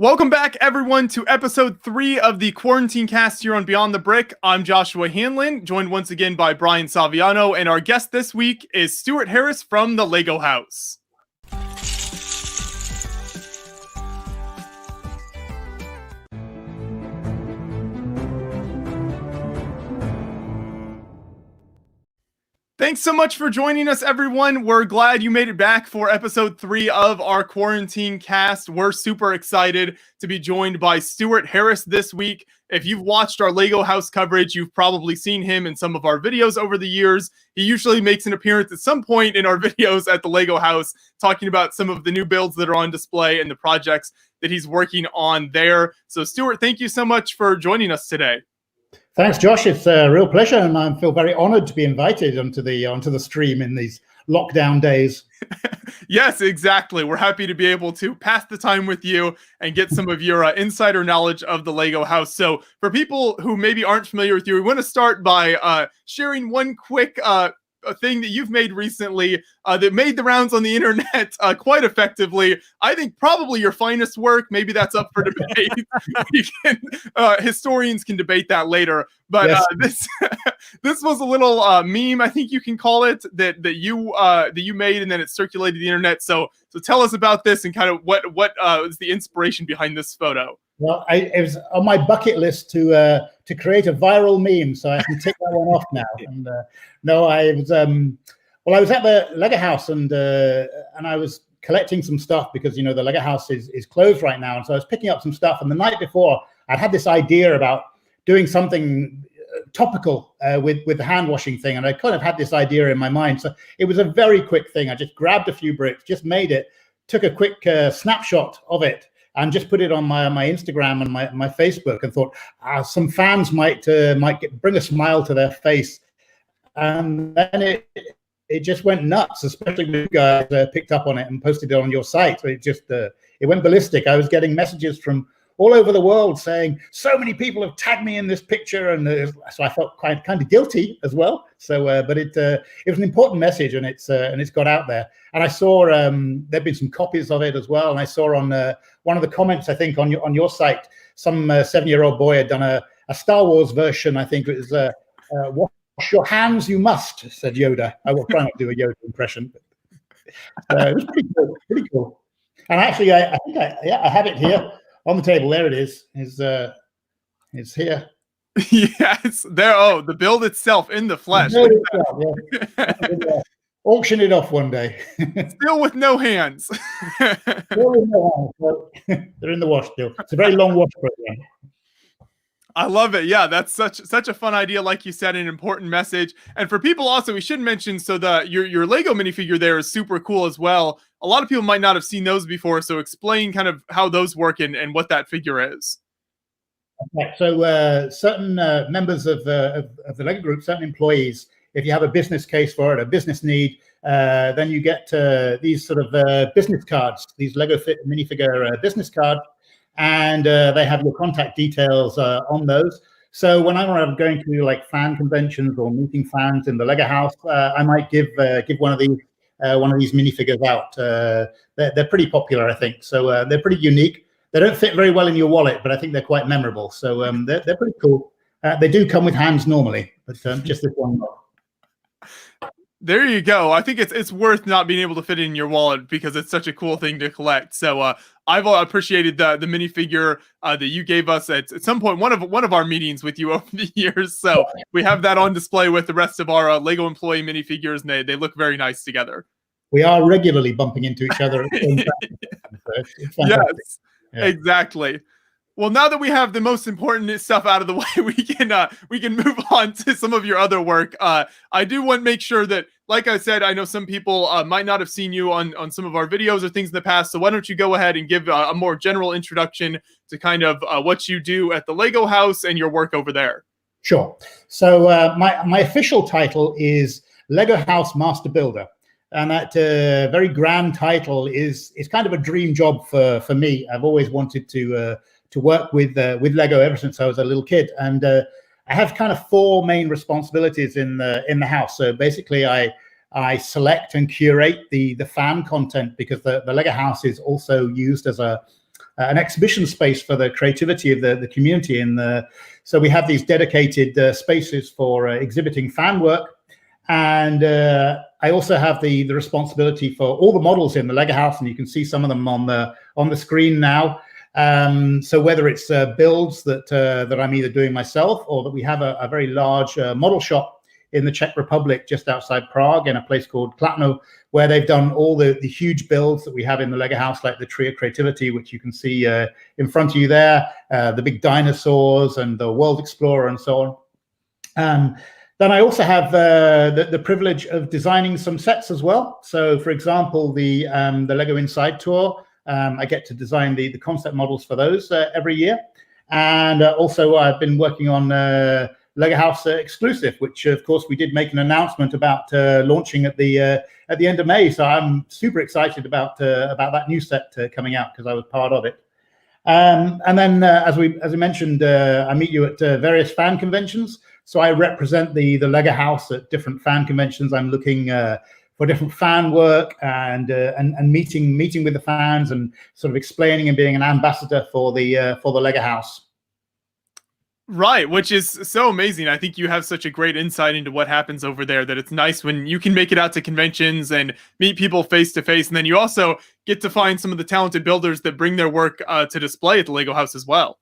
Welcome back, everyone, to episode 3 of the Quarantine Cast here on Beyond the Brick. I'm Joshua Hanlon, joined once again by Brian Saviano, and our guest this week is Stuart Harris from the Lego House. Thanks so much for joining us, everyone. We're glad you made it back for episode 3 of our Quarantine Cast. We're super excited to be joined by Stuart Harris this week. If you've watched our Lego House coverage, you've probably seen him in some of our videos over the years. He usually makes an appearance at some point in our videos at the Lego House, talking about some of the new builds that are on display and the projects that he's working on there. So, Stuart, thank you so much for joining us today. Thanks, Josh. It's a real pleasure, and I feel very honored to be invited onto the stream in these lockdown days. Yes, exactly. We're happy to be able to pass the time with you and get some of your insider knowledge of the Lego House. So for people who maybe aren't familiar with you, we want to start by sharing one quick a thing that you've made recently that made the rounds on the internet quite effectively. I think probably your finest work. Maybe that's up for debate. Historians can debate that later. But yes. This was a little meme, I think you can call it, that you made, and then it circulated the internet. So tell us about this and kind of what is the inspiration behind this photo. Well, it was on my bucket list to create a viral meme, so I can tick that one off now. And no, I was I was at the Lego House and I was collecting some stuff because the Lego House is closed right now, and so I was picking up some stuff. And the night before, I'd had this idea about doing something topical with the hand washing thing, and I kind of had this idea in my mind. So it was a very quick thing. I just grabbed a few bricks, just made it, took a quick snapshot of it, and just put it on my Instagram and my Facebook, and thought some fans might bring a smile to their face. And then it just went nuts, especially when you guys picked up on it and posted it on your site. So it went ballistic. I was getting messages from all over the world saying, so many people have tagged me in this picture, and so I felt kind of guilty as well. So, but it was an important message, and it's got out there. And I saw there've been some copies of it as well. And I saw on one of the comments, I think on your site, some 7-year-old boy had done a Star Wars version. I think it was "Wash your hands, you must," said Yoda. I will try not to do a Yoda impression. But, it was pretty cool. And actually, I think I have it here on the table. There it is. It's here. Yes, there. Oh, the build itself in the flesh. Auction it off one day. Still with no hands. Still with no hands. They're in the wash still. It's a very long wash program. I love it. Yeah, that's such a fun idea, like you said, an important message. And for people also, we should mention, so your Lego minifigure there is super cool as well. A lot of people might not have seen those before, so explain kind of how those work and what that figure is. Okay, so certain members of the Lego group, certain employees, if you have a business case for it, a business need, then you get these sort of business cards, these Lego minifigure business cards, and they have your contact details on those. So when I'm going to like fan conventions or meeting fans in the Lego House, I might give one of these minifigures out. They're pretty popular, I think. So they're pretty unique. They don't fit very well in your wallet, but I think they're quite memorable. So they're pretty cool. They do come with hands normally, but just this one. There you go. I think it's worth not being able to fit it in your wallet because it's such a cool thing to collect. So I've appreciated the minifigure that you gave us at some point, one of our meetings with you over the years. So we have that on display with the rest of our Lego employee minifigures, and they look very nice together. We are regularly bumping into each other. It's yes, yeah. Exactly. Well, now that we have the most important stuff out of the way, we can move on to some of your other work. I do want to make sure that, like I said, I know some people might not have seen you on some of our videos or things in the past. So why don't you go ahead and give a more general introduction to kind of what you do at the Lego House and your work over there? Sure. So my official title is Lego House Master Builder. And that very grand title is kind of a dream job for me. I've always wanted to work with Lego ever since I was a little kid, and I have kind of 4 main responsibilities in the house. So basically, I select and curate the fan content, because the Lego House is also used as a an exhibition space for the creativity of the community. And so we have these dedicated spaces for exhibiting fan work. And I also have the responsibility for all the models in the Lego house, and you can see some of them on the screen now. So whether it's builds that I'm either doing myself, or that we have a very large model shop in the Czech Republic, just outside Prague, in a place called Kladno, where they've done all the huge builds that we have in the Lego house, like the Tree of Creativity, which you can see in front of you there, the big dinosaurs and the World Explorer and so on. Then I also have the privilege of designing some sets as well. So, for example, the Lego Inside Tour, I get to design the concept models for those every year. And also I've been working on Lego House Exclusive, which of course we did make an announcement about launching at the end of May. So I'm super excited about that new set coming out, because I was part of it. And then as we mentioned, I meet you at various fan conventions. So I represent the Lego House at different fan conventions. I'm looking for different fan work and meeting with the fans, and sort of explaining and being an ambassador for the Lego House. Right, which is so amazing. I think you have such a great insight into what happens over there, that it's nice when you can make it out to conventions and meet people face to face. And then you also get to find some of the talented builders that bring their work to display at the Lego house as well.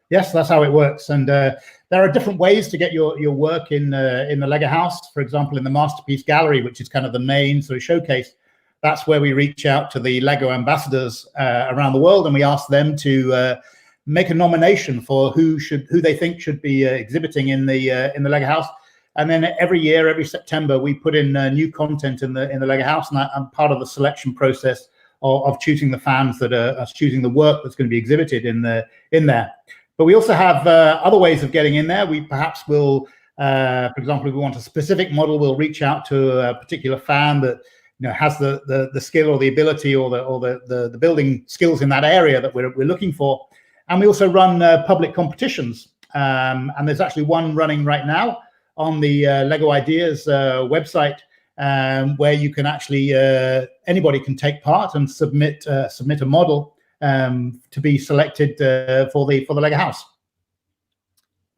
Yes, that's how it works. And there are different ways to get your work in the Lego house. For example, in the Masterpiece Gallery, which is kind of the main sort of showcase, that's where we reach out to the Lego ambassadors around the world, and we ask them to make a nomination for who they think should be exhibiting in the Lego house. And then every year, every September, we put in new content in the Lego house, and I'm part of the selection process of choosing the fans that are choosing the work that's going to be exhibited in there. But we also have other ways of getting in there. We perhaps will, for example, if we want a specific model, we'll reach out to a particular fan that has the skill or the ability or the building skills in that area that we're looking for. And we also run public competitions. And there's actually one running right now on the Lego Ideas website, where you can actually, anybody can take part and submit a model to be selected for the Lego house.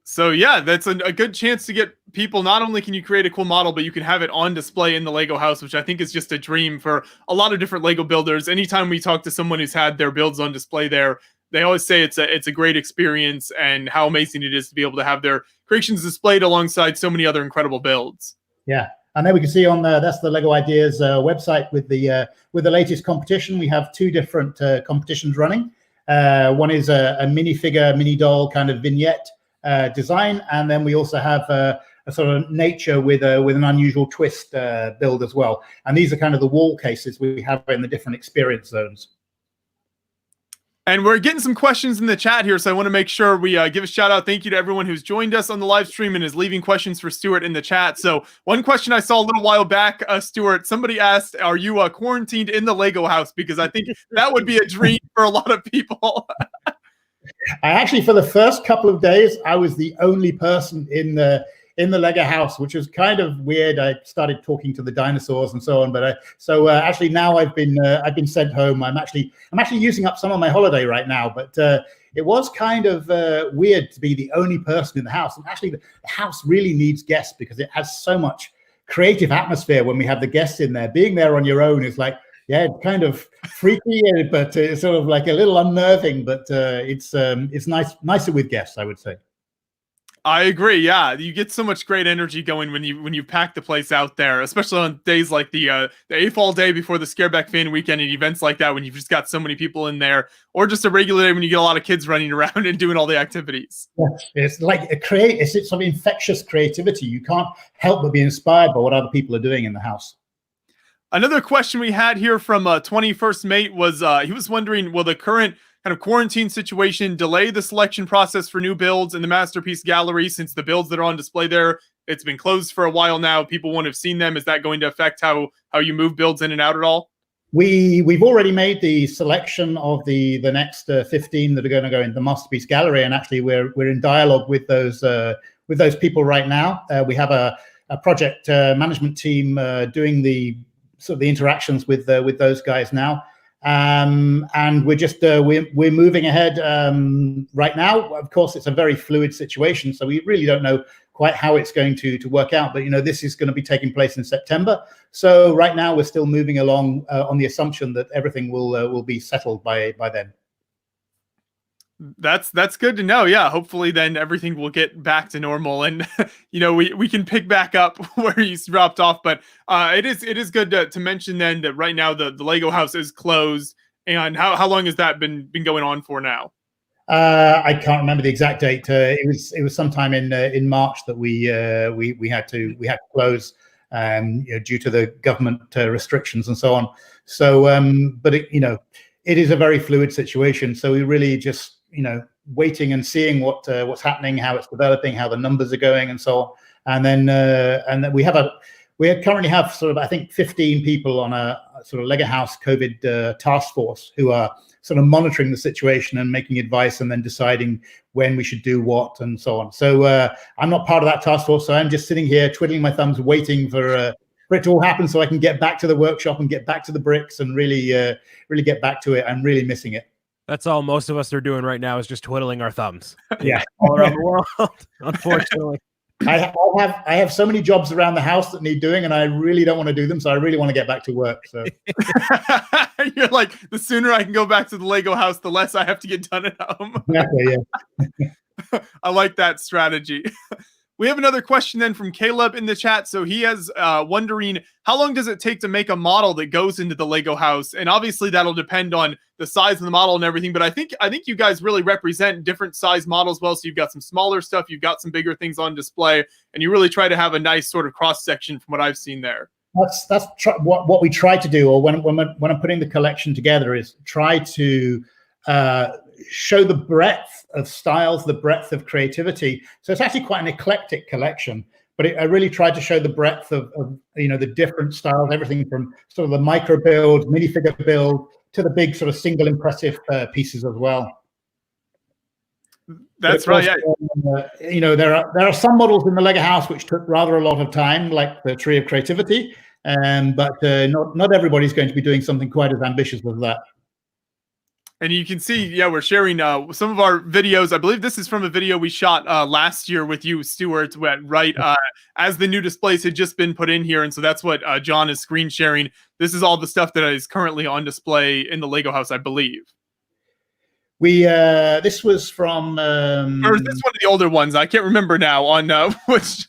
So yeah, that's a good chance to get people. Not only can you create a cool model, but you can have it on display in the Lego house, which I think is just a dream for a lot of different Lego builders. Anytime we talk to someone who's had their builds on display there, they always say it's a great experience, and how amazing it is to be able to have their creations displayed alongside so many other incredible builds. Yeah. And then we can see on that's the Lego Ideas website with the latest competition. We have two different competitions running. One is a minifigure, mini doll kind of vignette design, and then we also have a sort of nature with an unusual twist build as well. And these are kind of the wall cases we have in the different experience zones. And we're getting some questions in the chat here, so I want to make sure we give a shout out. Thank you to everyone who's joined us on the live stream and is leaving questions for Stuart in the chat. So one question I saw a little while back, Stuart, somebody asked, are you quarantined in the Lego house? Because I think that would be a dream for a lot of people. I actually, for the first couple of days, I was the only person in the Lego house, which was kind of weird. I started talking to the dinosaurs and so on, but actually now I've been sent home. I'm actually using up some of my holiday right now, but it was kind of weird to be the only person in the house. And actually, the house really needs guests because it has so much creative atmosphere when we have the guests in there. Being there on your own is like, yeah, it's kind of freaky, but it's sort of like a little unnerving. But it's nicer with guests, I would say. I agree. Yeah, you get so much great energy going when you pack the place out there, especially on days like the AFOL day before the Scareback Fan Weekend and events like that, when you've just got so many people in there, or just a regular day when you get a lot of kids running around and doing all the activities. Yeah, it's like it's some infectious creativity. You can't help but be inspired by what other people are doing in the house. Another question we had here from 21st Mate was he was wondering, will the current kind of quarantine situation delay the selection process for new builds in the Masterpiece Gallery, since the builds that are on display there, it's been closed for a while now, people won't have seen them? Is that going to affect how you move builds in and out at all? We've already made the selection of the next 15 that are going to go into the Masterpiece Gallery, and actually we're in dialogue with those people right now. We have a project management team doing the sort of the interactions with those guys now. And we're just we're moving ahead right now. Of course, it's a very fluid situation, so we really don't know quite how it's going to work out. But this is going to be taking place in September. So right now we're still moving along on the assumption that everything will be settled by then. That's good to know. Yeah, hopefully then everything will get back to normal, and we can pick back up where you dropped off. But it is good to mention then that right now the Lego house is closed. And how long has that been going on for now? I can't remember the exact date. It was sometime in March that we had to close due to the government restrictions and so on. So but it is a very fluid situation. So we really just waiting and seeing what's happening, how it's developing, how the numbers are going, and so on. And then we currently have sort of, I think, 15 people on a sort of Lego House COVID task force who are sort of monitoring the situation and making advice and then deciding when we should do what and so on. So I'm not part of that task force, so I'm just sitting here twiddling my thumbs, waiting for it to all happen so I can get back to the workshop and get back to the bricks and really get back to it. I'm really missing it. That's all most of us are doing right now, is just twiddling our thumbs. Yeah, all around the world, unfortunately. I have so many jobs around the house that need doing, and I really don't want to do them. So I really want to get back to work. So you're like, the sooner I can go back to the Lego house, the less I have to get done at home. Exactly, yeah. I like that strategy. We have another question then from Caleb in the chat. So he is wondering, how long does it take to make a model that goes into the Lego house? And obviously that'll depend on the size of the model and everything. But I think you guys really represent different size models well. So you've got some smaller stuff, you've got some bigger things on display, and you really try to have a nice sort of cross section from what I've seen there. That's what we try to do, or when I'm putting the collection together, is try to show the breadth of styles, the breadth of creativity. So it's actually quite an eclectic collection, but I really tried to show the breadth of the different styles, everything from sort of the micro build, minifigure build, to the big sort of single impressive pieces as well. That's right. Yeah. There are some models in the Lego house which took rather a lot of time, like the Tree of Creativity, but not everybody's going to be doing something quite as ambitious as that. And you can see, yeah, we're sharing some of our videos. I believe this is from a video we shot last year with you, Stuart, right as the new displays had just been put in here. And so that's what John is screen sharing. This is all the stuff that is currently on display in the Lego house, I believe. This was from... or is this one of the older ones? I can't remember now on which...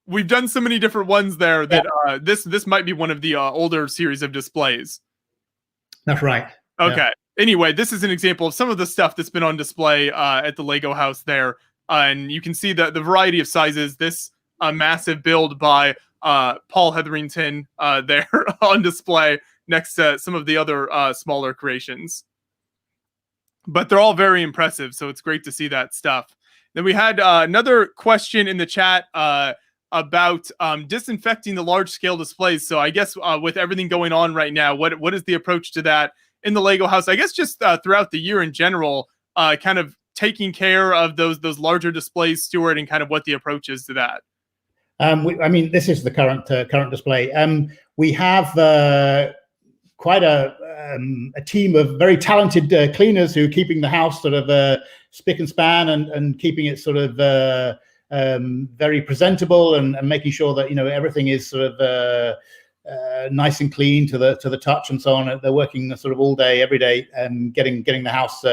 We've done so many different ones there that this might be one of the older series of displays. That's right. Okay. Yeah. Anyway, this is an example of some of the stuff that's been on display at the Lego house there. And you can see the variety of sizes. This massive build by Paul Hetherington there on display next to some of the other smaller creations. But they're all very impressive, so it's great to see that stuff. Then we had another question in the chat about disinfecting the large-scale displays. So I guess with everything going on right now, what is the approach to that in the Lego house? I guess just throughout the year in general, kind of taking care of those larger displays, Stuart, and kind of what the approach is to that. I mean, this is the current display. We have quite a team of very talented cleaners who are keeping the house sort of spick and span and keeping it sort of very presentable and making sure that everything is sort of nice and clean to the touch and so on. They're working sort of all day, every day, and getting the house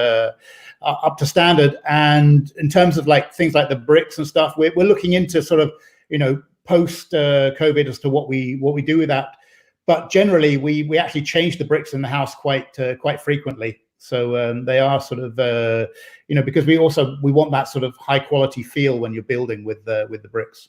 up to standard. And in terms of like things like the bricks and stuff, we're looking into sort of post COVID as to what we do with that. But generally, we actually change the bricks in the house quite frequently. So they are sort of because we want that sort of high quality feel when you're building with the bricks.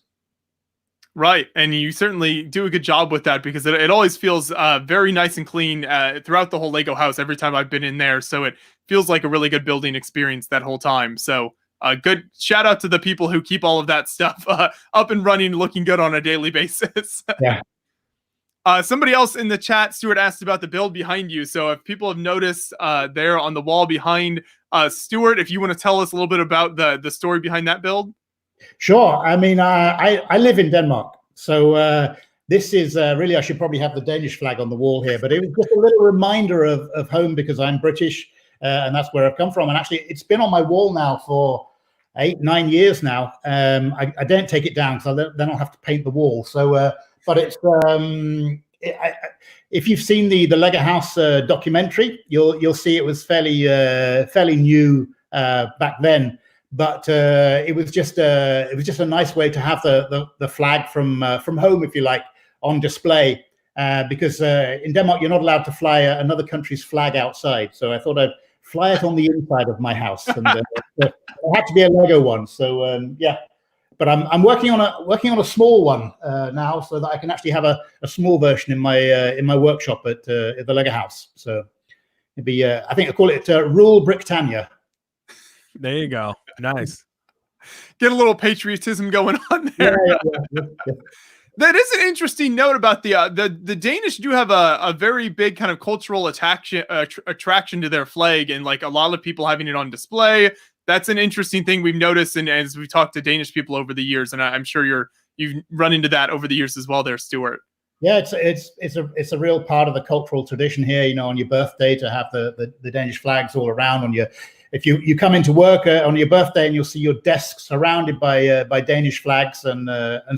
Right, and you certainly do a good job with that, because it always feels very nice and clean throughout the whole Lego house every time I've been in there. So it feels like a really good building experience that whole time. So good shout out to the people who keep all of that stuff up and running, looking good on a daily basis. Yeah. Somebody else in the chat, Stuart, asked about the build behind you. So if people have noticed there on the wall behind Stuart, if you want to tell us a little bit about the story behind that build. Sure. I mean, I live in Denmark, so This is really, I should probably have the Danish flag on the wall here, but it was just a little reminder of home because I'm British and that's where I've come from. And actually, it's been on my wall now for 8-9 years now. I don't take it down because then I'll have to paint the wall. So, but it's if you've seen the Lego House documentary, you'll see it was fairly new back then. But it was just a nice way to have the flag from home, if you like, on display. Because in Denmark you're not allowed to fly another country's flag outside. So I thought I'd fly it on the inside of my house, and it had to be a Lego one. So yeah. But I'm working on a small one now, so that I can actually have a small version in my workshop at the Lego House. So it'd be I think I call it Rule Britannia. There you go. Nice. Get a little patriotism going on there. Yeah. That is an interesting note about the Danish do have a very big kind of cultural attraction to their flag, and like a lot of people having it on display. That's an interesting thing we've noticed, and as we've talked to Danish people over the years, and I'm sure you've run into that over the years as well there, Stuart. Yeah, it's a real part of the cultural tradition here, you know, on your birthday to have the Danish flags all around on your. If you come into work on your birthday and you'll see your desk surrounded by Danish flags and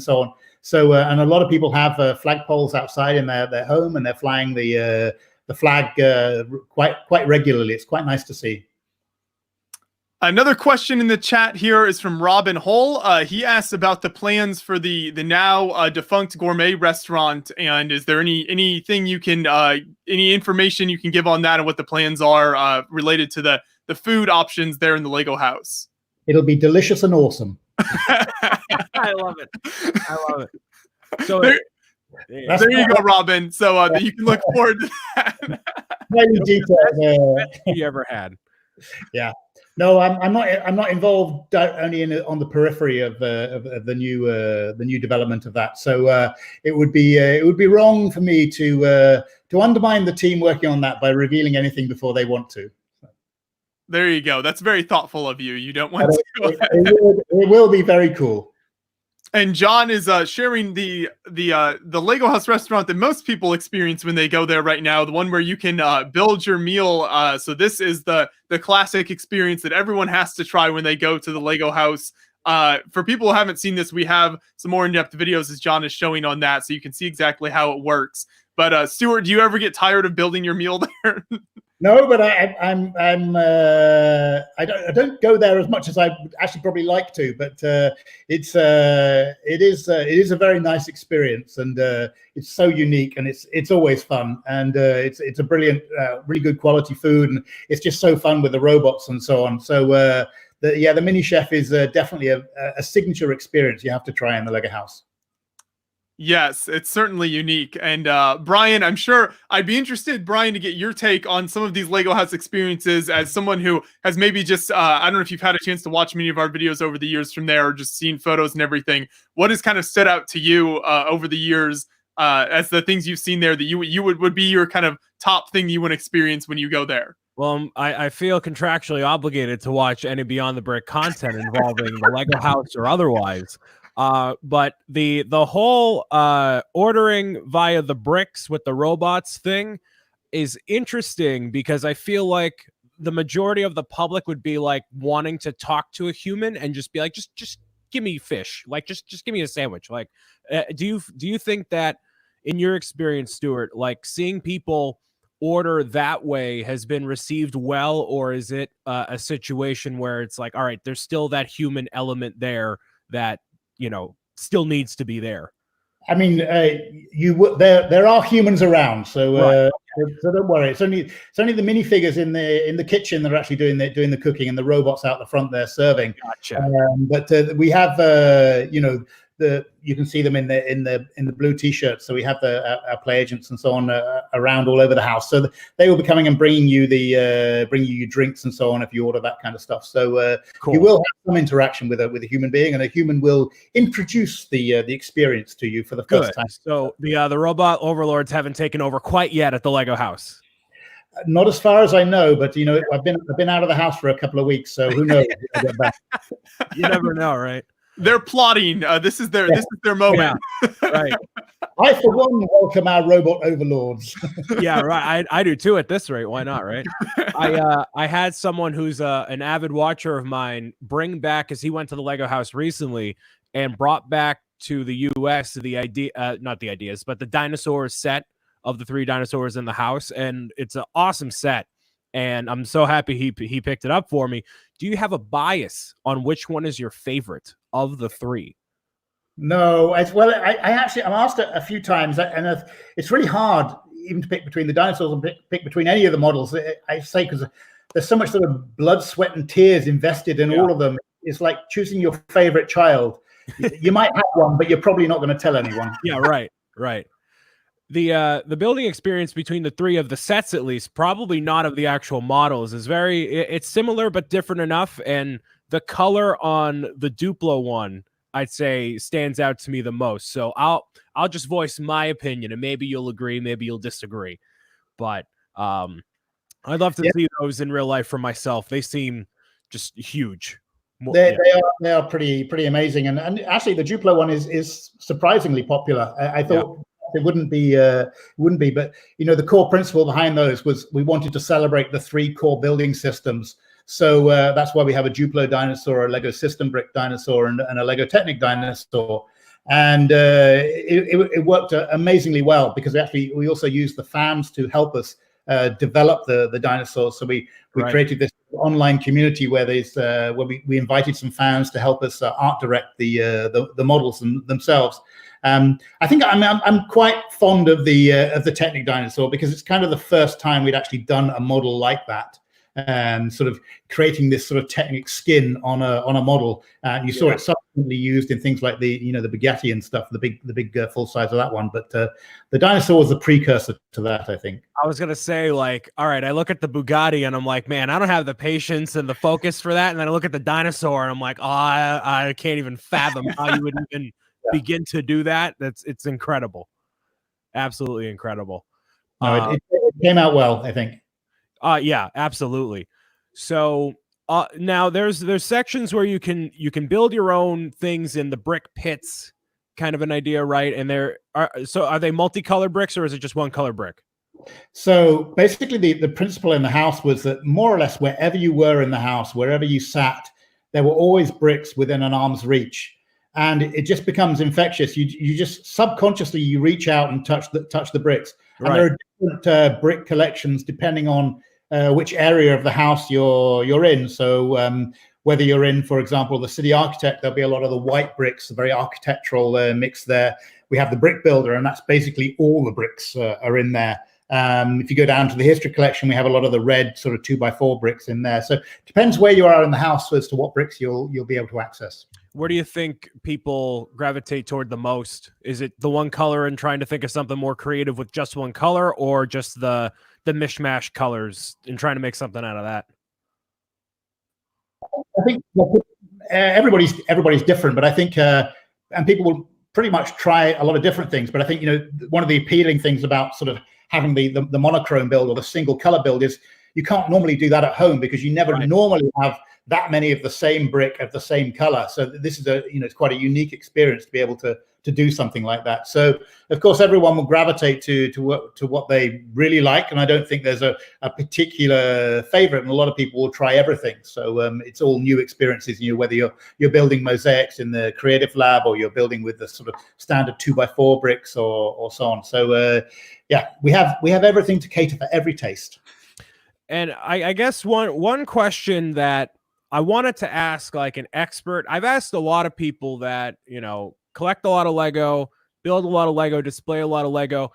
so on. So and a lot of people have flagpoles outside in their home, and they're flying the flag quite regularly. It's quite nice to see. Another question in the chat here is from Robin Hull. He asks about the plans for the now defunct gourmet restaurant, and is there anything you can any information you can give on that and what the plans are related to the food options there in the Lego house? It'll be delicious and awesome. I love it. I love it. So there you go, Robin. So you can look forward to that. Very detailed. You ever had? Yeah. No, I'm not involved only on the periphery of the new development of that. So it would be wrong for me to undermine the team working on that by revealing anything before they want to. There you go. That's very thoughtful of you. You don't want to. It will be very cool. And John is sharing the Lego House restaurant that most people experience when they go there right now, the one where you can build your meal. So this is the classic experience that everyone has to try when they go to the Lego House. For people who haven't seen this, we have some more in-depth videos as John is showing on that, so you can see exactly how it works. But Stuart, do you ever get tired of building your meal there? No, but I don't go there as much as I actually probably like to. But it is a very nice experience, and it's so unique, and it's always fun, and it's a brilliant, really good quality food, and it's just so fun with the robots and so on. So the mini chef is definitely a signature experience you have to try in the Lego House. Yes, it's certainly unique. And Brian, I'm sure I'd be interested, Brian, to get your take on some of these Lego House experiences as someone who has maybe just, I don't know if you've had a chance to watch many of our videos over the years from there or just seen photos and everything. What has kind of stood out to you over the years as the things you've seen there that you would be your kind of top thing you would experience when you go there? Well, I feel contractually obligated to watch any Beyond the Brick content involving the Lego House or otherwise. But the whole ordering via the bricks with the robots thing is interesting because I feel like the majority of the public would be like wanting to talk to a human and just be like, just give me fish, like just give me a sandwich. Like, do you think that in your experience, Stuart, like seeing people order that way has been received well, or is it a situation where it's like, all right, there's still that human element there that still needs to be there? I mean, there are humans around, so right. So don't worry. It's only the minifigures in the kitchen that are actually doing the cooking, and the robots out the front there serving. Gotcha. But we have you can see them in the blue t-shirts. So we have our play agents and so on around all over the house. So they will be coming and bringing you your drinks and so on if you order that kind of stuff. So cool. You will have some interaction with a human being, and a human will introduce the experience to you for the first time. So the robot overlords haven't taken over quite yet at the Lego House. Not as far as I know, but I've been out of the house for a couple of weeks, so who knows? You never know, right? They're plotting. This is their moment. Yeah, right. I, for one, welcome our robot overlords. Yeah, right. I do too at this rate. Why not, right? I had someone who's an avid watcher of mine bring back, because he went to the Lego house recently and brought back to the US not the ideas, but the dinosaurs set of the 3 dinosaurs in the house. And it's an awesome set. And I'm so happy he picked it up for me. Do you have a bias on which one is your favorite of the 3? No, as well. I'm asked a few times, and it's really hard even to pick between the dinosaurs and pick between any of the models. I say, because there's so much sort of blood, sweat, and tears invested in all of them. It's like choosing your favorite child. You might have one, but you're probably not going to tell anyone. Yeah, right. The building experience between the 3 of the sets, at least, probably not of the actual models, is it's similar but different enough. And the color on the Duplo one, I'd say, stands out to me the most. So I'll just voice my opinion, and maybe you'll agree, maybe you'll disagree. But I'd love to see those in real life for myself. They seem just huge. They are pretty amazing, and actually the Duplo one is surprisingly popular. I thought it wouldn't be, but the core principle behind those was we wanted to celebrate the 3 core building systems. So that's why we have a Duplo dinosaur, a Lego system brick dinosaur, and a Lego Technic dinosaur. And it worked amazingly well, because actually we also used the fans to help us develop the dinosaurs. So we created this online community where we invited some fans to help us art direct the models themselves. I think I'm quite fond of the Technic dinosaur, because it's kind of the first time we'd actually done a model like that. Sort of creating this sort of Technic skin on a model, and you saw it subsequently used in things like the Bugatti and stuff, the big full size of that one. But the dinosaur was the precursor to that, I think. I was gonna say, like, all right, I look at the Bugatti and I'm like, man, I don't have the patience and the focus for that. And then I look at the dinosaur and I'm like, oh, I can't even fathom how you would even begin to do that. It's incredible, absolutely incredible. No, it came out well, I think. Yeah, absolutely. So now there's sections where you can build your own things in the brick pits, kind of an idea, right? And are they multicolored bricks, or is it just one color brick? So basically the principle in the house was that more or less wherever you were in the house, wherever you sat, there were always bricks within an arm's reach. And it just becomes infectious. You just subconsciously you reach out and touch the bricks. And there are different brick collections depending on which area of the house you're in. So whether you're in, for example, the city architect, there'll be a lot of the white bricks, a very architectural mix there. We have the brick builder, and that's basically all the bricks are in there. If you go down to the history collection, we have a lot of the red sort of 2x4 bricks in there. So it depends where you are in the house as to what bricks you'll be able to access. Where do you think people gravitate toward the most? Is it the one color and trying to think of something more creative with just one color, or just the mishmash colors and trying to make something out of that? I think everybody's different, but I think and people will pretty much try a lot of different things. But I think one of the appealing things about sort of having the monochrome build or the single color build is you can't normally do that at home, because you never normally have that many of the same brick of the same color. So this is it's quite a unique experience to be able to do something like that. So of course everyone will gravitate to what they really like, and I don't think there's a particular favorite, and a lot of people will try everything. So it's all new experiences, whether you're building mosaics in the creative lab, or you're building with the sort of standard 2x4 bricks or so on. So yeah, we have everything to cater for every taste. And I guess one question that I wanted to ask, like an expert, I've asked a lot of people that, collect a lot of Lego, build a lot of Lego, display a lot of Lego.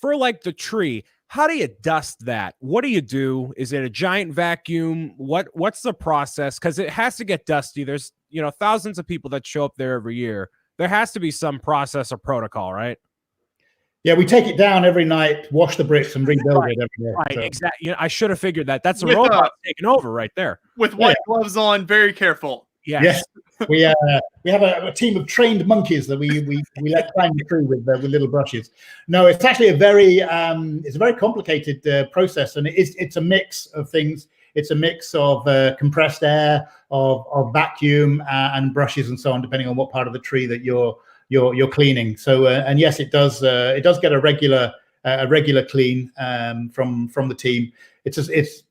For like the tree, how do you dust that? What do you do? Is it a giant vacuum? What's the process? Because it has to get dusty. There's, thousands of people that show up there every year. There has to be some process or protocol, right? Yeah, we take it down every night, wash the bricks, and rebuild it every day. Right, so. Exactly. I should have figured that. That's a robot taking over right there. With white gloves on, very careful. Yes. We have a team of trained monkeys that we let climb through with little brushes. No, it's actually a very complicated process, and it's a mix of things. it's a mix of compressed air, of vacuum, and brushes and so on, depending on what part of the tree that you're cleaning. So and yes, it does get a regular clean from the team. It's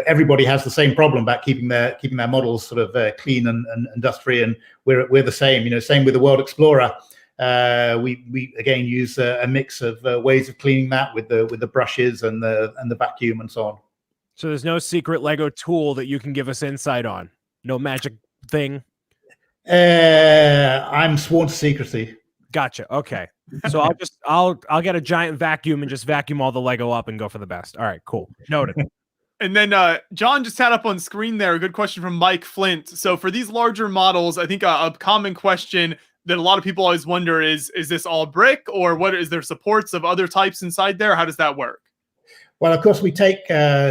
everybody has the same problem about keeping their models sort of clean and dust free, and we're the same. Same with the World Explorer. We again use a mix of ways of cleaning that with the brushes and the vacuum and so on. So there's no secret Lego tool that you can give us insight on. No magic thing. I'm sworn to secrecy. Gotcha. Okay. So I'll get a giant vacuum and just vacuum all the Lego up and go for the best. All right, cool. Noted. And then John just had up on screen there a good question from Mike Flint. So for these larger models, I think a common question that a lot of people always wonder is this all brick, or what is there supports of other types inside there? How does that work? Well, of course, we take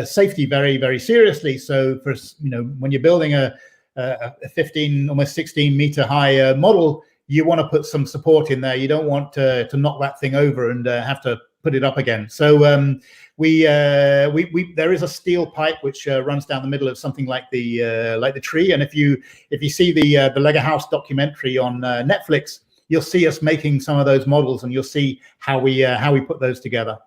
safety very, very seriously. So for when you're building a 15, almost 16 meter high model, you want to put some support in there. You don't want to knock that thing over and have to put it up again. So there is a steel pipe which runs down the middle of something like the tree. And if you see the Lego House documentary on Netflix, you'll see us making some of those models, and you'll see how we put those together.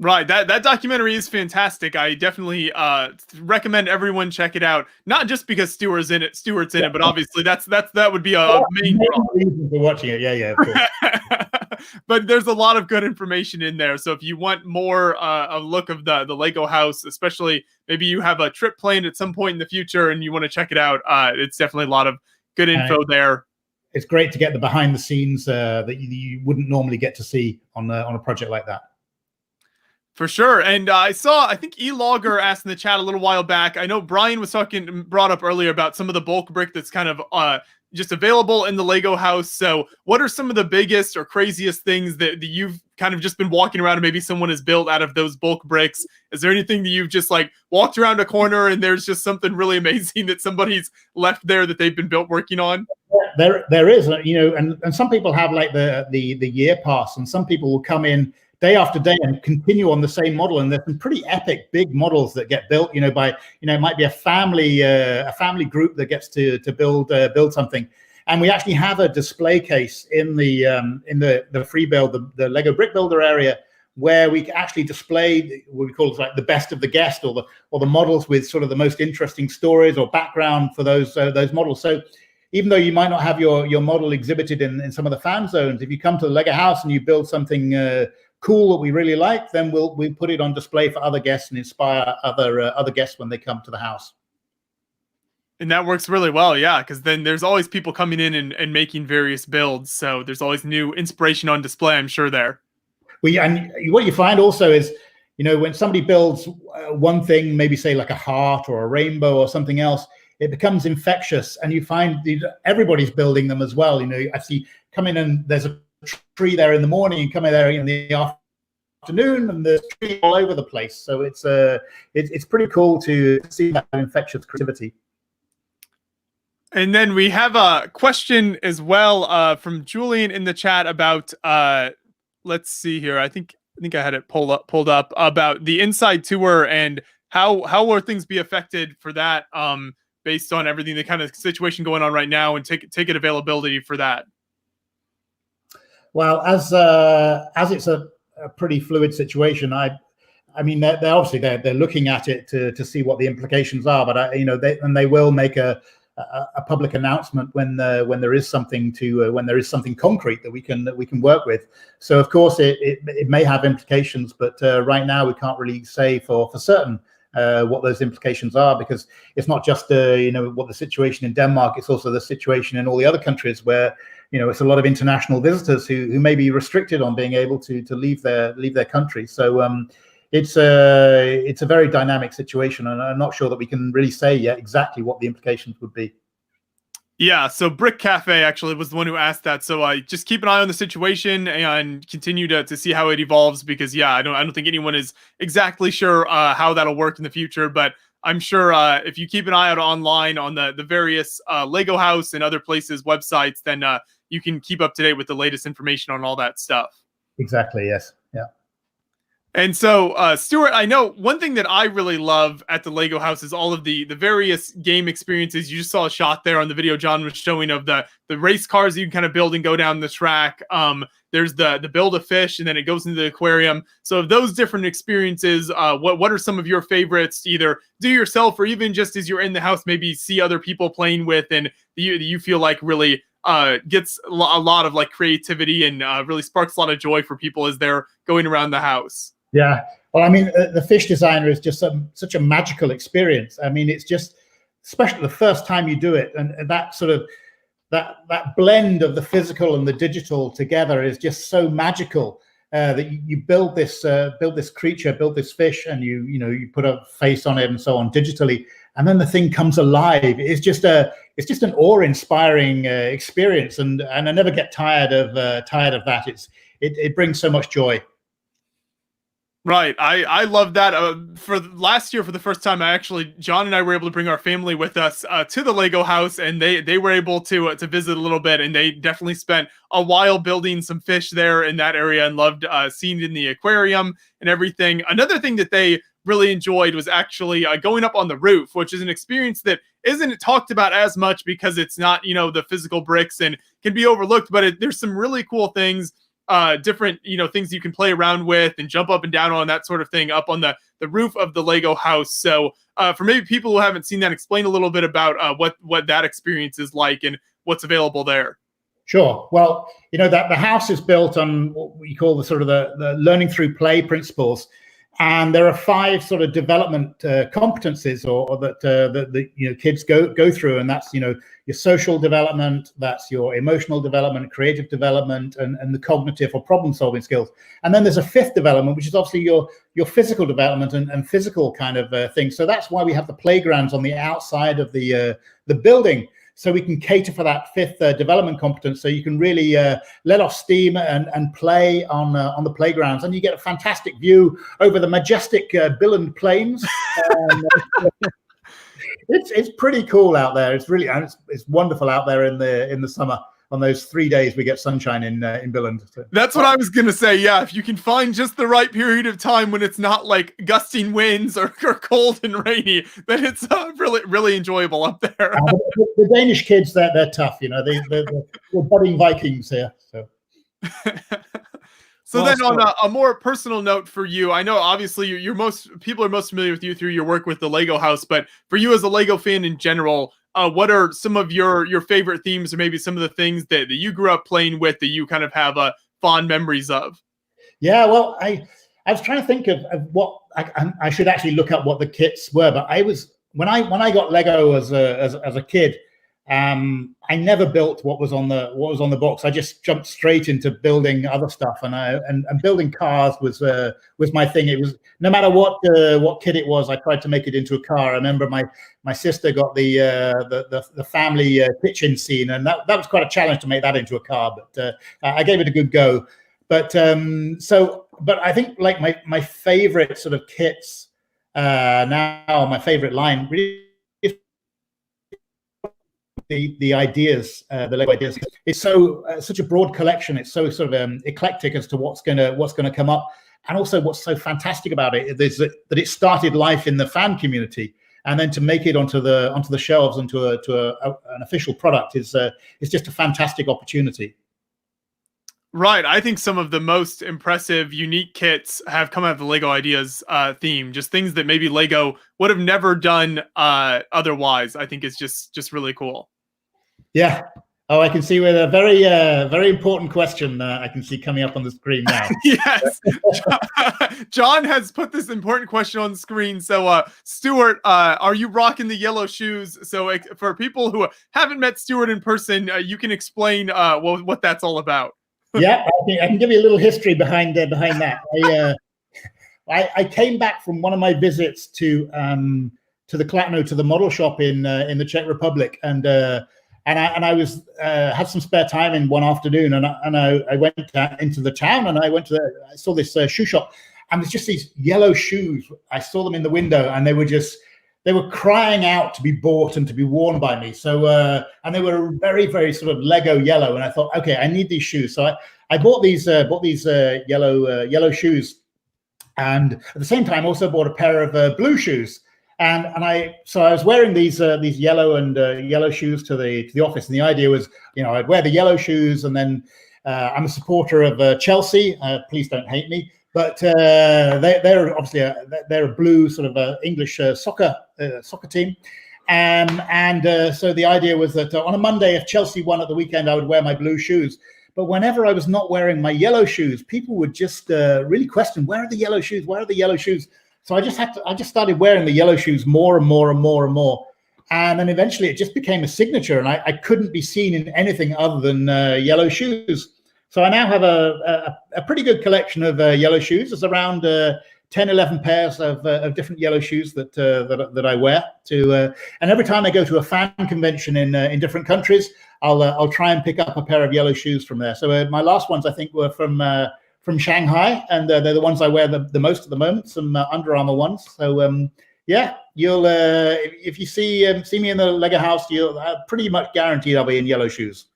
Right, that documentary is fantastic. I definitely recommend everyone check it out. Not just because Stuart's in it, but obviously that would be a main reason for watching it. Yeah, of course. But there's a lot of good information in there. So if you want more a look of the Lego house, especially maybe you have a trip planned at some point in the future and you want to check it out, it's definitely a lot of good info there. It's great to get the behind the scenes that you wouldn't normally get to see on a project like that. For sure. And I think E-Logger asked in the chat a little while back. I know Brian was brought up earlier about some of the bulk brick that's kind of just available in the Lego house. So what are some of the biggest or craziest things that you've kind of just been walking around and maybe someone has built out of those bulk bricks? Is there anything that you've just like walked around a corner and there's just something really amazing that somebody's left there that they've been working on? There is, and some people have like the year pass, and some people will come in day after day and continue on the same model. And there's some pretty epic big models that get built, by, it might be a family group that gets to build something. And we actually have a display case in the free build, the Lego Brick Builder area, where we actually display what we call like the best of the guest, or the models with sort of the most interesting stories or background for those models. So even though you might not have your model exhibited in some of the fan zones, if you come to the Lego house and you build something cool that we really like, then we'll put it on display for other guests and inspire other guests when they come to the house. And that works really well, yeah, because then there's always people coming in and making various builds, so there's always new inspiration on display, I'm sure there. And what you find also is, when somebody builds one thing, maybe say like a heart or a rainbow or something else, it becomes infectious, and you find everybody's building them as well. I see come in and there's a tree there in the morning, and come in there in the afternoon, and there's tree all over the place. So it's pretty cool to see that infectious creativity. And then we have a question as well from Julian in the chat about let's see here. I think I had it pulled up about the inside tour and how will things be affected for that based on everything, the kind of situation going on right now, and ticket availability for that. Well, as it's a pretty fluid situation, I mean, they're obviously they're looking at it to see what the implications are, but they will make a public announcement when there is something concrete that we can work with. So of course it may have implications, but right now we can't really say for certain what those implications are, because it's not just what the situation in Denmark, it's also the situation in all the other countries where it's a lot of international visitors who may be restricted on being able to leave their country. So it's a very dynamic situation, and I'm not sure that we can really say yet exactly what the implications would be. Yeah, so Brick Cafe actually was the one who asked that. So just keep an eye on the situation and continue to see how it evolves, because I don't think anyone is exactly sure how that'll work in the future, but I'm sure if you keep an eye out online on the various Lego House and other places websites, then you can keep up to date with the latest information on all that stuff. Exactly. Yes. Yeah. And so, Stuart, I know one thing that I really love at the Lego house is all of the various game experiences. You just saw a shot there on the video John was showing of the race cars that you can kind of build and go down the track. There's the build a fish, and then it goes into the aquarium. So of those different experiences, what are some of your favorites to either do yourself or even just as you're in the house, maybe see other people playing with, and you feel like really gets a lot of like creativity and really sparks a lot of joy for people as they're going around the house? Yeah. Well, I mean, the fish designer is just such a magical experience. I mean, it's just, especially the first time you do it, and that sort of that blend of the physical and the digital together is just so magical that you build this creature, build this fish, and you put a face on it and so on digitally, and then the thing comes alive. It's just an awe-inspiring experience, and I never get tired of that. It brings so much joy. Right. I love that. For last year, for the first time, John and I were able to bring our family with us to the Lego house, and they were able to visit a little bit, and they definitely spent a while building some fish there in that area and loved seeing it in the aquarium and everything. Another thing that they really enjoyed was actually going up on the roof, which is an experience that isn't talked about as much because it's not, the physical bricks and can be overlooked, but there's some really cool things, different things you can play around with and jump up and down on, that sort of thing, up on the roof of the Lego house. So for maybe people who haven't seen that, explain a little bit about what that experience is like and what's available there. Sure. Well, that the house is built on what we call the learning through play principles, and there are 5 sort of development competencies or that the kids go through, and that's your social development, that's your emotional development, creative development, and the cognitive or problem solving skills. And then there's a 5th development, which is obviously your physical development and physical kind of things. So that's why we have the playgrounds on the outside of the building, so we can cater for that 5th development competence. So you can really let off steam and play on the playgrounds, and you get a fantastic view over the majestic Billund Plains. It's pretty cool out there. It's really it's wonderful out there in the summer. On those 3 days we get sunshine in Billund. So. That's what I was gonna say. Yeah, if you can find just the right period of time when it's not like gusting winds or cold and rainy, then it's really, really enjoyable up there. The Danish kids, they're tough. They're budding Vikings here. So. So then, on a more personal note for you, I know obviously people are most familiar with you through your work with the Lego house, but for you as a Lego fan in general, what are some of your favorite themes, or maybe some of the things that you grew up playing with that you kind of have fond memories of? Yeah, well, I was trying to think of what I should actually look up what the kits were, but when I got Lego as a kid. I never built what was on the box. I just jumped straight into building other stuff, and building cars was my thing. It was, no matter what kit it was, I tried to make it into a car. I remember my sister got the family kitchen scene, and that was quite a challenge to make that into a car, but I gave it a good go. But I think like my favorite sort of kits now, my favorite line really. The ideas, the Lego ideas. It's such a broad collection. It's so sort of eclectic as to what's gonna come up, and also what's so fantastic about it is that it started life in the fan community, and then to make it onto the shelves and to an official product is just a fantastic opportunity. Right. I think some of the most impressive, unique kits have come out of the Lego Ideas theme. Just things that maybe Lego would have never done otherwise. I think is just really cool. Yeah. Oh, I can see with a very important question I can see coming up on the screen now. Yes. John has put this important question on the screen. So, Stuart, are you rocking the yellow shoes? So for people who haven't met Stuart in person, you can explain what that's all about. Yeah, I can give you a little history behind that. I came back from one of my visits to the model shop in the Czech Republic, and I was had some spare time in one afternoon, and I went into the town, and I saw this shoe shop, and there's just these yellow shoes. I saw them in the window, and they were crying out to be bought and to be worn by me. So, and they were very, very sort of Lego yellow. And I thought, okay, I need these shoes. So I bought these yellow shoes. And at the same time, also bought a pair of blue shoes. And I was wearing these yellow and yellow shoes to the office. And the idea was, I'd wear the yellow shoes, and then I'm a supporter of Chelsea. Please don't hate me. But they're obviously they're a blue sort of English soccer team. So the idea was that on a Monday, if Chelsea won at the weekend, I would wear my blue shoes. But whenever I was not wearing my yellow shoes, people would just really question, where are the yellow shoes? Where are the yellow shoes? So I just started wearing the yellow shoes more and more and more and more. And then eventually it just became a signature, and I couldn't be seen in anything other than yellow shoes. So I now have a pretty good collection of yellow shoes. There's around 10, 11 pairs of different yellow shoes that I wear to. And every time I go to a fan convention in different countries, I'll try and pick up a pair of yellow shoes from there. So my last ones, I think, were from Shanghai, and they're the ones I wear the most at the moment. Some Under Armour ones. So yeah, you'll if you see me in the Lego house, you'll pretty much guaranteed I'll be in yellow shoes.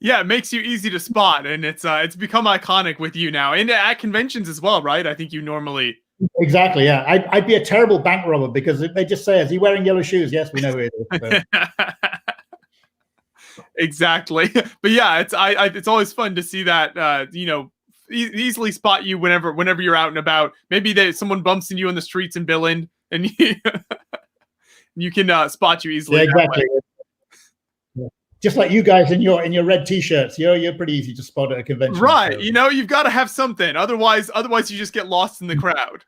Yeah, it makes you easy to spot, and it's become iconic with you now, and at conventions as well, right? I think you normally. Exactly, yeah. I'd be a terrible bank robber, because they just say, "Is he wearing yellow shoes?" Yes, we know who it is. So. Exactly, but yeah, it's always fun to see that easily spot you whenever you're out and about. Maybe someone bumps into you in the streets in Billund, and you can spot you easily. Yeah, exactly. Just like you guys in your red t-shirts, you're pretty easy to spot at a convention. Right. So. You've got to have something. Otherwise you just get lost in the crowd.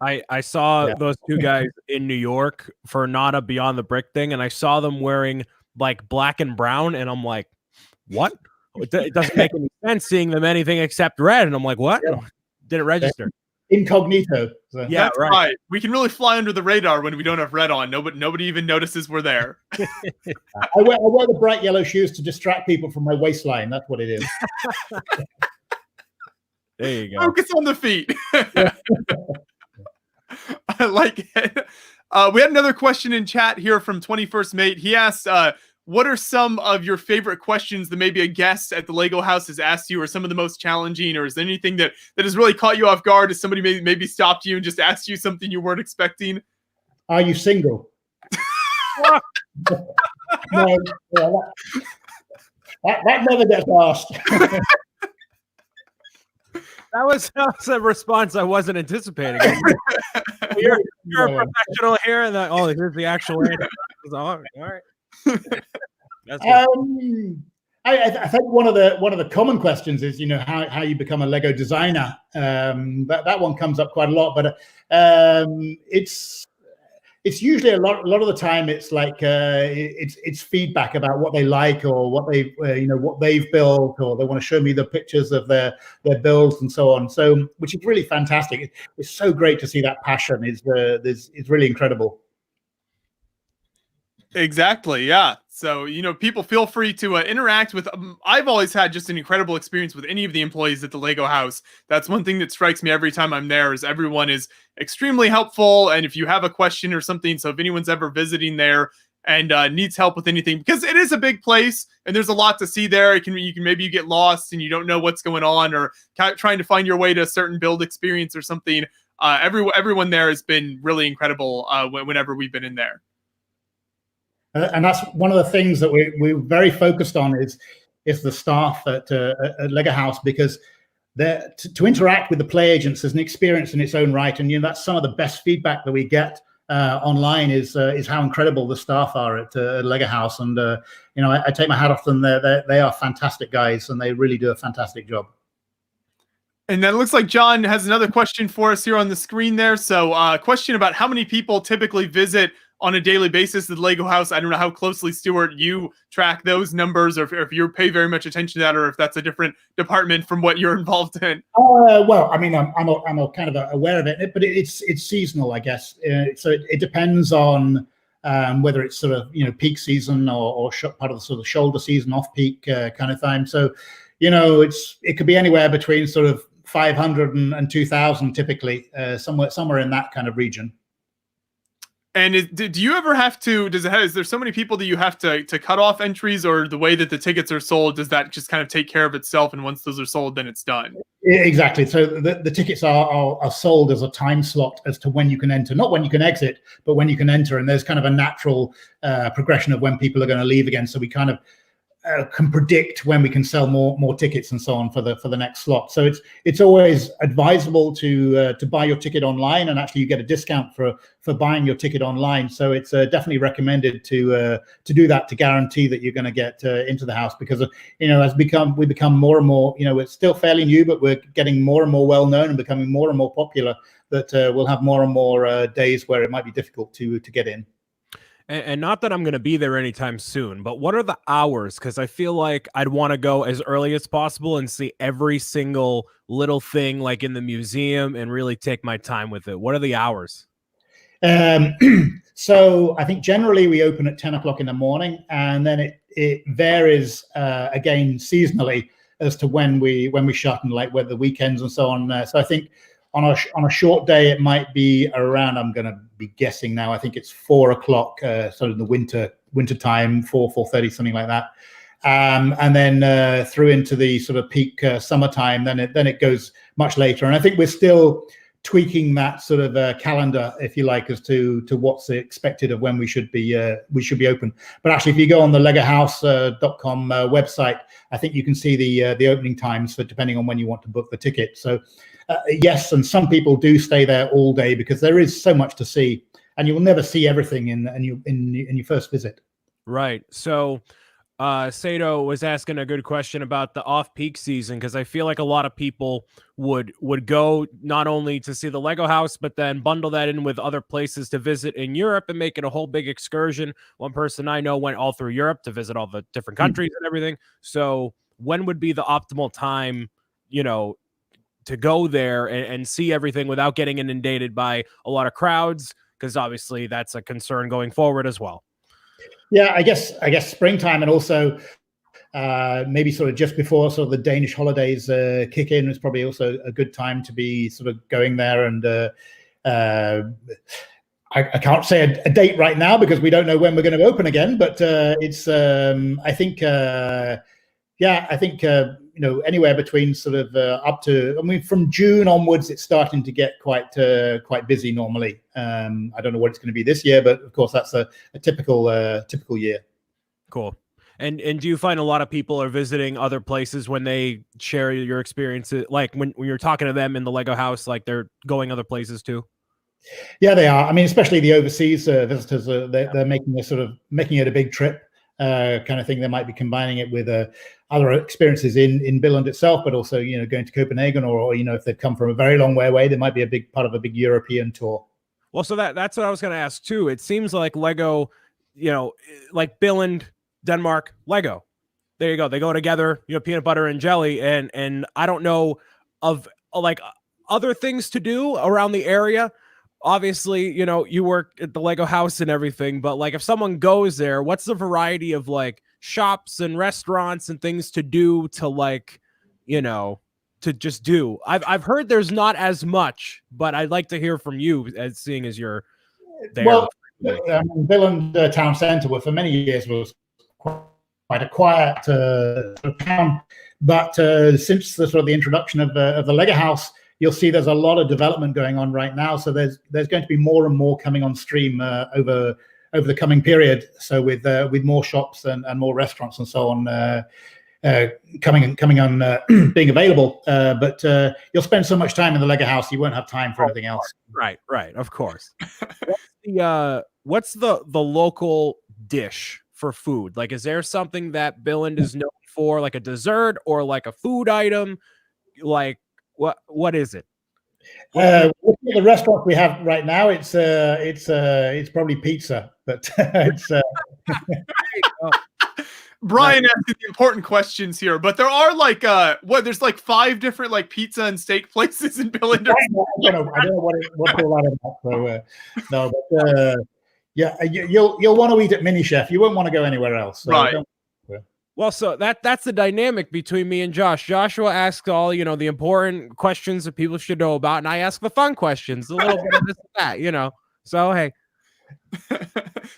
I saw those two guys in New York for not a Beyond the Brick thing, and I saw them wearing like black and brown, and I'm like, what? It doesn't make any sense seeing them anything except red. And I'm like, what? Yeah. Didn't register. Incognito. So. Yeah, that's right. We can really fly under the radar when we don't have red on. Nobody even notices we're there. I wear the bright yellow shoes to distract people from my waistline. That's what it is. There you go. Focus on the feet. I like it. We had another question in chat here from 21st Mate. He asked, what are some of your favorite questions that maybe a guest at the Lego house has asked you, or some of the most challenging, or is there anything that has really caught you off guard as somebody maybe stopped you and just asked you something you weren't expecting? Are you single? No, that never gets asked. That was a response I wasn't anticipating. You're a professional here, and here's the actual answer. All right. That's I think one of the common questions is how you become a Lego designer. That one comes up quite a lot, but it's usually a lot of the time it's like it's feedback about what they like, or what they've built, or they want to show me the pictures of their builds and so on. So, which is really fantastic. It's so great to see that passion. It's really incredible. Exactly. Yeah. So, people feel free to interact with. I've always had just an incredible experience with any of the employees at the Lego house. That's one thing that strikes me every time I'm there, is everyone is extremely helpful. And if you have a question or something, so if anyone's ever visiting there and needs help with anything, because it is a big place and there's a lot to see there. Maybe you get lost and you don't know what's going on, or trying to find your way to a certain build experience or something. Everyone there has been really incredible whenever we've been in there. And that's one of the things that we're very focused on is the staff at Lego House, because to interact with the play agents is an experience in its own right. And that's some of the best feedback that we get online is how incredible the staff are at Lego House. And I take my hat off them. They are fantastic guys, and they really do a fantastic job. And then it looks like John has another question for us here on the screen there. So question about how many people typically visit on a daily basis at the Lego house. I don't know how closely, Stuart, you track those numbers, or if you pay very much attention to that, or if that's a different department from what you're involved in. Well, I mean, I'm kind of aware of it, but it's seasonal, I guess. So it depends on whether it's sort of peak season or part of the sort of shoulder season, off peak kind of time. So it could be anywhere between sort of 500 and 2,000 typically, somewhere in that kind of region. And do you ever have to, is there so many people that you have to cut off entries, or the way that the tickets are sold, does that just kind of take care of itself? And once those are sold, then it's done? Exactly. So the tickets are sold as a time slot as to when you can enter, not when you can exit, but when you can enter. And there's kind of a natural progression of when people are going to leave again. So we kind of can predict when we can sell more tickets and so on for the next slot. So it's always advisable to buy your ticket online, and actually you get a discount for buying your ticket online. So it's definitely recommended to do that, to guarantee that you're going to get into the house, because as we become more and more, it's still fairly new, but we're getting more and more well known and becoming more and more popular, that we'll have more and more days where it might be difficult to get in. And not that I'm going to be there anytime soon, but what are the hours? Because I feel like I'd want to go as early as possible and see every single little thing, like in the museum, and really take my time with it. What are the hours? So I think generally we open at 10 o'clock in the morning, and then it varies again seasonally as to when we shut, and like whether the weekends and so on. So I think on a short day it might be around, I'm going to be guessing now, I think it's 4 o'clock, sort of the winter time, 4:30, something like that. And then through into the sort of peak summertime, then it goes much later. And I think we're still tweaking that sort of calendar, if you like, as to what's expected of when we should be open. But actually, if you go on the legohouse.com website, I think you can see the opening times for depending on when you want to book the ticket. So yes, and some people do stay there all day because there is so much to see, and you will never see everything in your first visit. Right. So Sato was asking a good question about the off-peak season, because I feel like a lot of people would go not only to see the Lego house, but then bundle that in with other places to visit in Europe and make it a whole big excursion. One person I know went all through Europe to visit all the different countries and everything. So when would be the optimal time, to go there and see everything without getting inundated by a lot of crowds? Because obviously that's a concern going forward as well. Yeah, I guess springtime, and also maybe sort of just before sort of the Danish holidays kick in, is probably also a good time to be sort of going there. And I can't say a date right now because we don't know when we're going to open again. But it's I think anywhere between sort of up to, from June onwards, it's starting to get quite busy normally. I don't know what it's going to be this year, but of course that's a typical year. Cool. And do you find a lot of people are visiting other places when they share your experiences? Like when you're talking to them in the Lego house, like they're going other places too? Yeah, they are. I mean, especially the overseas visitors, they're making it a big trip. Kind of thing. They might be combining it with other experiences in Billund itself, but also going to Copenhagen, or if they've come from a very long way away, they might be a big part of a big European tour. Well, so that's what I was going to ask too. It seems like Lego, like Billund, Denmark, Lego. There you go. They go together. Peanut butter and jelly, and I don't know of like other things to do around the area. Obviously, you work at the Lego house and everything, but like if someone goes there, what's the variety of like shops and restaurants and things to do to like, to just do? I've heard there's not as much, but I'd like to hear from you, as seeing as you're there. Well, Billund town centre for many years was quite a quiet town, but since the sort of the introduction of the Lego house, you'll see there's a lot of development going on right now. So there's going to be more and more coming on stream over the coming period. So with more shops and more restaurants and so on coming on being available. But you'll spend so much time in the Lego house, you won't have time for anything else. Right, of course. What's the local dish for food? Like, is there something that Billund is known for, like a dessert or like a food item? Like, what is it? Looking at the restaurant we have right now, it's probably pizza, but it's. Brian asking the important questions here, but there are like there's like 5 different like pizza and steak places in Billund. I don't know what's all that about. So no, but yeah, you'll want to eat at Mini Chef. You won't want to go anywhere else. So right. Well, so that's the dynamic between me and Josh. Joshua asks all, the important questions that people should know about, and I ask the fun questions, a little bit of this and that, So, hey.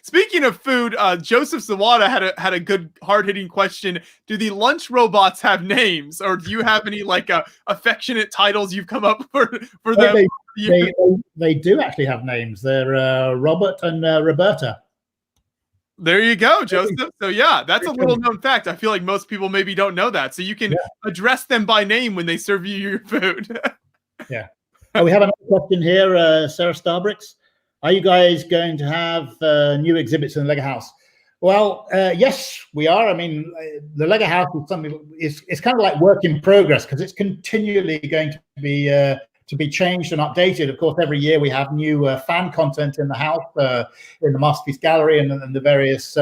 Speaking of food, Joseph Zawada had a good hard-hitting question. Do the lunch robots have names, or do you have any like affectionate titles you've come up for them? They do actually have names. They're Robert and Roberta. There you go, Joseph. So yeah, that's a little known fact. I feel like most people maybe don't know that. So you can address them by name when they serve you your food. Yeah. Oh, we have another question here, Sarah Starbricks. Are you guys going to have new exhibits in the Lego House? Well, yes, we are. I mean, the Lego House is something. It's kind of like work in progress because it's continually going to be changed and updated. Of course, every year we have new fan content in the house, in the Masterpiece Gallery, and the various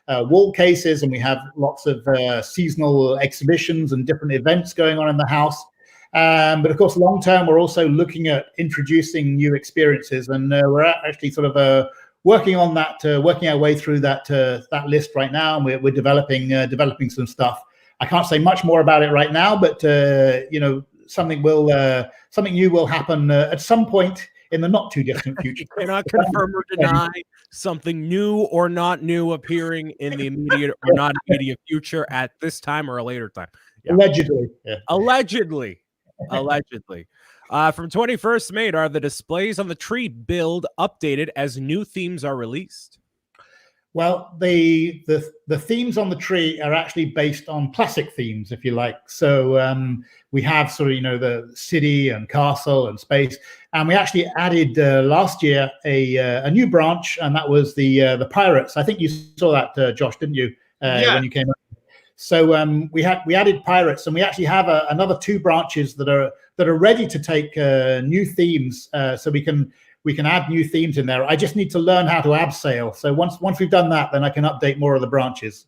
wall cases, and we have lots of seasonal exhibitions and different events going on in the house. But of course, long term, we're also looking at introducing new experiences, and we're actually sort of working on that, working our way through that list right now, and we're developing some stuff. I can't say much more about it right now, but something new will happen at some point in the not too distant future. You cannot confirm or deny something new or not new appearing in the immediate or not immediate future at this time or a later time. Yeah. Allegedly. Yeah. Allegedly. From 21st Mate, are the displays on the tree build updated as new themes are released? Well, the themes on the tree are actually based on classic themes, if you like. So we have sort of the city and castle and space, and we actually added last year a new branch, and that was the pirates. I think you saw that, Josh, didn't you? When you came up. So we added pirates, and we actually have another 2 branches that are ready to take new themes. So we can add new themes in there. I just need to learn how to abseil. So once we've done that, then I can update more of the branches.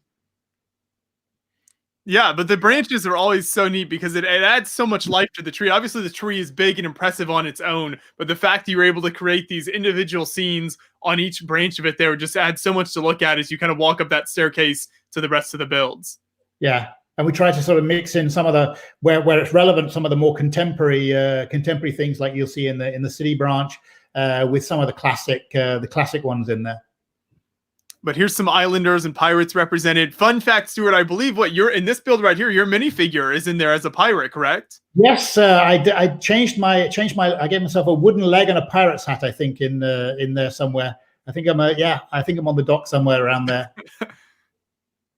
Yeah, but the branches are always so neat because it adds so much life to the tree. Obviously, the tree is big and impressive on its own, but the fact that you're able to create these individual scenes on each branch of it there just adds so much to look at as you kind of walk up that staircase to the rest of the builds. Yeah, and we try to sort of mix in some of the where it's relevant, some of the more contemporary things like you'll see in the city branch, with some of the classic ones in there. But here's some Islanders and pirates represented. Fun fact, Stuart, I believe you're in this build right here, your minifigure is in there as a pirate, correct? Yes, I changed my. I gave myself a wooden leg and a pirate's hat. I think in there somewhere. I think I'm on the dock somewhere around there.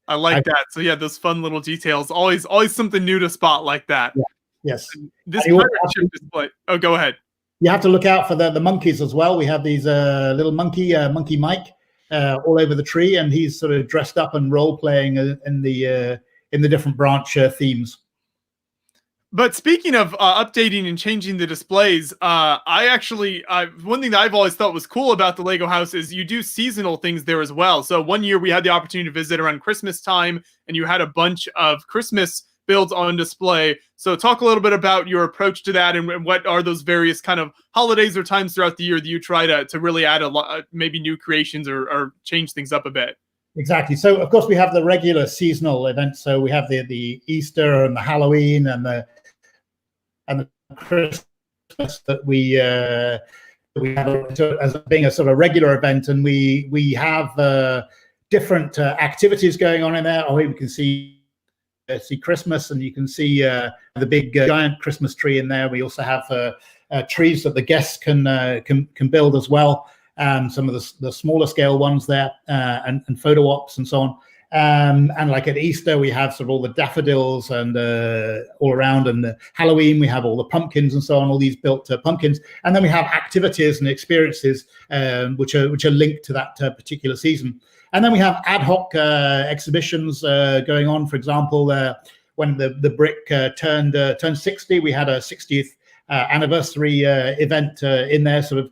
I like that. So yeah, those fun little details. Always something new to spot like that. Yeah. Yes. This pirate ship display. Oh, go ahead. You have to look out for the monkeys as well. We have these little monkey Mike, all over the tree, and he's sort of dressed up and role playing in the different branch themes. But speaking of updating and changing the displays, one thing that I've always thought was cool about the Lego house is you do seasonal things there as well. So one year we had the opportunity to visit around Christmas time, and you had a bunch of Christmas builds on display. So talk a little bit about your approach to that, and what are those various kind of holidays or times throughout the year that you try to really add a lot, maybe new creations or change things up a bit. Exactly. So of course we have the regular seasonal events. So we have the Easter and the Halloween and the Christmas that we have as being a sort of regular event, and we have different activities going on in there. Oh, we can see Christmas, and you can see the big giant Christmas tree in there. We also have trees that the guests can build as well. Some of the smaller scale ones there, and photo ops and so on. And like at Easter, we have sort of all the daffodils and all around, and Halloween, we have all the pumpkins and so on, all these built pumpkins. And then we have activities and experiences which are linked to that particular season. And then we have ad hoc exhibitions going on. For example, when the brick turned 60, we had a 60th anniversary event in there, sort of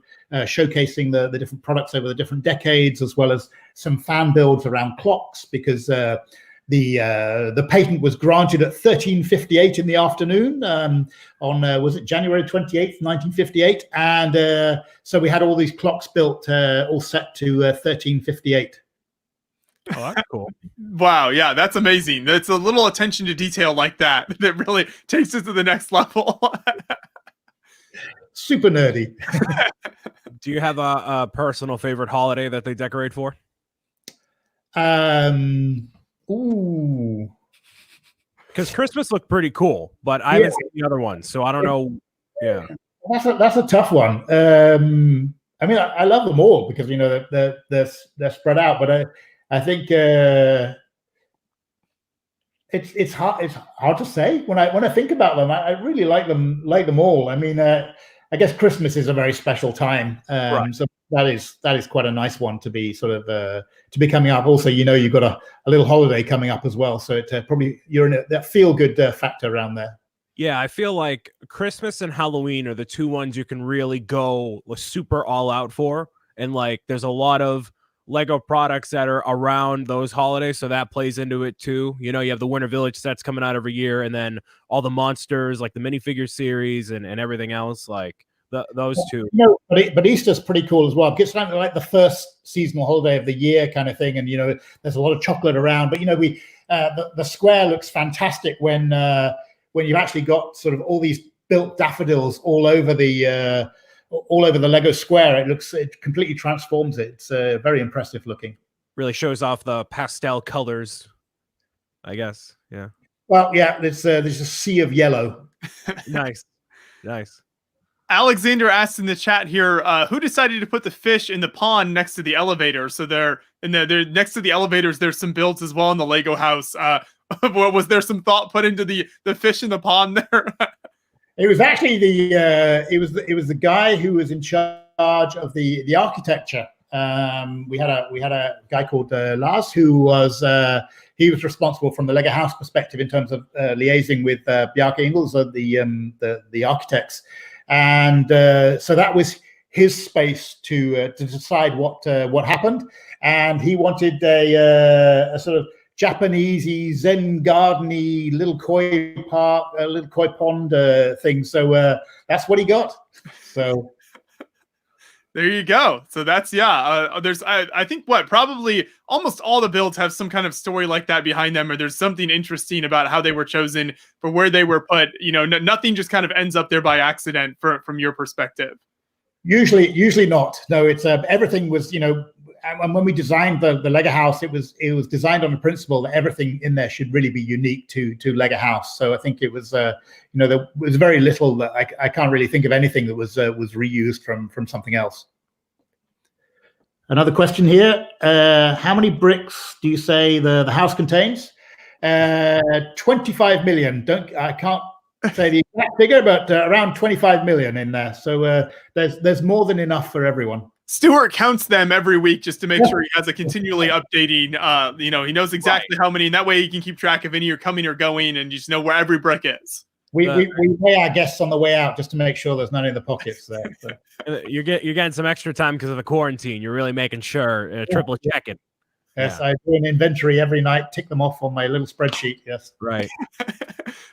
showcasing the different products over the different decades, as well as some fan builds around clocks, because the patent was granted at 13:58 in the afternoon on was it January 28th, 1958, and so we had all these clocks built, all set to 13:58. Oh, that's cool. Wow, yeah, that's amazing. That's a little attention to detail like that that really takes it to the next level. super nerdy. Do you have a personal favorite holiday that they decorate for? Ooh. Because Christmas looked pretty cool, but I haven't seen the other ones, so I don't know. Yeah, That's a tough one. I mean, I love them all because they're spread out, but I think it's hard to say when I think about them. I really like them all. I mean, I guess Christmas is a very special time, right. so that is quite a nice one to be sort of to be coming up. Also, you've got a little holiday coming up as well, so it probably you're in that feel good factor around there. Yeah, I feel like Christmas and Halloween are the two ones you can really go super all out for. And like, there's a lot of Lego products that are around those holidays, so that plays into it too. You have the Winter Village sets coming out every year, and then all the monsters, like the minifigure series and everything else, like those two. But Easter's pretty cool as well. It's like the first seasonal holiday of the year kind of thing, and there's a lot of chocolate around. But the square looks fantastic when you've actually got sort of all these built daffodils all over the Lego square. It completely transforms it. It's very impressive looking. Really shows off the pastel colors, I guess. Yeah. Well, yeah, there's a sea of yellow. Nice. Alexander asked in the chat here, who decided to put the fish in the pond next to the elevator? So they're next to the elevators. There's some builds as well in the Lego house. Was there some thought put into the fish in the pond there? It was actually it was the guy who was in charge of the architecture. We had a guy called Lars who was he was responsible from the Lego house perspective in terms of liaising with Bjarke Ingels, the architects, and so that was his space to decide what happened, and he wanted a sort of Japanesey Zen gardeny little koi park, a little koi pond thing. So that's what he got. So there you go. So that's there's I think probably almost all the builds have some kind of story like that behind them, or there's something interesting about how they were chosen for where they were put. Nothing just kind of ends up there by accident from your perspective. Usually not. No, it's everything was and when we designed the Lego house, it was designed on the principle that everything in there should really be unique to Lego house. So I think it was there was very little that I can't really think of anything that was reused from something else. Another question here: how many bricks do you say the house contains? 25 million. I can't say the exact figure, but around 25 million in there. So there's more than enough for everyone. Stuart counts them every week just to make sure he has a continually updating. He knows exactly how many, and that way he can keep track of any are coming or going, and just know where every brick is. We weigh our guests on the way out just to make sure there's none in the pockets there. So. You're getting some extra time because of the quarantine. You're really making sure triple checking. Yes, I do an inventory every night, tick them off on my little spreadsheet. Yes, right.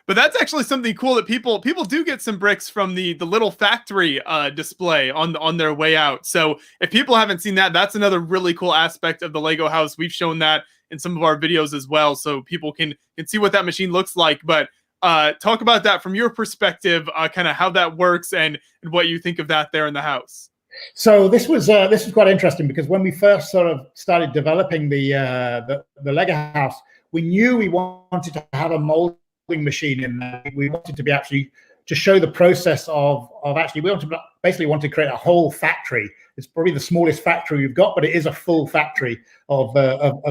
But that's actually something cool that people do get some bricks from the little factory display on their way out. So if people haven't seen that, that's another really cool aspect of the Lego house. We've shown that in some of our videos as well, so people can see what that machine looks like. But talk about that from your perspective, kind of how that works and what you think of that there in the house. So this was quite interesting because when we first sort of started developing the Lego house, we knew we wanted to have a molding machine in there. We wanted to be actually to show the process of actually we want to create a whole factory. It's probably the smallest factory we've got, but it is a full factory of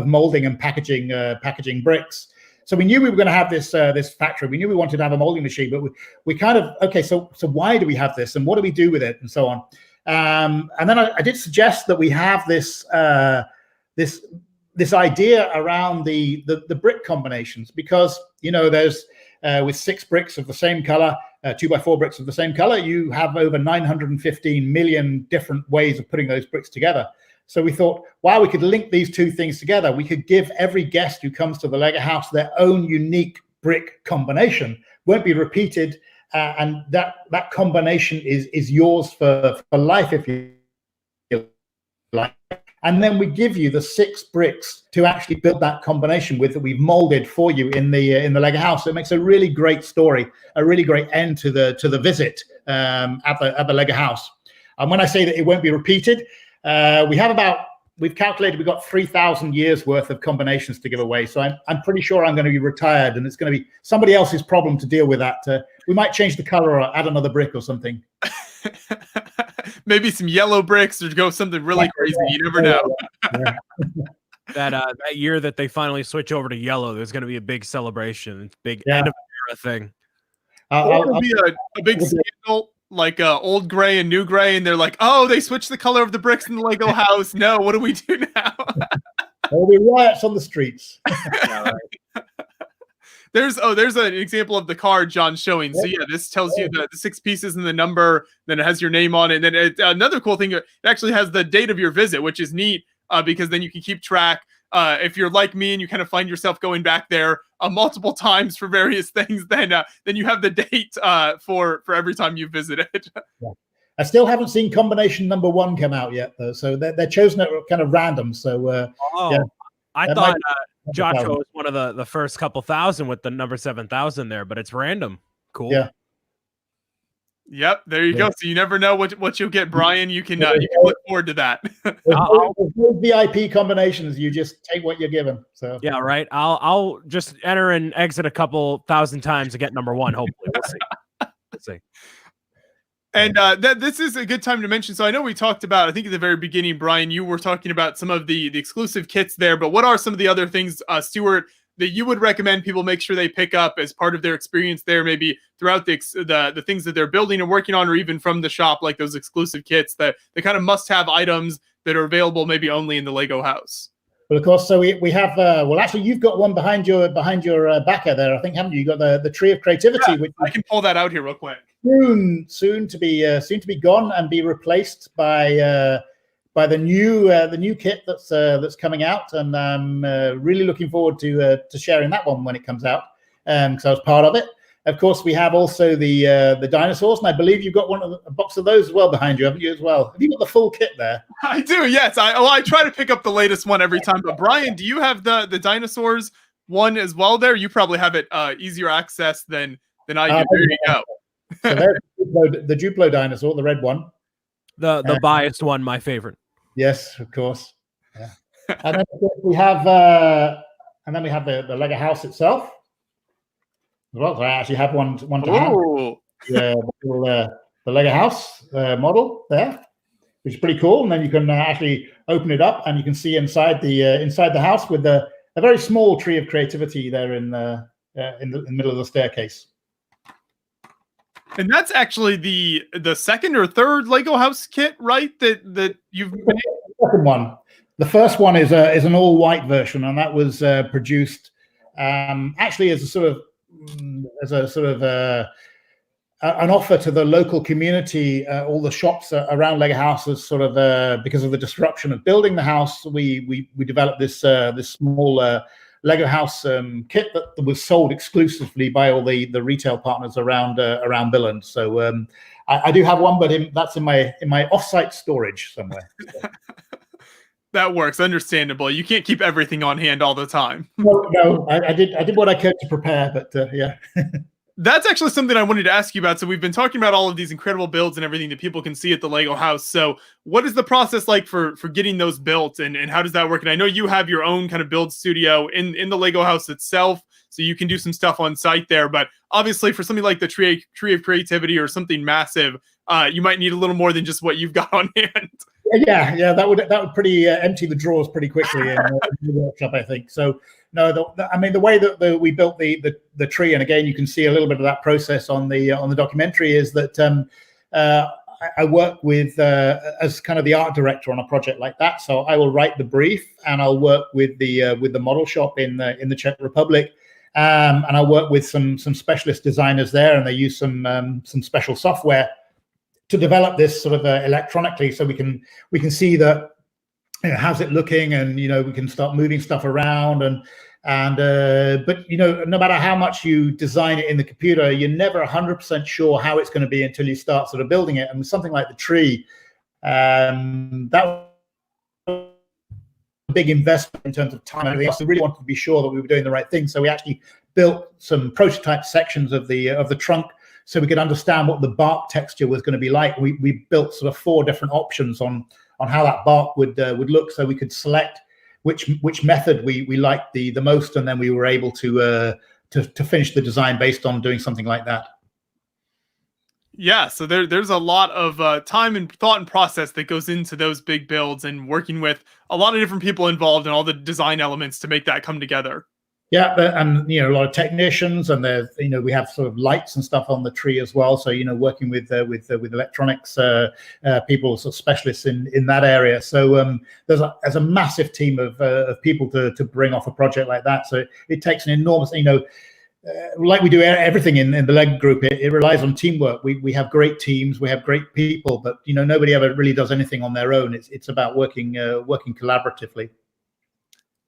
molding and packaging bricks. So we knew we were going to have this factory. We knew we wanted to have a molding machine, but we kind of so why do we have this and what do we do with it and so on. And then I did suggest that we have this idea around the brick combinations because there's with 6 bricks of the same color, 2x4 bricks of the same color, you have over 915 million different ways of putting those bricks together. So we thought, wow, we could link these two things together. We could give every guest who comes to the Lego house their own unique brick combination. Won't be repeated. And that combination is yours for life if you like. and then we give you the 6 bricks to actually build that combination with that we've molded for you in the Lego house. So it makes a really great story, a really great end to the visit at the Lego house. And when I say that it won't be repeated, we've calculated we've got 3,000 years worth of combinations to give away. So I'm pretty sure I'm going to be retired, and it's going to be somebody else's problem to deal with that. We might change the color or add another brick or something. Maybe some yellow bricks or go something really crazy. You never know. Yeah. That year that they finally switch over to yellow, there's going to be a big celebration. It's big Yeah. end of era thing. It'll be a big scandal, like old gray and new gray, and they're like, oh, they switched the color of the bricks in the Lego house. No, what do we do now? There'll be riots on the streets. Yeah, right. There's an example of the card John's showing. So yeah, this tells you the 6 pieces and the number, then it has your name on it. And then another cool thing, it actually has the date of your visit, which is neat because then you can keep track. If you're like me and you kind of find yourself going back there multiple times for various things, then you have the date for every time you visited. Yeah. I still haven't seen combination number 1 come out yet, though. So they're chosen at kind of random. So yeah. I thought Joshua was one of the first couple thousand with the number 7,000 there, but it's random. Cool. Yeah. Yep, there you go. So you never know what you'll get, Brian. You can look forward to that. There's no VIP combinations. You just take what you're given. So yeah, right. I'll just enter and exit a couple thousand times to get number 1. Hopefully, we'll see. We'll see. And this is a good time to mention. So I know we talked about, I think at the very beginning, Brian, you were talking about some of the exclusive kits there. But what are some of the other things, Stuart, that you would recommend people make sure they pick up as part of their experience there, maybe throughout the things that they're building and working on, or even from the shop, like those exclusive kits, that the kind of must-have items that are available maybe only in the Lego house? Well, of course. So we have. Well, actually, you've got one behind your backer there, I think, haven't you? You got the Tree of Creativity, Yeah, which I can pull that out here real quick. Soon to be gone and be replaced by the new kit that's coming out, and I'm really looking forward to sharing that one when it comes out, because I was part of it. Of course, we have also the dinosaurs, and I believe you've got a box of those as well behind you, haven't you, as well? Have you got the full kit there? I do, yes. I try to pick up the latest one every time. But Brian, do you have the dinosaurs one as well there? You probably have it easier access than I do. There you go. So there's the Duplo dinosaur, the red one. The biased one, my favorite. Yes, of course. Yeah. And then of course we have the Lego house itself. Well, so I actually have one to hand. The Lego house model there, which is pretty cool. And then you can actually open it up, and you can see inside the house with a very small Tree of Creativity there in the middle of the staircase. And that's actually the second or third Lego house kit, right? That you've been. The second one. The first one is an all white version, and that was produced actually as a sort of an offer to the local community. All the shops around Lego houses, sort of because of the disruption of building the house, we developed this small Lego house kit that was sold exclusively by all the retail partners around Billund. So I do have one, but that's in my offsite storage somewhere. So. That works, understandable. You can't keep everything on hand all the time. No, I did what I could to prepare, but yeah. That's actually something I wanted to ask you about. So we've been talking about all of these incredible builds and everything that people can see at the Lego house. So what is the process like for getting those built, and how does that work? And I know you have your own kind of build studio in the Lego house itself, so you can do some stuff on site there. But obviously for something like the Tree of Creativity or something massive, you might need a little more than just what you've got on hand. Yeah, that would pretty empty the drawers pretty quickly in the workshop, I think. So no, the way that we built the tree, and again you can see a little bit of that process on the documentary, is that I work with as kind of the art director on a project like that. So I will write the brief, and I'll work with the model shop in the Czech Republic, and I'll work with some specialist designers there, and they use some special software to develop this sort of electronically, so we can see that, how's it looking, and we can start moving stuff around, and but no matter how much you design it in the computer, you're never 100% sure how it's going to be until you start sort of building it. And something like the tree, that big investment in terms of time and everything else. We really wanted to be sure that we were doing the right thing. So we actually built some prototype sections of the trunk so we could understand what the bark texture was going to be like. We built sort of 4 different options on how that bark would look, so we could select which method we liked the most, and then we were able to finish the design based on doing something like that. Yeah, so there's a lot of time and thought and process that goes into those big builds, and working with a lot of different people involved and all the design elements to make that come together. Yeah, and a lot of technicians, and there's we have sort of lights and stuff on the tree as well. So working with electronics people, sort of specialists in that area. So there's a massive team of people to bring off a project like that. So it takes an enormous like we do everything in the Lego group, it relies on teamwork. We have great teams, we have great people, but nobody ever really does anything on their own. It's about working collaboratively.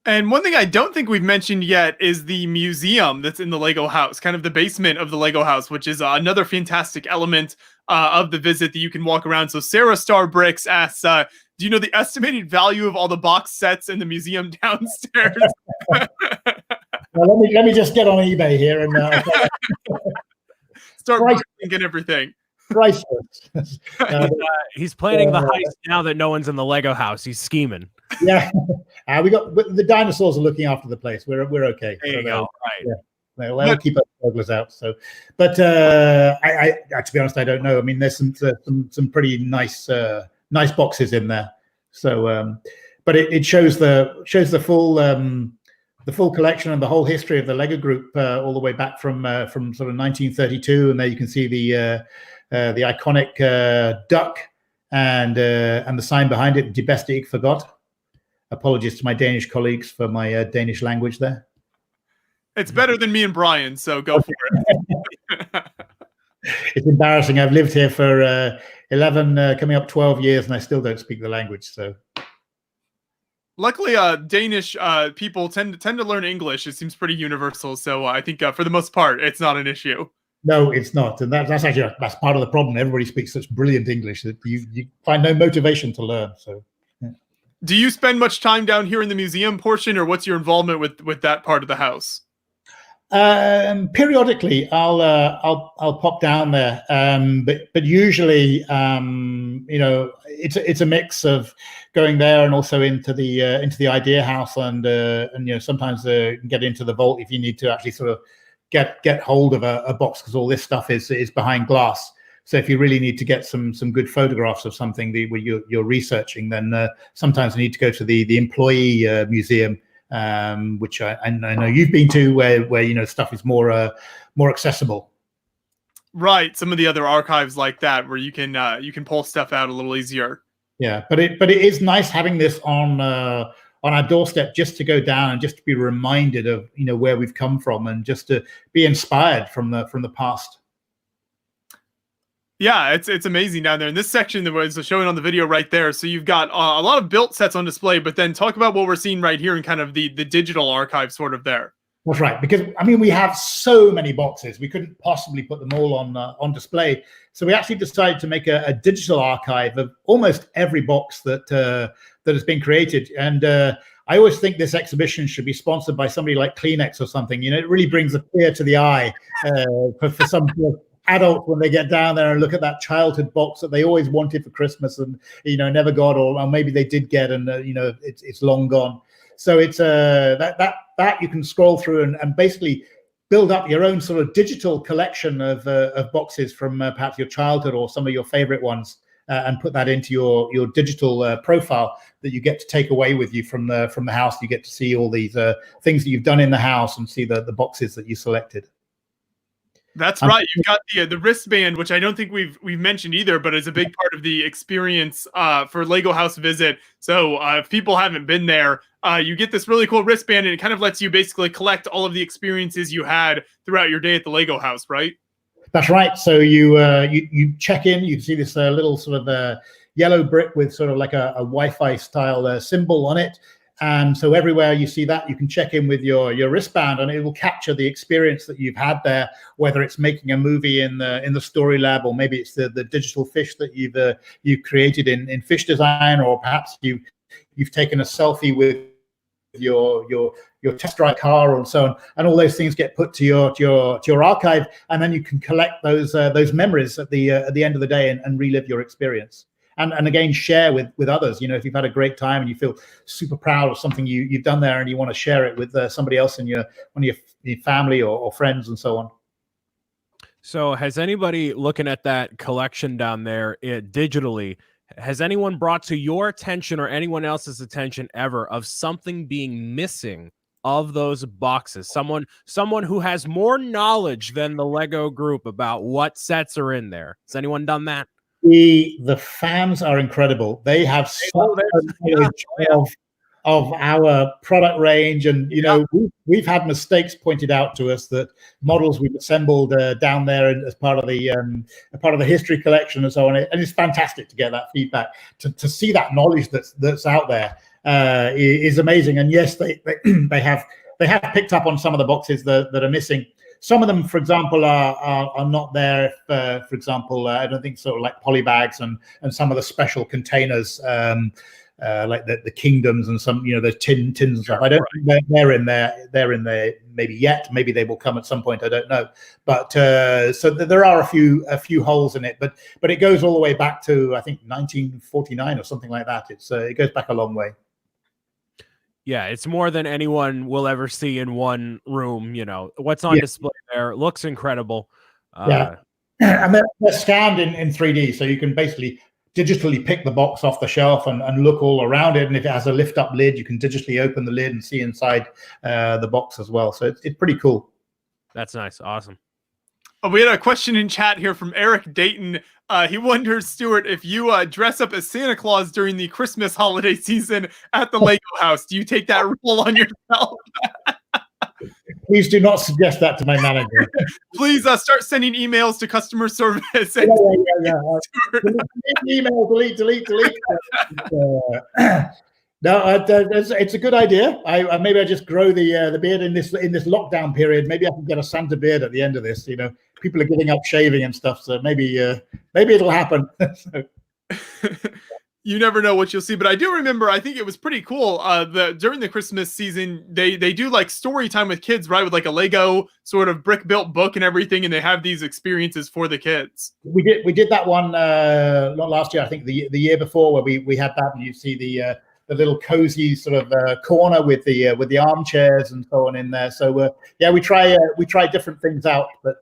And one thing I don't think we've mentioned yet is the museum that's in the Lego house, kind of the basement of the Lego house, which is another fantastic element of the visit that you can walk around. So Sarah Star Bricks asks, do you know the estimated value of all the box sets in the museum downstairs? Well, let me just get on eBay here and start thinking everything. Priceless. He's planning the heist now that no one's in the Lego house. He's scheming. Yeah, we got the dinosaurs are looking after the place. We're okay. There you go. Right. Yeah, we'll keep our burglars out. So, but I to be honest, I don't know. I mean, there's some pretty nice boxes in there. So, but it shows the full collection and the whole history of the Lego group all the way back from sort of 1932, and there you can see the iconic duck and the sign behind it, "Die beste ich forgot." Apologies to my Danish colleagues for my Danish language there. It's better than me and Brian, so go for it. It's embarrassing. I've lived here for 11, coming up 12 years, and I still don't speak the language. So, luckily, Danish people tend to learn English. It seems pretty universal, so I think for the most part, it's not an issue. No, it's not, and that's actually part of the problem. Everybody speaks such brilliant English that you find no motivation to learn. So. Do you spend much time down here in the museum portion, or what's your involvement with that part of the house? Periodically, I'll pop down there, but usually, it's a mix of going there and also into the idea house, and sometimes get into the vault if you need to actually sort of get hold of a box, because all this stuff is behind glass. So if you really need to get some good photographs of something where you're researching, then sometimes you need to go to the employee museum, which I know you've been to, where stuff is more accessible. Right, some of the other archives like that, where you can pull stuff out a little easier. Yeah, but it is nice having this on our doorstep, just to go down and just to be reminded of where we've come from, and just to be inspired from the past. Yeah, it's amazing down there. In this section that was showing on the video right there, so you've got a lot of built sets on display, but then talk about what we're seeing right here and kind of the digital archive sort of there. That's right, because we have so many boxes, we couldn't possibly put them all on display. So we actually decided to make a digital archive of almost every box that has been created. And I always think this exhibition should be sponsored by somebody like Kleenex or something. It really brings a tear to the eye for some adults when they get down there and look at that childhood box that they always wanted for Christmas and never got, or maybe they did get and it's long gone. So it's that you can scroll through and basically build up your own sort of digital collection of boxes from perhaps your childhood or some of your favorite ones, and put that into your digital profile that you get to take away with you from the house. You get to see all these things that you've done in the house and see the boxes that you selected. That's right. You've got the wristband, which I don't think we've mentioned either, but is a big part of the experience for Lego House Visit. So if people haven't been there, you get this really cool wristband, and it kind of lets you basically collect all of the experiences you had throughout your day at the Lego house, right? That's right. So you check in, you see this little sort of yellow brick with sort of like a Wi-Fi style symbol on it. And so everywhere you see that, you can check in with your wristband, and it will capture the experience that you've had there, whether it's making a movie in the story lab, or maybe it's the digital fish that you've created in fish design, or perhaps you've taken a selfie with your test drive car and so on, and all those things get put to your archive, and then you can collect those memories at the end of the day and relive your experience. And again, share with others. If you've had a great time and you feel super proud of something you've done there, and you want to share it with somebody else in your family or friends and so on. So has anybody looking at that collection down there digitally, has anyone brought to your attention or anyone else's attention ever of something being missing of those boxes? Someone who has more knowledge than the Lego group about what sets are in there. Has anyone done that? The fans are incredible. They have so much knowledge of our product range, and we've had mistakes pointed out to us that models we've assembled down there as part of the history collection and so on. And it's fantastic to get that feedback, to see that knowledge that's out there is amazing. And yes, they have picked up on some of the boxes that are missing. Some of them, for example, are not there. For example, I don't think so, like polybags and some of the special containers. Like the kingdoms and some, the tins and stuff. I don't think they're in there maybe yet. Maybe they will come at some point. I don't know. But so there are a few holes in it. But it goes all the way back to, I think, 1949 or something like that. It goes back a long way. Yeah, it's more than anyone will ever see in one room. What's on display there looks incredible. And they're scanned in 3D, so you can basically digitally pick the box off the shelf and look all around it. And if it has a lift up lid, you can digitally open the lid and see inside the box as well. So it's pretty cool. That's nice. Awesome. We had a question in chat here from Eric Dayton. He wonders, Stuart, if you dress up as Santa Claus during the Christmas holiday season at the Lego house, do you take that role on yourself? Please do not suggest that to my manager. Please start sending emails to customer service. Email, delete. No, it's a good idea. Maybe I just grow the beard in this lockdown period. Maybe I can get a Santa beard at the end of this. People are giving up shaving and stuff, so maybe it'll happen. You never know what you'll see, but I do remember, I think it was pretty cool. During the Christmas season, they do like story time with kids, right? With like a Lego sort of brick built book and everything, and they have these experiences for the kids. We did that one not last year, I think the year before, where we had that, and you see the little cozy sort of corner with the armchairs and so on in there. So we try different things out, but.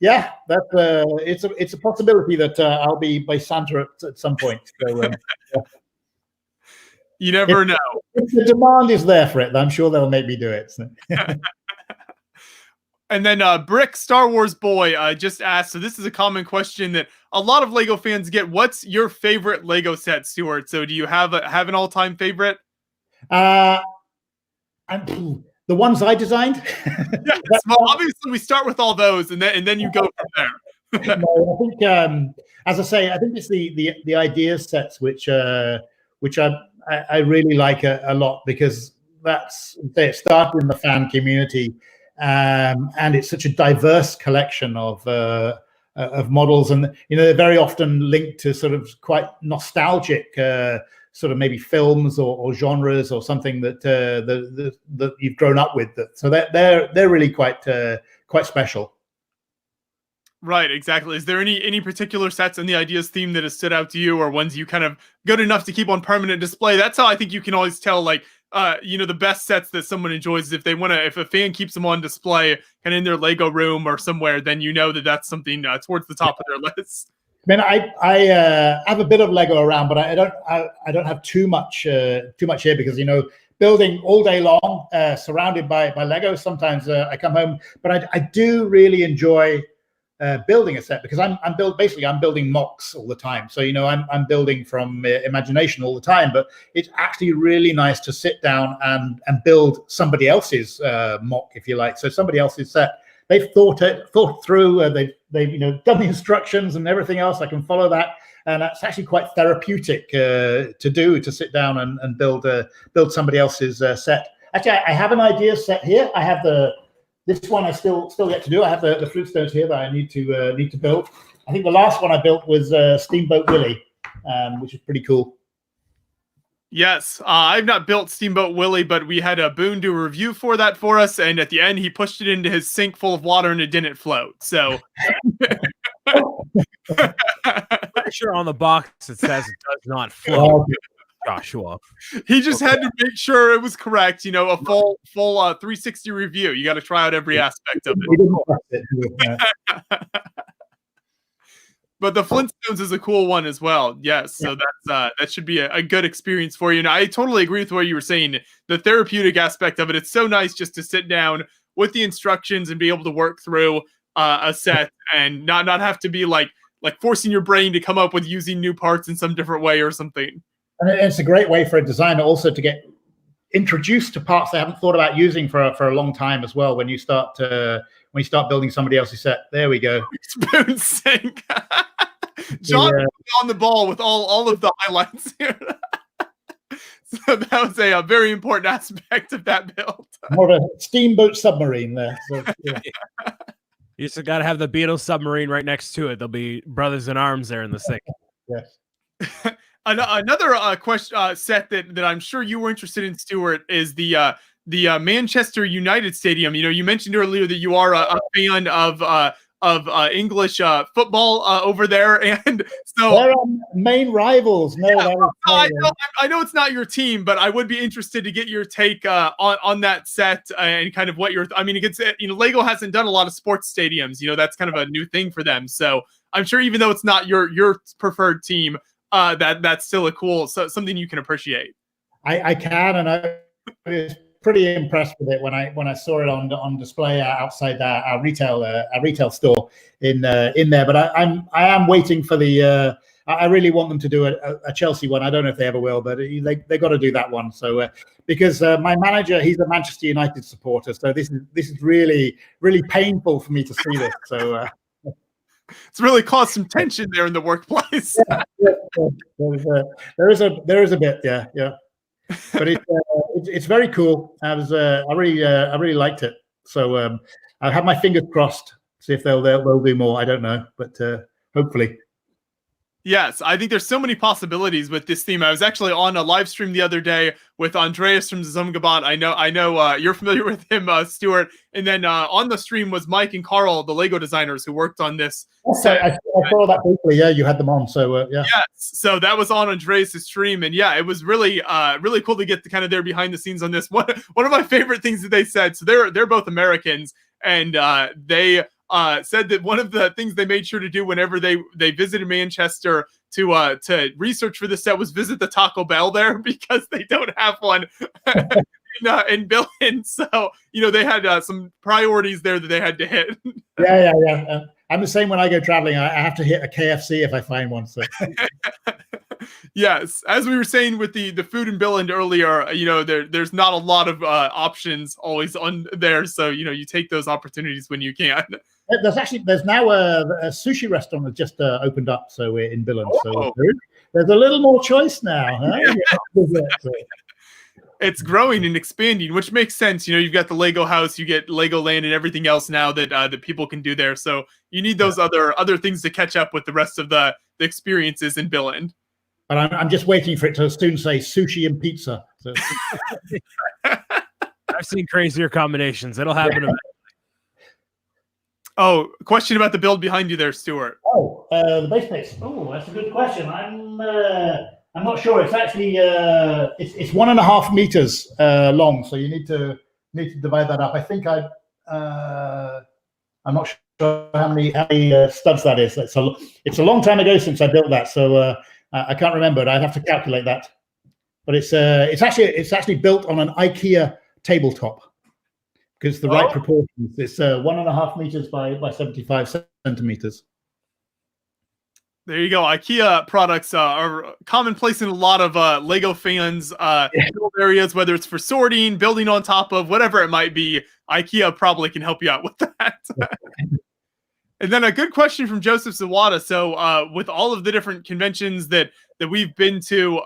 Yeah, it's a possibility that I'll be by Santa at some point. So you never know. If the demand is there for it, I'm sure they'll make me do it. So. And then Brick Star Wars Boy just asked, so this is a common question that a lot of Lego fans get. What's your favorite Lego set, Stuart? So do you have an all-time favorite? The ones I designed. Yes, well, obviously we start with all those, and then you go from there. No, I think, as I say, I think it's the idea sets which I really like a lot, because it started in the fan community, and it's such a diverse collection of models, and they're very often linked to sort of quite nostalgic. Sort of maybe films or genres or something that you've grown up with. So they're really quite special. Right, exactly. Is there any particular sets in the ideas theme that has stood out to you, or ones you kind of good enough to keep on permanent display? That's how I think you can always tell, like, the best sets that someone enjoys is if a fan keeps them on display kind of in their Lego room or somewhere, then that's something towards the top of their list. I mean, I have a bit of Lego around, but I don't have too much here, because building all day long, surrounded by Lego. Sometimes I come home, but I do really enjoy building a set, because I'm building mocks all the time. So I'm building from imagination all the time. But it's actually really nice to sit down and build somebody else's mock, if you like. So somebody else's set. They've thought through. They've done the instructions and everything else. I can follow that, and that's actually quite therapeutic to sit down and build somebody else's set. Actually, I have an idea set here. I have this one I still yet to do. I have the Fruitstones here that I need to build. I think the last one I built was Steamboat Willie, which is pretty cool. Yes, I've not built Steamboat Willie, but we had a Boone do a review for that for us, and at the end he pushed it into his sink full of water and it didn't float. So Pretty sure on the box it says it does not float. Joshua, he just had to make sure it was correct. You know, a full 360 review. You got to try out every aspect of it. But the Flintstones is a cool one as well. Yes, so that should be a good experience for you. And I totally agree with what you were saying. The therapeutic aspect of it, it's so nice just to sit down with the instructions and be able to work through a set and not have to be like forcing your brain to come up with using new parts in some different way or something. And it's a great way for a designer also to get introduced to parts they haven't thought about using for a long time as well. When you start building somebody else's set, there we go. Spoon sink. John was on the ball with all of the highlights here. So that was a very important aspect of that build. More of a steamboat submarine there. So, yeah. You just got to have the Beatles submarine right next to it. They'll be brothers in arms there in the sink. Yes. Another set that I'm sure you were interested in, Stuart, is the Manchester United Stadium. You know, you mentioned earlier that you are a fan of English football over there, and so they're main rivals. I know it's not your team, but I would be interested to get your take on that set and kind of what you're. I mean, it gets, you know, Lego hasn't done a lot of sports stadiums. You know, that's kind of a new thing for them. So I'm sure even though it's not your preferred team, that's still a cool something you can appreciate. I can, and I was pretty impressed with it when I saw it on display outside our retail store in there. But I am waiting for the. I really want them to do a Chelsea one. I don't know if they ever will, but they got to do that one. So because my manager, he's a Manchester United supporter, so this is really painful for me to see this. So. It's really caused some tension there in the workplace. Yeah. There is a bit, yeah. But it's very cool. I really liked it. So I have my fingers crossed. See if they'll do more. I don't know, but hopefully. Yes, I think there's so many possibilities with this theme. I was actually on a live stream the other day with Andreas from Zumgabot. I know you're familiar with him, Stuart. And then on the stream was Mike and Carl, the Lego designers who worked on this. I saw that briefly. Yeah, you had them on. So yeah. Yes, so that was on Andreas' stream, and yeah, it was really cool to get kind of their behind the scenes on this. One of my favorite things that they said. So they're both Americans, and they. Said that one of the things they made sure to do whenever they visited Manchester to research for this set was visit the Taco Bell there, because they don't have one in Billund. So, you know, they had some priorities there that they had to hit. Yeah. I'm the same when I go traveling. I have to hit a KFC if I find one. So. Yes, as we were saying with the food in Billund earlier, you know, there's not a lot of options always on there. So, you know, you take those opportunities when you can. There's now a sushi restaurant that just opened up. So we're in Billund. So there's a little more choice now. Huh? Yeah. It's growing and expanding, which makes sense. You know, you've got the Lego house, you get Legoland and everything else now that people can do there. So you need those other things to catch up with the rest of the experiences in Billund. But I'm just waiting for it to soon say sushi and pizza. So. I've seen crazier combinations. It'll happen eventually. Oh, question about the build behind you there, Stuart. Oh, the base plates. Oh, that's a good question. I'm not sure. It's actually it's 1.5 meters long, so you need to divide that up. I think I'm not sure how many studs that is. It's a long time ago since I built that, so I can't remember. I'd have to calculate that. But it's actually built on an IKEA tabletop, because it's the right proportions. It's 1.5 meters by 75 centimeters. There you go. IKEA products are commonplace in a lot of Lego fans' build areas, whether it's for sorting, building on top of, whatever it might be. IKEA probably can help you out with that. And then a good question from Joseph Zawada. So with all of the different conventions that we've been to,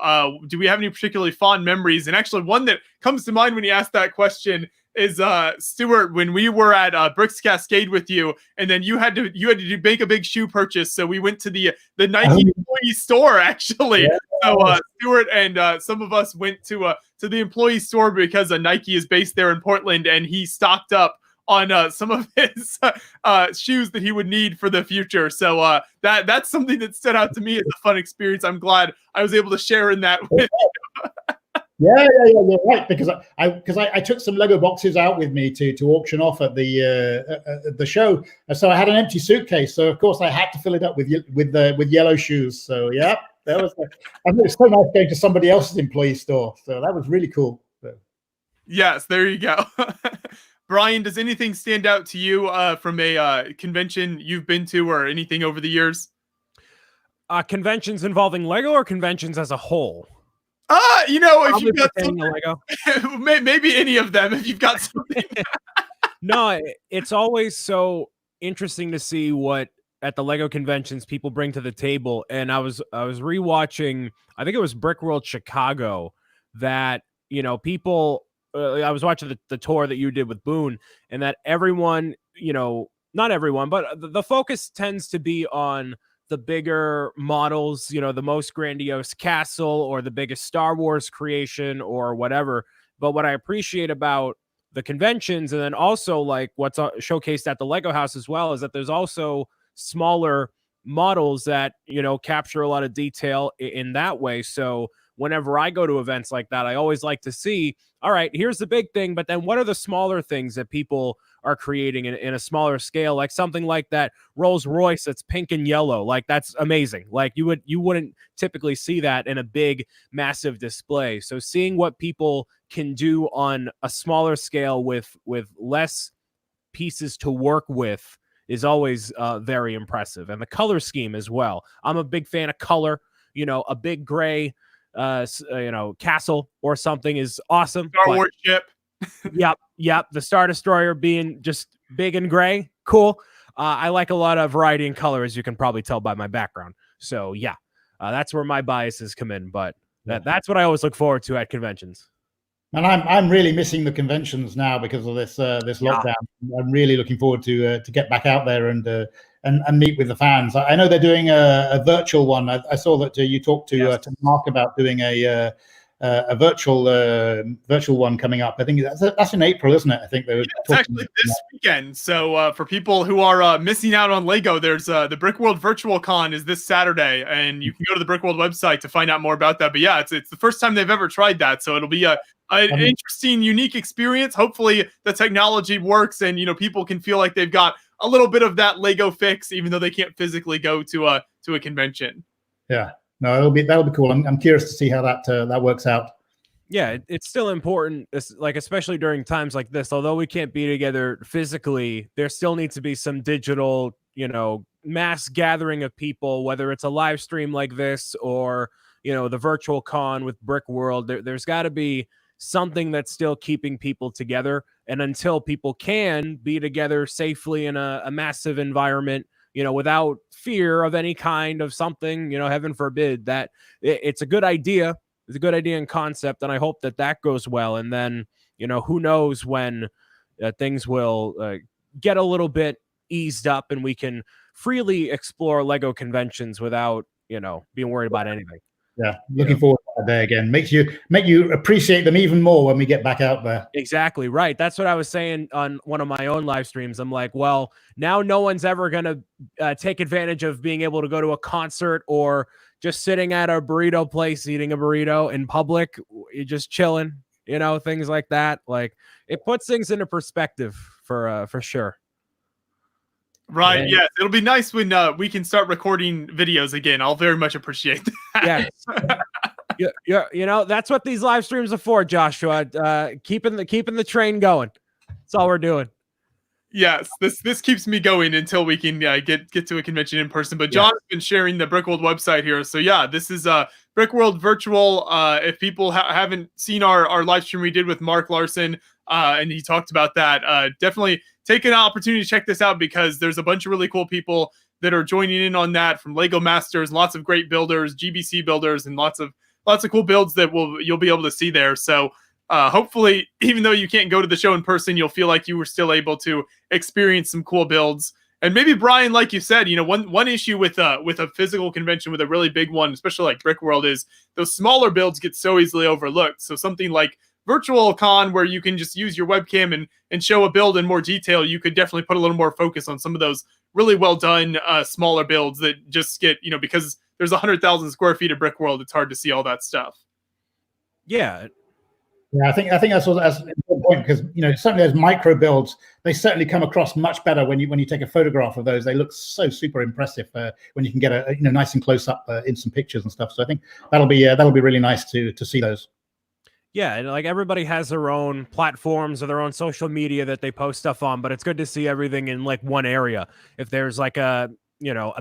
do we have any particularly fond memories? And actually one that comes to mind when you ask that question is Stuart, when we were at Bricks Cascade with you, and then you had to make a big shoe purchase. So we went to the Nike employee store, actually. Yeah. So Stuart and some of us went to the employee store because Nike is based there in Portland, and he stocked up on some of his shoes that he would need for the future. So that's something that stood out to me as a fun experience. I'm glad I was able to share in that with you. Yeah, you're right, because I took some Lego boxes out with me to auction off at the show, so I had an empty suitcase. So of course I had to fill it up with yellow shoes. So yeah, that was. I think it's so nice going to somebody else's employee store. So that was really cool. So. Yes, there you go. Brian, does anything stand out to you from a convention you've been to or anything over the years? Conventions involving Lego or conventions as a whole? You know, if you've got Lego. maybe any of them, if you've got something. No, it's always so interesting to see what at the Lego conventions people bring to the table. And I was rewatching, I think it was Brickworld Chicago, that, you know, people, I was watching the tour that you did with Boone, and that everyone, you know, not everyone, but the focus tends to be on the bigger models, you know, the most grandiose castle or the biggest Star Wars creation or whatever. But what I appreciate about the conventions, and then also like what's showcased at the Lego house as well, is that there's also smaller models that, you know, capture a lot of detail in that way. So whenever I go to events like that, I always like to see, all right, here's the big thing, but then what are the smaller things that people are creating in a smaller scale, like something like that Rolls Royce that's pink and yellow. Like that's amazing. Like you wouldn't typically see that in a big, massive display. So seeing what people can do on a smaller scale with less pieces to work with is always very impressive. And the color scheme as well. I'm a big fan of color. You know, a big gray you know, castle or something is awesome. Star Wars ship. Yep. The Star Destroyer being just big and gray. Cool. I like a lot of variety in color, as you can probably tell by my background. So yeah, that's where my biases come in. But that's what I always look forward to at conventions. And I'm really missing the conventions now because of this lockdown. I'm really looking forward to get back out there and meet with the fans. I know they're doing a virtual one. I saw that you talked to Mark about doing a virtual one coming up. I think that's in April, isn't it? I think it's actually this weekend. So for people who are missing out on Lego, there's the Brickworld Virtual Con is this Saturday, and you can go to the Brickworld website to find out more about that. But yeah, it's the first time they've ever tried that, so it'll be an interesting, unique experience. Hopefully, the technology works, and you know, people can feel like they've got a little bit of that Lego fix, even though they can't physically go to a convention. Yeah. No, that'll be cool. I'm curious to see how that works out. Yeah, it's still important, like especially during times like this. Although we can't be together physically, there still needs to be some digital, you know, mass gathering of people. Whether it's a live stream like this or, you know, the virtual con with Brickworld, there's got to be something that's still keeping people together. And until people can be together safely in a massive environment, you know, without fear of any kind of something, you know, heaven forbid, that it's a good idea. It's a good idea in concept. And I hope that goes well. And then, you know, who knows when things will get a little bit eased up and we can freely explore Lego conventions without, you know, being worried about anything. Yeah, looking forward to that day again. Make you appreciate them even more when we get back out there. Exactly right. That's what I was saying on one of my own live streams. I'm like, well, now no one's ever gonna take advantage of being able to go to a concert or just sitting at a burrito place eating a burrito in public. You're just chilling, you know, things like that. Like it puts things into perspective for sure. Right. Yes. It'll be nice when we can start recording videos again. I'll very much appreciate that. Yes. You know, that's what these live streams are for, Joshua. Keeping the train going. That's all we're doing. Yes. This keeps me going until we can get to a convention in person. But John's been sharing the Brickworld website here. So yeah, this is Brickworld Virtual. If people haven't seen our live stream we did with Mark Larson, and he talked about that, definitely take an opportunity to check this out because there's a bunch of really cool people that are joining in on that, from Lego Masters, lots of great builders, GBC builders, and lots of cool builds that you'll be able to see there. So hopefully, even though you can't go to the show in person, you'll feel like you were still able to experience some cool builds And maybe Brian, like you said, one issue with a physical convention, with a really big one, especially like Brick World, is those smaller builds get so easily overlooked. So something like Virtual Con, where you can just use your webcam and show a build in more detail, you could definitely put a little more focus on some of those really well done smaller builds that just get, because there's 100,000 square feet of Brick World, it's hard to see all that stuff. Yeah. Yeah, I think that's an important point, because certainly those micro builds, they certainly come across much better when you take a photograph of those. They look so super impressive when you can get a nice and close up in some pictures and stuff. So I think that'll be really nice to see those. Yeah, and like everybody has their own platforms or their own social media that they post stuff on, but it's good to see everything in like one area. If there's like a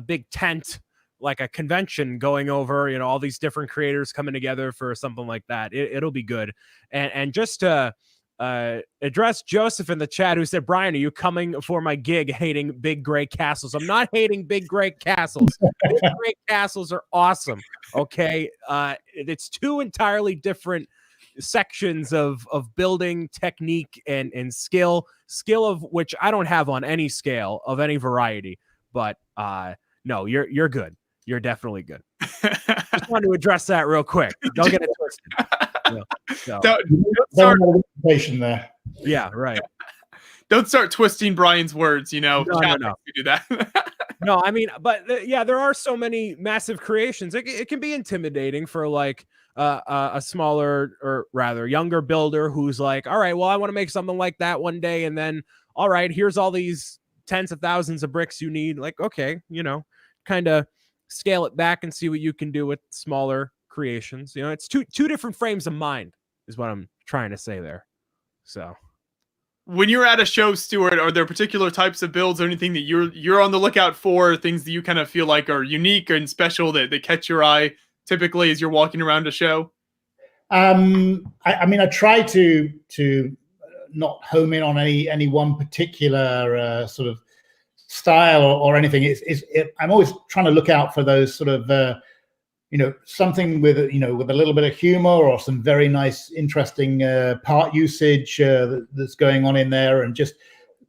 big tent, like a convention going over, all these different creators coming together for something like that, it'll be good. And just to address Joseph in the chat, who said, Brian, are you coming for my gig hating big gray castles? I'm not hating big gray castles. Big gray castles are awesome. Okay. It's two entirely different sections of building technique and skill of which I don't have on any scale of any variety, but no, you're good. You're definitely good. Just wanted to address that real quick. Don't get it twisted. Don't start there. Yeah, right. Don't start twisting Brian's words. No. Do that. No, I mean, but there are so many massive creations. It can be intimidating for like a smaller, or rather younger builder who's like, all right, well, I want to make something like that one day, and then all right, here's all these tens of thousands of bricks you need. Like, okay, kind of scale it back and see what you can do with smaller creations. It's two different frames of mind is what I'm trying to say there. So when you're at a show, Stuart, are there particular types of builds or anything that you're on the lookout for, things that you kind of feel like are unique and special that catch your eye typically as you're walking around a show? I mean, I try to not home in on any one particular sort of style or anything. I'm always trying to look out for those sort of something with with a little bit of humor or some very nice, interesting part usage that's going on in there, and just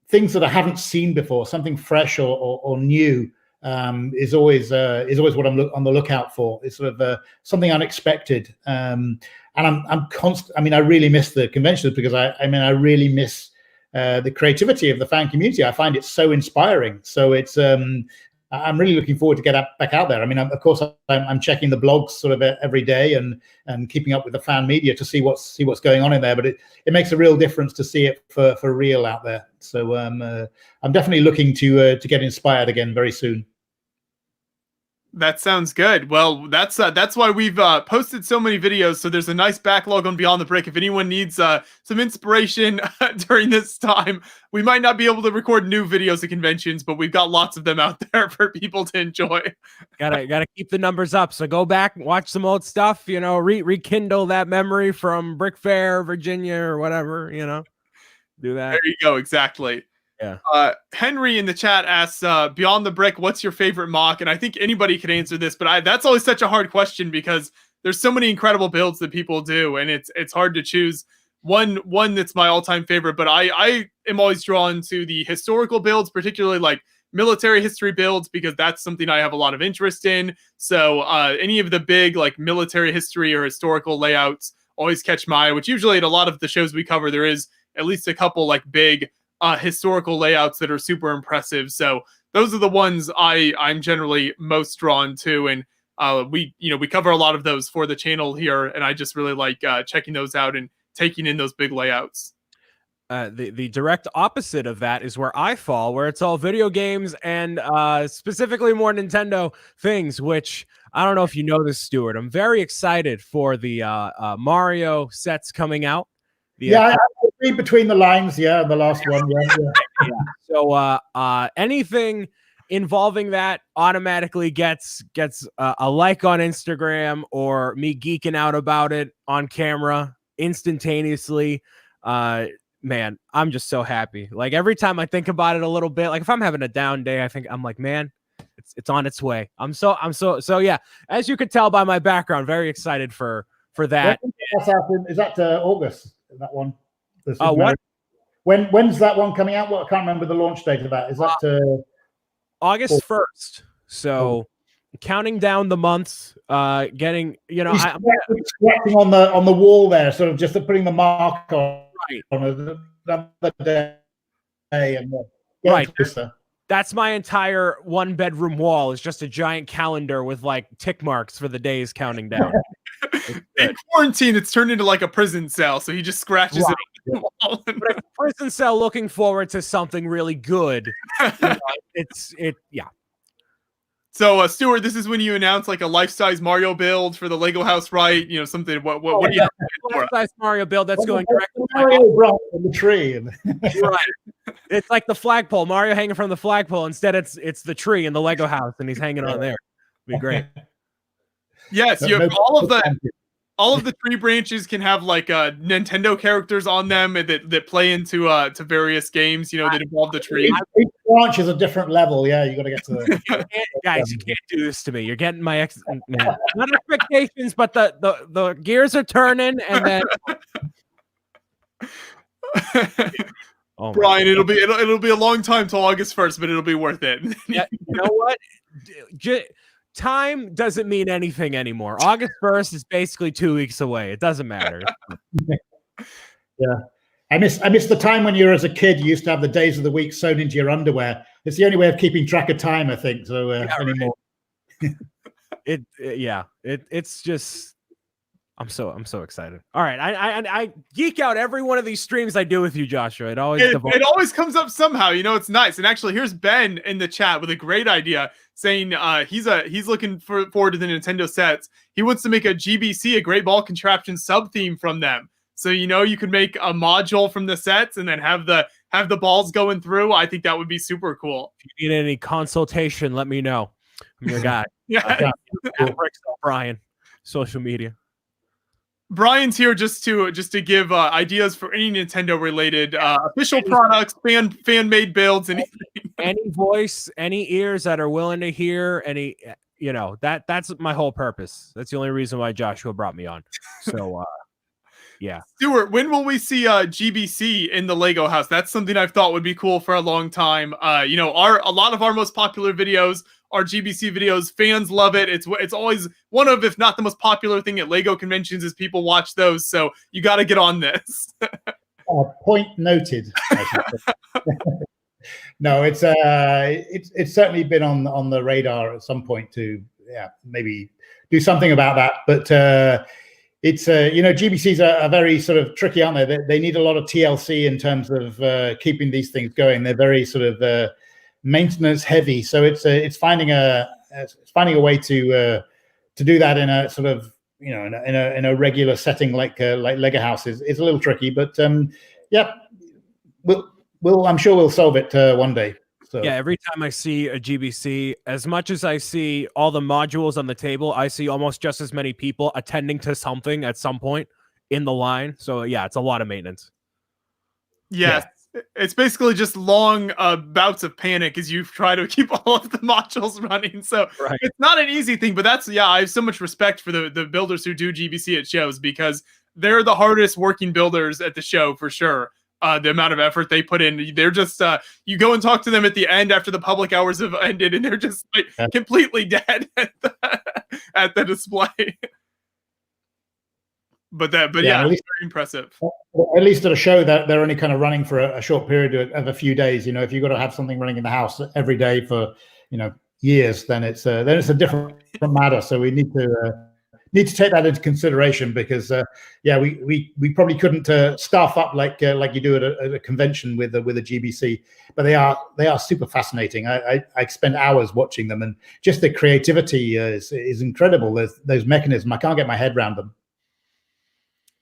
things that I haven't seen before, something fresh or new. Is always what I'm on the lookout for. It's sort of something unexpected, and I'm constant. I mean, I really miss the conventions, because I really miss the creativity of the fan community. I find it so inspiring. So it's I'm really looking forward to get back out there. I mean, of course, I'm checking the blogs sort of every day and keeping up with the fan media to see what's going on in there. But it makes a real difference to see it for real out there. So I'm definitely looking to get inspired again very soon. That sounds good. Well, that's why we've posted so many videos. So there's a nice backlog on Beyond the Brick. If anyone needs some inspiration during this time, we might not be able to record new videos at conventions, but we've got lots of them out there for people to enjoy. Gotta keep the numbers up. So go back, watch some old stuff. Rekindle that memory from Brick Fair, Virginia, or whatever. Do that. There you go. Exactly. Yeah. Henry in the chat asks, Beyond the Brick, what's your favorite mock? And I think anybody could answer this, but that's always such a hard question, because there's so many incredible builds that people do, and it's hard to choose one that's my all-time favorite. But I am always drawn to the historical builds, particularly like military history builds, because that's something I have a lot of interest in. So any of the big like military history or historical layouts always catch my eye, which usually at a lot of the shows we cover, there is at least a couple like big historical layouts that are super impressive. So those are the ones I'm generally most drawn to, and we cover a lot of those for the channel here, and I just really like checking those out and taking in those big layouts. The direct opposite of that is where I fall, where it's all video games and specifically more Nintendo things, which I don't know if you know this, Stuart. I'm very excited for the Mario sets coming out. I read between the lines. Yeah, the last one. Yeah. So anything involving that automatically gets a like on Instagram, or me geeking out about it on camera instantaneously. Man, I'm just so happy. Like every time I think about it a little bit, like if I'm having a down day, I'm like, man, it's on its way. I'm so yeah. As you could tell by my background, very excited for that. Is that August? That one? What? When's that one coming out? Well, I can't remember the launch date of that. Is that August 1st. So counting down the months, getting, you know, I'm scratching on the wall there, sort of just putting the mark on, right. on another day. And Right. Closer. That's my entire 1-bedroom wall is just a giant calendar with like tick marks for the days counting down. In quarantine, it's turned into like a prison cell, so he just scratches Right. it on the wall. But a prison cell looking forward to something really good. You know, yeah. So, Stuart, this is when you announce like a life-size Mario build for the Lego house, right? You know, something. What do you have for? Life-size Mario build that's going directly in the tree. right. It's like the flagpole, Mario hanging from the flagpole. Instead, it's the tree in the Lego house, and he's hanging on there. It'd be great. Yes, you have all of the tree branches can have like Nintendo characters on them that play into to various games, you know, that involve the tree. Each branch is a different level. Yeah, you got to get to the guys. You can't do this to me. You're getting my not expectations, but the gears are turning, and then Brian, it'll be a long time till August 1st, but it'll be worth it. Yeah, you know what? Time doesn't mean anything anymore. August 1st is basically 2 weeks away. It doesn't matter. Yeah. I miss the time when you were as a kid, you used to have the days of the week sewn into your underwear. It's the only way of keeping track of time, I think. So anymore. It's just I'm so excited. All right. I geek out every one of these streams I do with you, Joshua. It always comes up somehow. You know, it's nice. And actually, here's Ben in the chat with a great idea saying he's looking forward to the Nintendo sets. He wants to make a GBC, a Great Ball Contraption sub theme from them. So, you know, you could make a module from the sets and then have the balls going through. I think that would be super cool. If you need any consultation, let me know. I'm your guy. Yeah. Brian, social media. Brian's here just to give ideas for any Nintendo related official products, fan made builds, and any voice, any ears that are willing to hear any, you know, that's my whole purpose. That's the only reason why Joshua brought me on. So yeah. Stuart, when will we see GBC in the Lego house? That's something I've thought would be cool for a long time. You know, a lot of our most popular videos are GBC videos. Fans love it. It's always one of, if not the most popular thing at Lego conventions, is people watch those. So you got to get on this. Point noted. No, it's certainly been on the radar at some point to maybe do something about that. But it's you know, GBCs are very sort of tricky, aren't they? They need a lot of TLC in terms of keeping these things going. They're very sort of maintenance heavy, so it's finding a way to do that in a sort of, you know, in a regular setting like Lego House is a little tricky, but yeah, I'm sure we'll solve it one day. So yeah, every time I see a GBC, as much as I see all the modules on the table, I see almost just as many people attending to something at some point in the line. So yeah, it's a lot of maintenance. Yes. Yeah. It's basically just long bouts of panic as you try to keep all of the modules running. So It's not an easy thing, but I have so much respect for the builders who do GBC at shows, because they're the hardest working builders at the show for sure. The amount of effort they put in, they're just, you go and talk to them at the end after the public hours have ended, and they're just like completely dead at the display. But yeah, it's very impressive. At least at a show that they're only kind of running for a short period of a few days. You know, if you've got to have something running in the house every day for, you know, years, then it's a different matter. So we need to take that into consideration, because we probably couldn't staff up like you do at a convention with a GBC. But they are super fascinating. I spend hours watching them, and just the creativity is incredible. Those mechanisms, I can't get my head around them.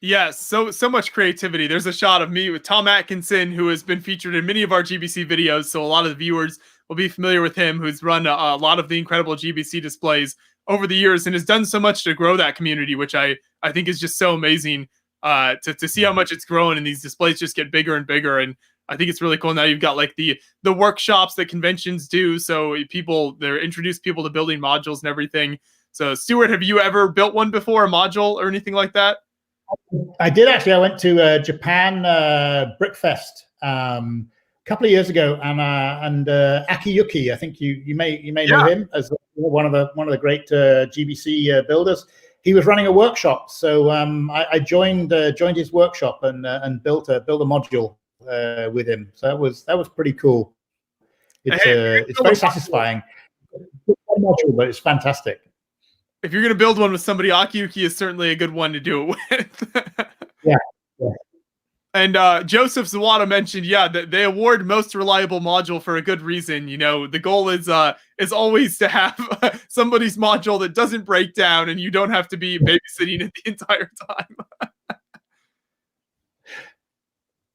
Yes, so much creativity. There's a shot of me with Tom Atkinson, who has been featured in many of our GBC videos, so a lot of the viewers will be familiar with him, who's run a lot of the incredible GBC displays over the years and has done so much to grow that community, which I think is just so amazing to see how much it's grown, and these displays just get bigger and bigger. And I think it's really cool. Now you've got like the workshops that conventions do, so they introduce people to building modules and everything. So Stuart, have you ever built one before, a module or anything like that? I did actually. I went to Japan Brickfest a couple of years ago, and Akiyuki, I think you may know him as one of the great GBC builders. He was running a workshop, so I joined his workshop and built a module with him. So that was pretty cool. It's very satisfying. It's a module, but it's fantastic. If you're going to build one with somebody, Akiyuki is certainly a good one to do it with. Yeah. And Joseph Zawada mentioned, that they award most reliable module for a good reason. You know, the goal is always to have somebody's module that doesn't break down, and you don't have to be babysitting it the entire time.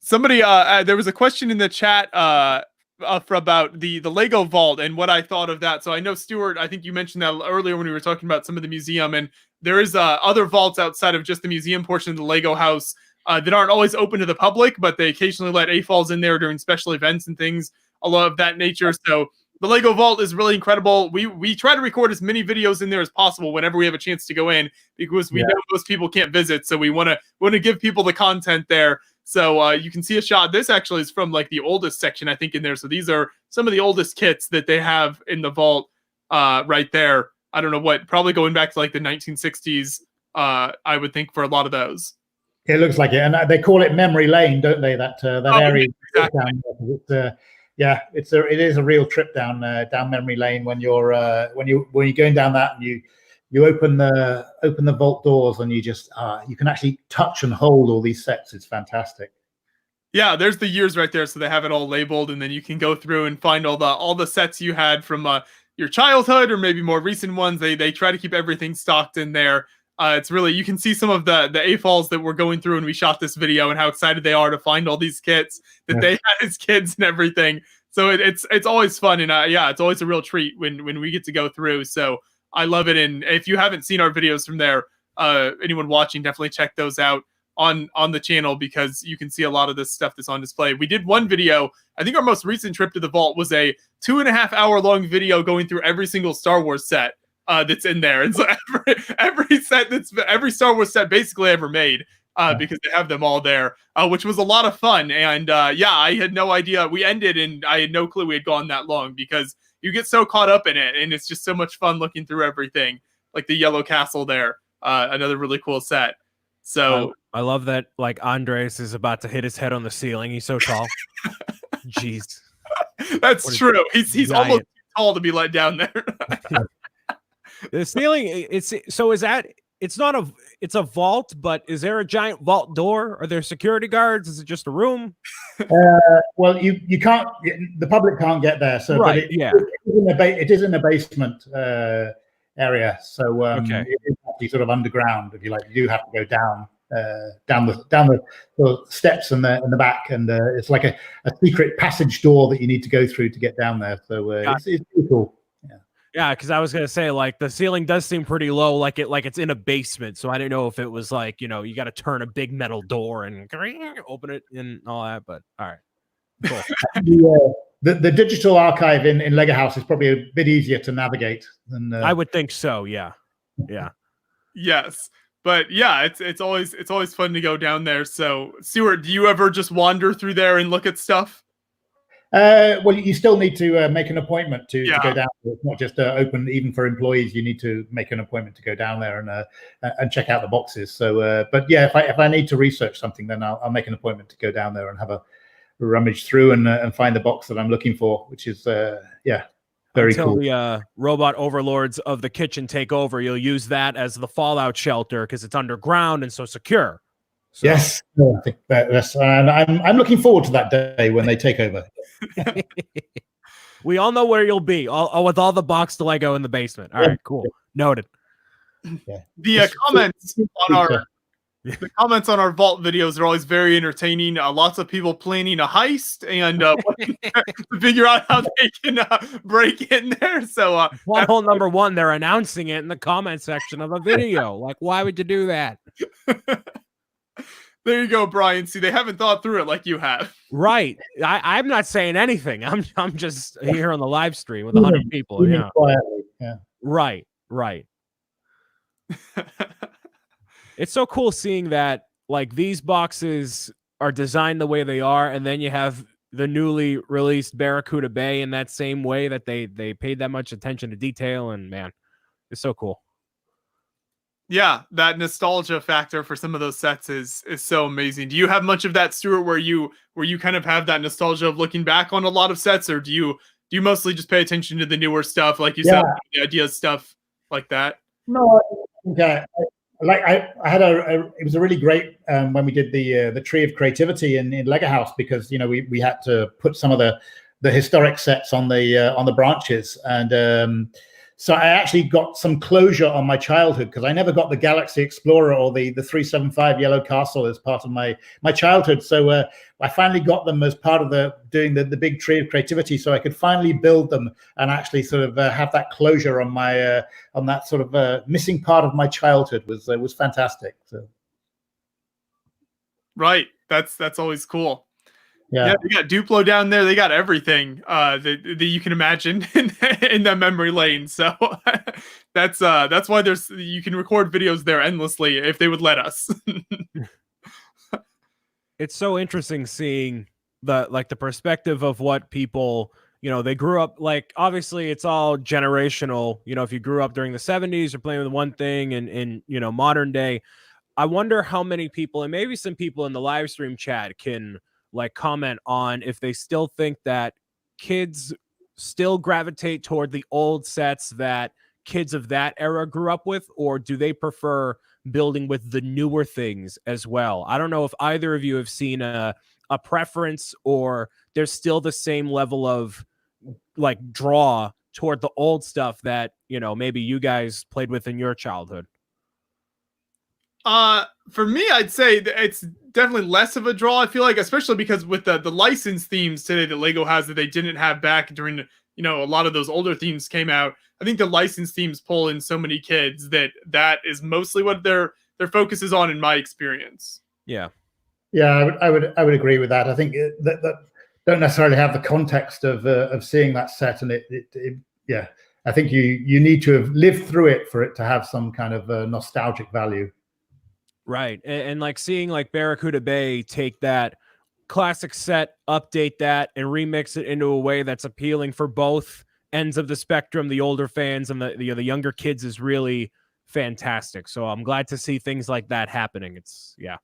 Somebody, there was a question in the chat about the Lego vault and what I thought of that. So I know, Stuart, I think you mentioned that earlier when we were talking about some of the museum, and there is other vaults outside of just the museum portion of the Lego house that aren't always open to the public, but they occasionally let AFOLs in there during special events and things, a lot of that nature. So the Lego vault is really incredible. We try to record as many videos in there as possible whenever we have a chance to go in, because we know most people can't visit. So we want to give people the content there. So you can see a shot. This actually is from like the oldest section, I think, in there. So these are some of the oldest kits that they have in the vault right there. I don't know what, probably going back to like the 1960s, I would think, for a lot of those. It looks like it, and they call it memory lane, don't they? That area. Exactly. It is a real trip down memory lane when you're going down that, and you open the vault doors, and you just you can actually touch and hold all these sets. It's fantastic. Yeah, there's the years right there, so they have it all labeled, and then you can go through and find all the sets you had from your childhood or maybe more recent ones. They try to keep everything stocked in there. It's really, you can see some of the AFOLs that we're going through when we shot this video, and how excited they are to find all these kits that they had as kids and everything. So it's always fun, and it's always a real treat when we get to go through. So I love it. And if you haven't seen our videos from there, anyone watching, definitely check those out on the channel, because you can see a lot of this stuff that's on display. We did one video, I think our most recent trip to the vault was a 2.5 hour long video going through every single Star Wars set that's in there. And so every Star Wars set basically ever made, because they have them all there, which was a lot of fun. And I had no idea. We ended and I had no clue we had gone that long, because you get so caught up in it, and it's just so much fun looking through everything. Like the Yellow Castle there, another really cool set. So I love that, like, Andres is about to hit his head on the ceiling. He's so tall. Jeez. That's true. He's almost too tall to be let down there. The ceiling, it's a vault, but is there a giant vault door? Are there security guards? Is it just a room? Well, you can't, the public can't get there. So right, it is in the basement area. So it is actually sort of underground, if you like. You do have to go down the steps in the back, and it's like a secret passage door that you need to go through to get down there. So it's pretty cool. Yeah, because I was gonna say, like, the ceiling does seem pretty low, like it's in a basement. So I didn't know if it was like, you got to turn a big metal door and open it and all that. But all right, cool. The digital archive in Lego House is probably a bit easier to navigate than I would think so. Yeah. Yes, but yeah, it's always fun to go down there. So, Stuart, do you ever just wander through there and look at stuff? Well, you still need to make an appointment to go down. It's not just open even for employees. You need to make an appointment to go down there and check out the boxes. So, but yeah, if I need to research something, then I'll make an appointment to go down there and have a rummage through and find the box that I'm looking for, which is very Until cool. The robot overlords of the kitchen take over, you'll use that as the fallout shelter because it's underground and so secure. So. Yes, I think and I'm looking forward to that day when they take over. We all know where you'll be, with all the boxed Lego in the basement. All right, cool, noted. Yeah. The comments on our vault videos are always very entertaining. Lots of people planning a heist and to figure out how they can break in there. So hole number one, they're announcing it in the comment section of a video. Like, why would you do that? There you go, Brian. See, they haven't thought through it like you have. Right. I'm not saying anything. I'm just here on the live stream with 100 people. Yeah. Quietly. Yeah. Right. It's so cool seeing that, like, these boxes are designed the way they are, and then you have the newly released Barracuda Bay in that same way that they paid that much attention to detail, and man, it's so cool. Yeah, that nostalgia factor for some of those sets is so amazing. Do you have much of that, Stuart, where you kind of have that nostalgia of looking back on a lot of sets, or do you mostly just pay attention to the newer stuff, like you said, the ideas stuff like that? No, I had it was a really great when we did the Tree of Creativity in Lego House, because we had to put some of the historic sets on the branches, and so I actually got some closure on my childhood, because I never got the Galaxy Explorer or the 375 Yellow Castle as part of my childhood. So I finally got them as part of doing the big Tree of Creativity, so I could finally build them and actually sort of have that closure on my on that sort of missing part of my childhood. Was fantastic. So right, that's always cool. Yeah, they got Duplo down there. They got everything that you can imagine in that memory lane. So that's why you can record videos there endlessly if they would let us. It's so interesting seeing the perspective of what people, they grew up, like, obviously it's all generational. If you grew up during the 70s, you're playing with one thing, and in modern day, I wonder how many people, and maybe some people in the live stream chat can comment on if they still think that kids still gravitate toward the old sets that kids of that era grew up with, or do they prefer building with the newer things as well? I don't know if either of you have seen a preference, or there's still the same level of draw toward the old stuff that maybe you guys played with in your childhood. For me, I'd say that it's definitely less of a draw. I feel like, especially because with the license themes today that Lego has that they didn't have back during, a lot of those older themes came out. I think the license themes pull in so many kids that is mostly what their focus is on, in my experience. Yeah, I would agree with that. I think that don't necessarily have the context of seeing that set, and I think you need to have lived through it for it to have some kind of nostalgic value. Right. And seeing Barracuda Bay take that classic set, update that, and remix it into a way that's appealing for both ends of the spectrum, the older fans and the younger kids, is really fantastic. So I'm glad to see things like that happening. I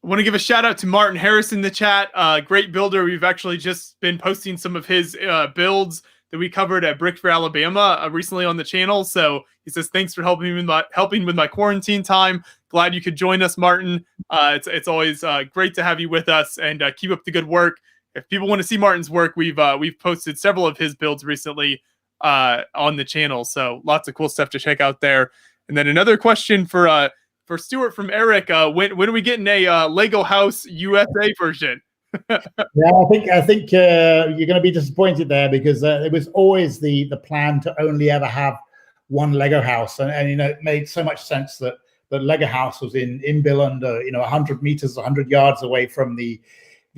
want to give a shout out to Martin Harris in the chat. Great builder. We've actually just been posting some of his builds that we covered at Brick Fair, Alabama recently on the channel. So he says, thanks for helping with my quarantine time. Glad you could join us, Martin. It's always great to have you with us, and keep up the good work. If people want to see Martin's work, we've posted several of his builds recently on the channel. So lots of cool stuff to check out there. And then another question for Stuart from Eric. When are we getting a Lego House USA version? Yeah, I think you're going to be disappointed there, because it was always the plan to only ever have one Lego House, and it made so much sense that Lego House was in Billund, 100 meters, 100 yards away from the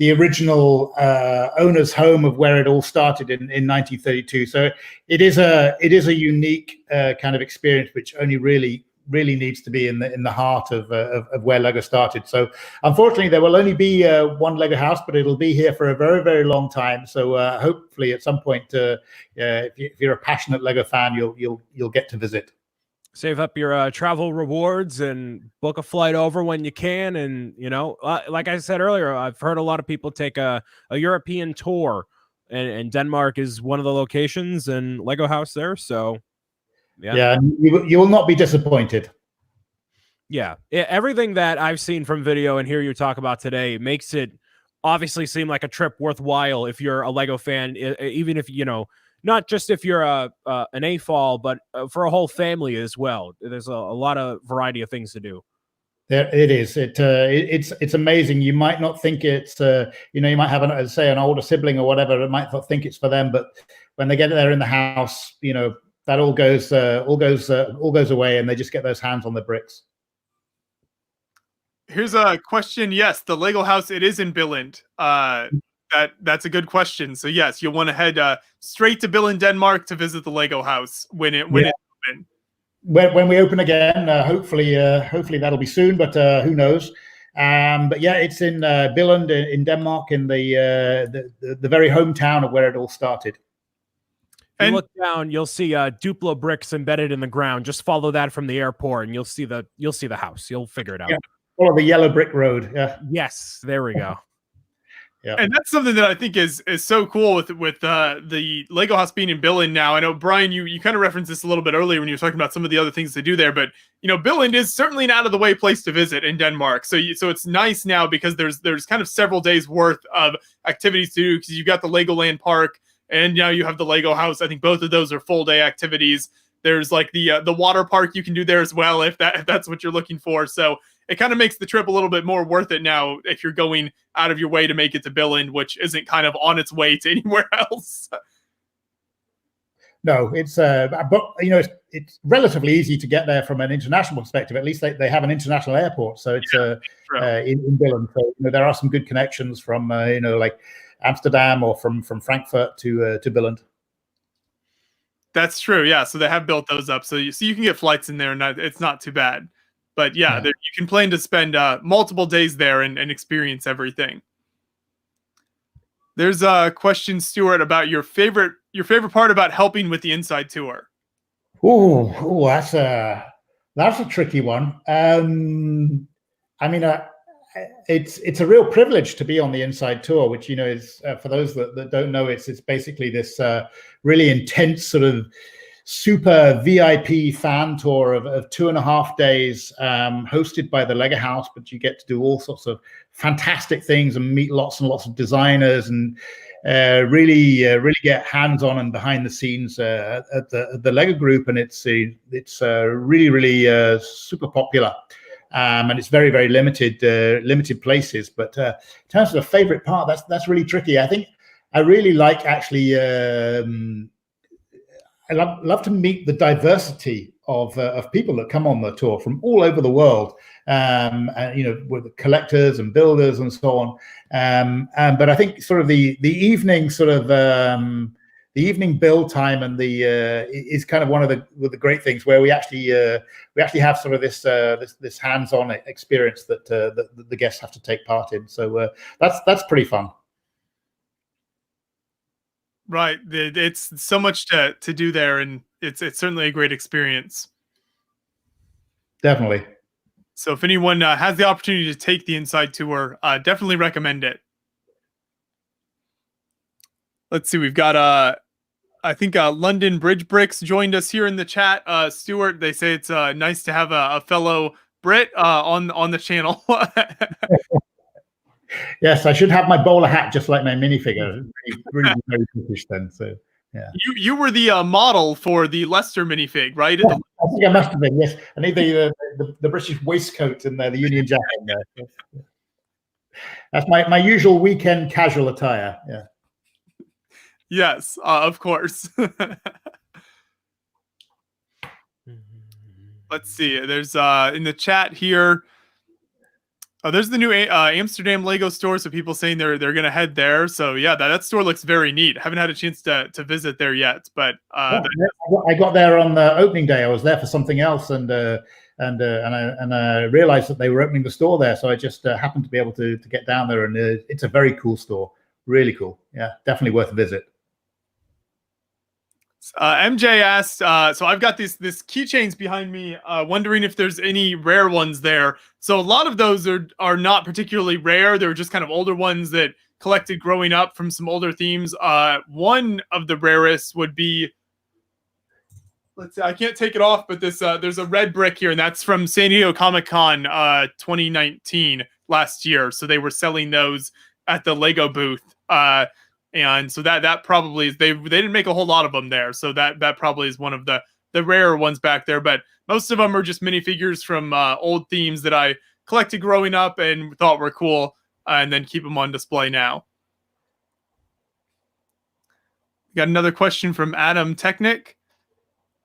original owner's home of where it all started in 1932. So it is a unique kind of experience, which only really needs to be in the heart of where Lego started. So unfortunately, there will only be one Lego House, but it'll be here for a very, very long time. So hopefully, at some point, if you're a passionate Lego fan, you'll get to visit. Save up your travel rewards and book a flight over when you can. And like I said earlier, I've heard a lot of people take a European tour, and Denmark is one of the locations, and Lego House there. So. Yeah, you will not be disappointed. Yeah, everything that I've seen from video and hear you talk about today makes it obviously seem like a trip worthwhile if you're a Lego fan, even if, not just if you're an AFOL, but for a whole family as well. There's a lot of variety of things to do. There it is. It's amazing. You might not think it's you might have an older sibling or whatever. It might not think it's for them, but when they get there in the house, that all goes away, and they just get those hands on the bricks. Here's a question. Yes, the Lego House, it is in Billund. That's a good question. So yes, you'll want to head straight to Billund, Denmark, to visit the Lego House when it's open. When we open again, hopefully that'll be soon, but who knows? But yeah, it's in Billund in Denmark, in the very hometown of where it all started. If you look down, you'll see Duplo bricks embedded in the ground. Just follow that from the airport, and you'll see the house. You'll figure it out. Yeah. Follow the yellow brick road. Yeah. Yes, there we go. Yeah. And that's something that I think is so cool with the Lego house being in Billund now. I know, Brian, you kind of referenced this a little bit earlier when you were talking about some of the other things to do there, but Billund is certainly an out of the way place to visit in Denmark. So it's nice now because there's kind of several days worth of activities to do, because you got the Legoland Park and now you have the Lego house. I think both of those are full day activities. There's like the water park you can do there as well if that's what you're looking for. So it kind of makes the trip a little bit more worth it now if you're going out of your way to make it to Billund, which isn't kind of on its way to anywhere else. No, it's but it's relatively easy to get there from an international perspective. At least they have an international airport, so it's in Billund. So there are some good connections from like Amsterdam or from Frankfurt to Billund. That's true. Yeah, so they have built those up, so you can get flights in there, and it's not too bad. But yeah, you can plan to spend multiple days there and experience everything. There's a question, Stuart, about your favorite part about helping with the inside tour. Oh, that's a tricky one. I mean, it's a real privilege to be on the inside tour, which is for those that don't know, it's basically this really intense sort of super VIP fan tour of 2.5 days, hosted by the Lego House, but you get to do all sorts of fantastic things and meet lots and lots of designers and really get hands-on and behind the scenes at the Lego group, and it's really super popular. And it's very, very limited places. But in terms of the favorite part, that's really tricky. I think I really like actually. I love to meet the diversity of people that come on the tour from all over the world, and, with collectors and builders and so on. But I think sort of the evening the evening build time and is kind of one of the great things where we actually have sort of this hands-on experience that the guests have to take part in. So that's pretty fun. Right. It's so much to do there, and it's certainly a great experience. Definitely. So if anyone has the opportunity to take the inside tour, definitely recommend it. Let's see. We've got I think London Bridge Bricks joined us here in the chat. Stuart, they say it's nice to have a fellow Brit on the channel. Yes, I should have my bowler hat just like my minifigure. Really very British then. So yeah. You were the model for the Leicester minifig, right? Yeah, I think I must have been. Yes, I need the British waistcoat and the Union Jack in there. That's my usual weekend casual attire. Yeah. Yes, of course. Let's see. There's in the chat here. There's the new Amsterdam Lego store. So people saying they're going to head there. So yeah, that store looks very neat. Haven't had a chance to visit there yet, but I got there on the opening day. I was there for something else, and I realized that they were opening the store there. So I just happened to be able to get down there, and it's a very cool store. Really cool. Yeah, definitely worth a visit. MJ asked, so I've got these keychains behind me, wondering if there's any rare ones there. So a lot of those are not particularly rare. They're just kind of older ones that collected growing up from some older themes. One of the rarest would be, let's see, I can't take it off, but there's a red brick here, and that's from San Diego Comic-Con 2019 last year. So they were selling those at the Lego booth. And so that probably is, they didn't make a whole lot of them there. So that probably is one of the rarer ones back there. But most of them are just minifigures from old themes that I collected growing up and thought were cool, and then keep them on display now. Got another question from Adam Technic.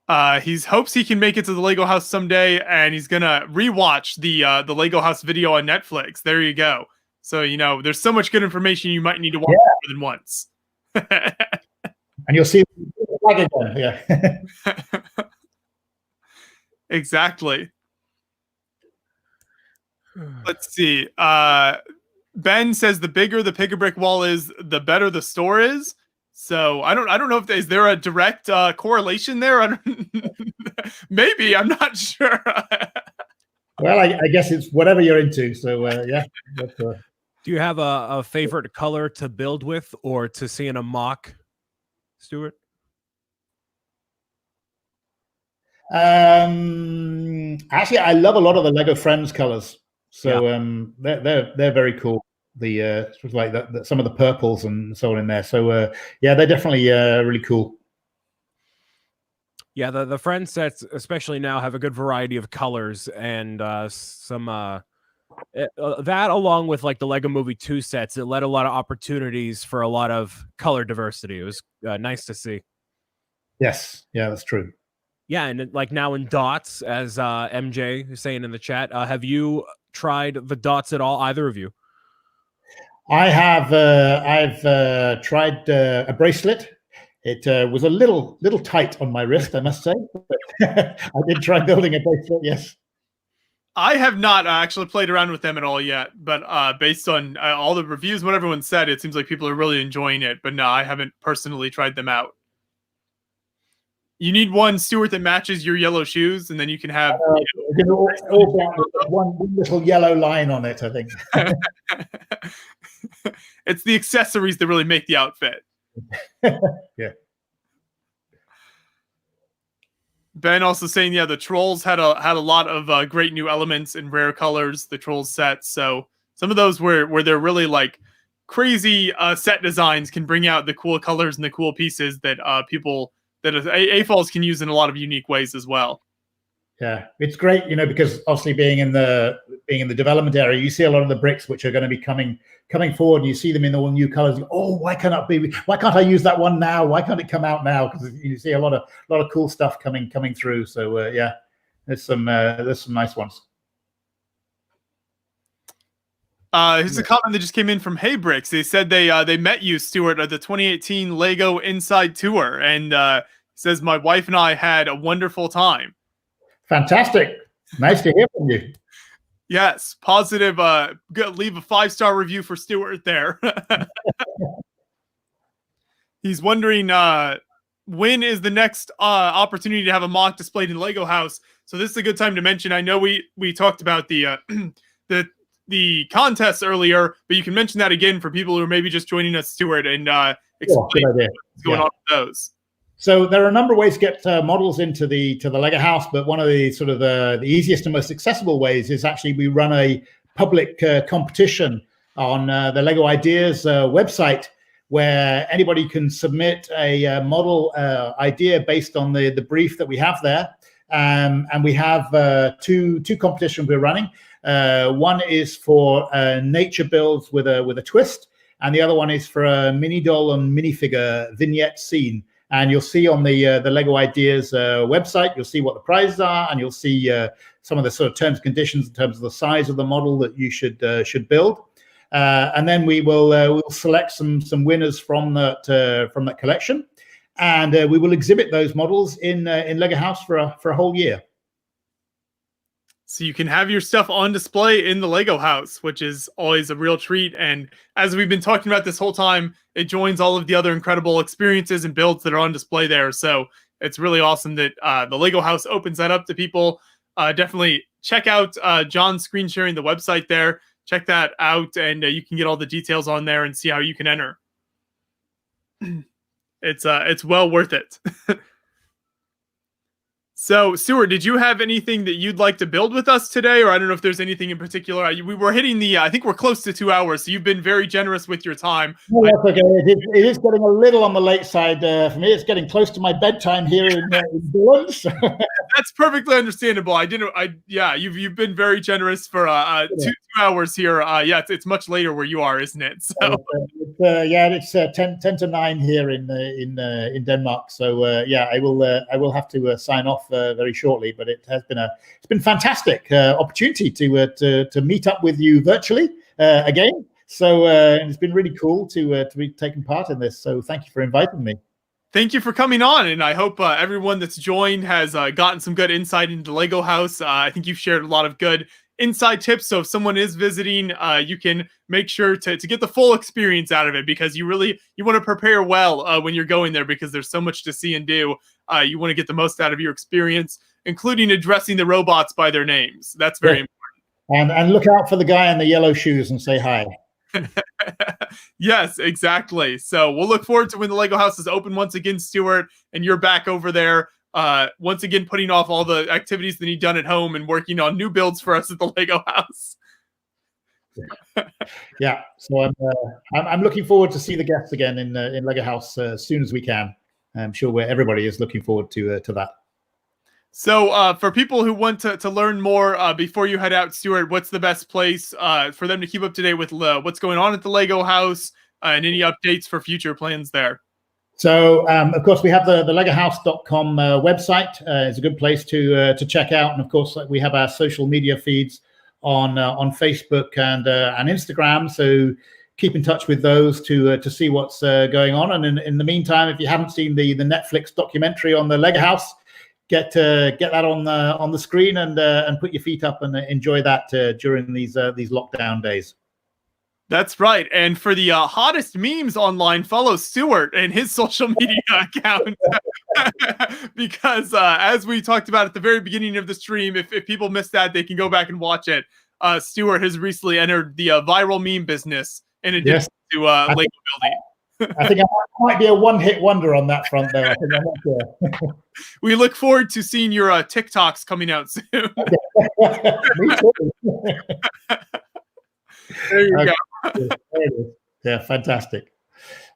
He hopes he can make it to the Lego House someday, and he's gonna rewatch the Lego House video on Netflix. There you go. So, there's so much good information you might need to watch more than once. And you'll see the flag again. Yeah. Exactly. Let's see. Ben says the bigger the pick-a-brick wall is, the better the store is. So I don't know if is there a direct correlation there. I don't, maybe, I'm not sure. Well, I guess it's whatever you're into. So yeah. Do you have a favorite color to build with or to see in a mock, Stuart? Actually, I love a lot of the Lego Friends colors. So they're very cool. The sort of like some of the purples and so on in there. So yeah, they're definitely really cool. Yeah, the Friends sets, especially now, have a good variety of colors and some that, along with like the Lego Movie 2 sets, it led a lot of opportunities for a lot of color diversity. It was nice to see. Yes, yeah, that's true. Yeah, and like now in dots, as MJ is saying in the chat, have you tried the dots at all, either of you? I have. I've tried a bracelet. It was a little tight on my wrist, I must say. But I did try building a bracelet. Yes. I have not actually played around with them at all yet, but based on all the reviews, what everyone said, it seems like people are really enjoying it. But no, I haven't personally tried them out. You need one, Stuart, that matches your yellow shoes, and then you can have one little yellow line on it, I think. It's the accessories that really make the outfit. Yeah. Ben also saying, yeah, the Trolls had a lot of great new elements and rare colors, the Trolls set. So some of those where they're really like crazy set designs can bring out the cool colors and the cool pieces that people that AFOLs can use in a lot of unique ways as well. Yeah, it's great, because obviously being in the development area, you see a lot of the bricks which are going to be coming forward, and you see them in all new colors. Oh, why can't I use that one now? Why can't it come out now? Because you see a lot of cool stuff coming through. So yeah, there's some nice ones. Here's a comment that just came in from Hey Bricks. They said they met you, Stuart, at the 2018 Lego Inside Tour, and says my wife and I had a wonderful time. Fantastic. Nice to hear from you. Yes, positive. Leave a 5-star review for Stuart there. He's wondering when is the next opportunity to have a mock displayed in Lego House. So this is a good time to mention. I know we talked about the contests earlier, but you can mention that again for people who are maybe just joining us, Stuart, and explain what's going on with those. So there are a number of ways to get models into the Lego House, but one of the sort of the easiest and most accessible ways is actually we run a public competition on the Lego Ideas website, where anybody can submit a model idea based on the brief that we have there, and we have two competitions we're running. One is for nature builds with a twist, and the other one is for a mini doll and minifigure vignette scene. And you'll see on the Lego Ideas website, you'll see what the prizes are, and you'll see some of the sort of terms and conditions in terms of the size of the model that you should build. And then we'll select some winners from that collection, and we will exhibit those models in Lego House for a whole year. So you can have your stuff on display in the Lego House, which is always a real treat. And as we've been talking about this whole time, it joins all of the other incredible experiences and builds that are on display there. So it's really awesome that the Lego House opens that up to people. Definitely check out John's screen sharing the website there. Check that out, and you can get all the details on there and see how you can enter. It's well worth it. So, Stuart, did you have anything that you'd like to build with us today? Or I don't know if there's anything in particular. We were hitting I think we're close to 2 hours, so you've been very generous with your time. No, that's okay. It is getting a little on the late side for me. It's getting close to my bedtime here in Billund. So. That's perfectly understandable. You've been very generous for 2 hours here. It's much later where you are, isn't it? So it's 10 to 9 here in Denmark. So I will have to sign off very shortly, but it's been fantastic opportunity to meet up with you virtually again. So it's been really cool to be taking part in this. So thank you for inviting me. Thank you for coming on, and I hope everyone that's joined has gotten some good insight into the Lego House. I think you've shared a lot of good inside tips. So if someone is visiting, you can make sure to get the full experience out of it, because you want to prepare well when you're going there, because there's so much to see and do. You want to get the most out of your experience, including addressing the robots by their names. That's very important. And look out for the guy in the yellow shoes and say hi. Yes, exactly. So we'll look forward to when the Lego house is open once again, Stuart, and you're back over there. Once again, putting off all the activities that you've done at home and working on new builds for us at the Lego house. Yeah, so I'm looking forward to see the guests again in Lego house as soon as we can. I'm sure everybody is looking forward to that. So for people who want to learn more before you head out, Stuart, what's the best place for them to keep up to date with what's going on at the Lego house and any updates for future plans there? So, of course, we have the legohouse.com website. It's a good place to check out. And, of course, we have our social media feeds on Facebook and Instagram. So keep in touch with those to see what's going on. And in the meantime, if you haven't seen the Netflix documentary on the Lego house, get that on the screen and put your feet up and enjoy that during these lockdown days. That's right. And for the hottest memes online, follow Stuart and his social media account. Because as we talked about at the very beginning of the stream, if people missed that, they can go back and watch it. Stuart has recently entered the viral meme business in addition to Lego building. I think I might be a one-hit wonder on that front, though. I think I'm not sure. We look forward to seeing your TikToks coming out soon. Me too. There you go. There it is. Yeah, fantastic.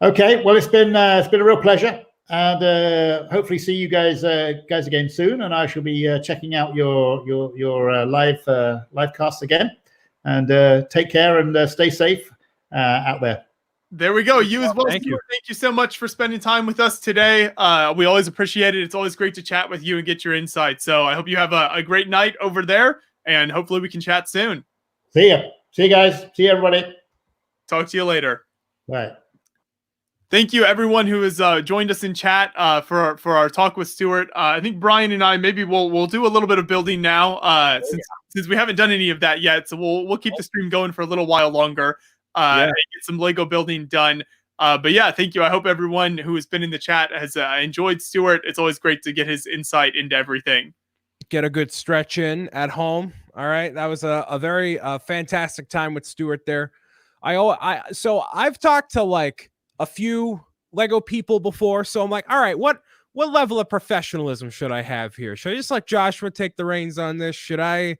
Okay, well, it's been a real pleasure, and hopefully see you guys again soon. And I shall be checking out your live casts again. And take care and stay safe out there. There we go. You as well. Thank you so much for spending time with us today. We always appreciate it. It's always great to chat with you and get your insight. So I hope you have a great night over there, and hopefully we can chat soon. See ya. See you guys. See you, everybody. Talk to you later. Bye. Thank you, everyone who has joined us in chat for our talk with Stuart. I think Brian and I maybe we'll do a little bit of building now since we haven't done any of that yet. So we'll keep the stream going for a little while longer and get some Lego building done. But yeah, thank you. I hope everyone who has been in the chat has enjoyed Stuart. It's always great to get his insight into everything. Get a good stretch in at home. All right, that was a very fantastic time with Stuart there. So I've talked to like a few Lego people before, so I'm like, all right, what level of professionalism should I have here? Should I just let Joshua take the reins on this? Should I,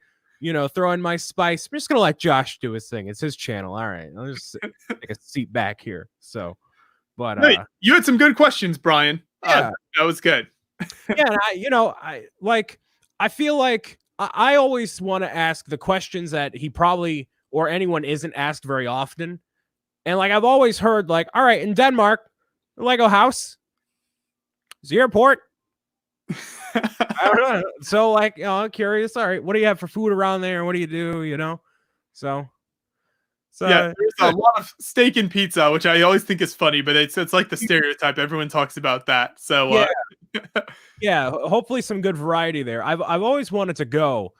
throw in my spice? I'm just gonna let Josh do his thing. It's his channel. All right, I'll just take a seat back here. So, but hey, you had some good questions, Brian. Yeah, that was good. Yeah, and I feel like I always want to ask the questions that he probably or anyone isn't asked very often. And like I've always heard, like, all right, in Denmark, the Lego house is the airport. I don't know. So like, I'm curious. All right, what do you have for food around there? What do you do? So yeah, there's a lot of steak and pizza, which I always think is funny, but it's like the stereotype. Everyone talks about that. So yeah, hopefully some good variety there. I've always wanted to go.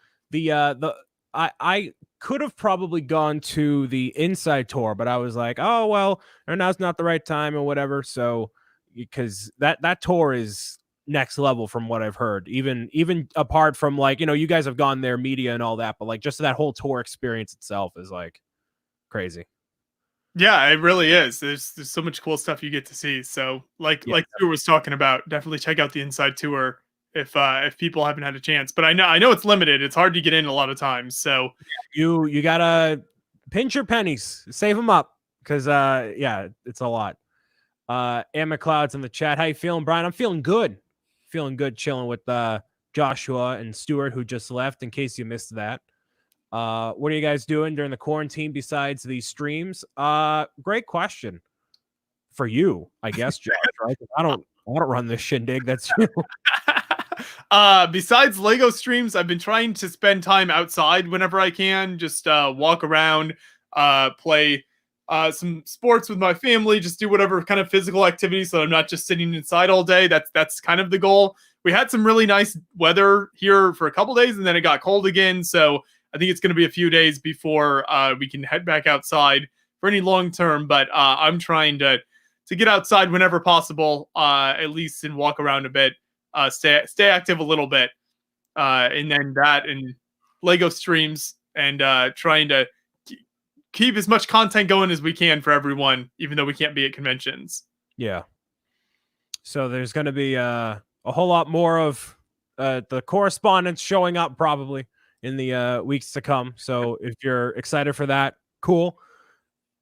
I could have probably gone to the inside tour, but I was like, oh well, now's not the right time or whatever. So because that tour is next level from what I've heard, even apart from like, you guys have gone there, media and all that, but like just that whole tour experience itself is like crazy. Yeah, it really is. There's so much cool stuff you get to see. So like Stuart was talking about, definitely check out the inside tour if people haven't had a chance. But I know it's limited. It's hard to get in a lot of times. So you gotta pinch your pennies, save them up, because it's a lot. Emma Clouds in the chat. How you feeling, Brian? I'm feeling good. Chilling with Joshua and Stuart, who just left, in case you missed that. What are you guys doing during the quarantine besides these streams? Great question for you, I guess, Josh. Right? I don't run this shindig. That's you. Besides Lego streams, I've been trying to spend time outside whenever I can. Just walk around, play some sports with my family, just do whatever kind of physical activity so I'm not just sitting inside all day. That's kind of the goal. We had some really nice weather here for a couple days, and then it got cold again. So I think it's going to be a few days before we can head back outside for any long term. But I'm trying to get outside whenever possible, at least, and walk around a bit, stay active a little bit, and then that and Lego streams and trying to keep as much content going as we can for everyone, even though we can't be at conventions. Yeah. So there's going to be a whole lot more of the correspondence showing up probably in the weeks to come. So if you're excited for that, cool.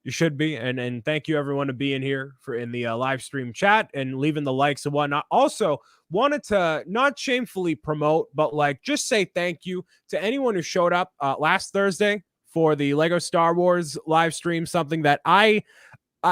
You should be. And thank you everyone to being here in the live stream chat and leaving the likes and whatnot. Also wanted to not shamefully promote, but like just say thank you to anyone who showed up last Thursday for the Lego Star Wars live stream, something that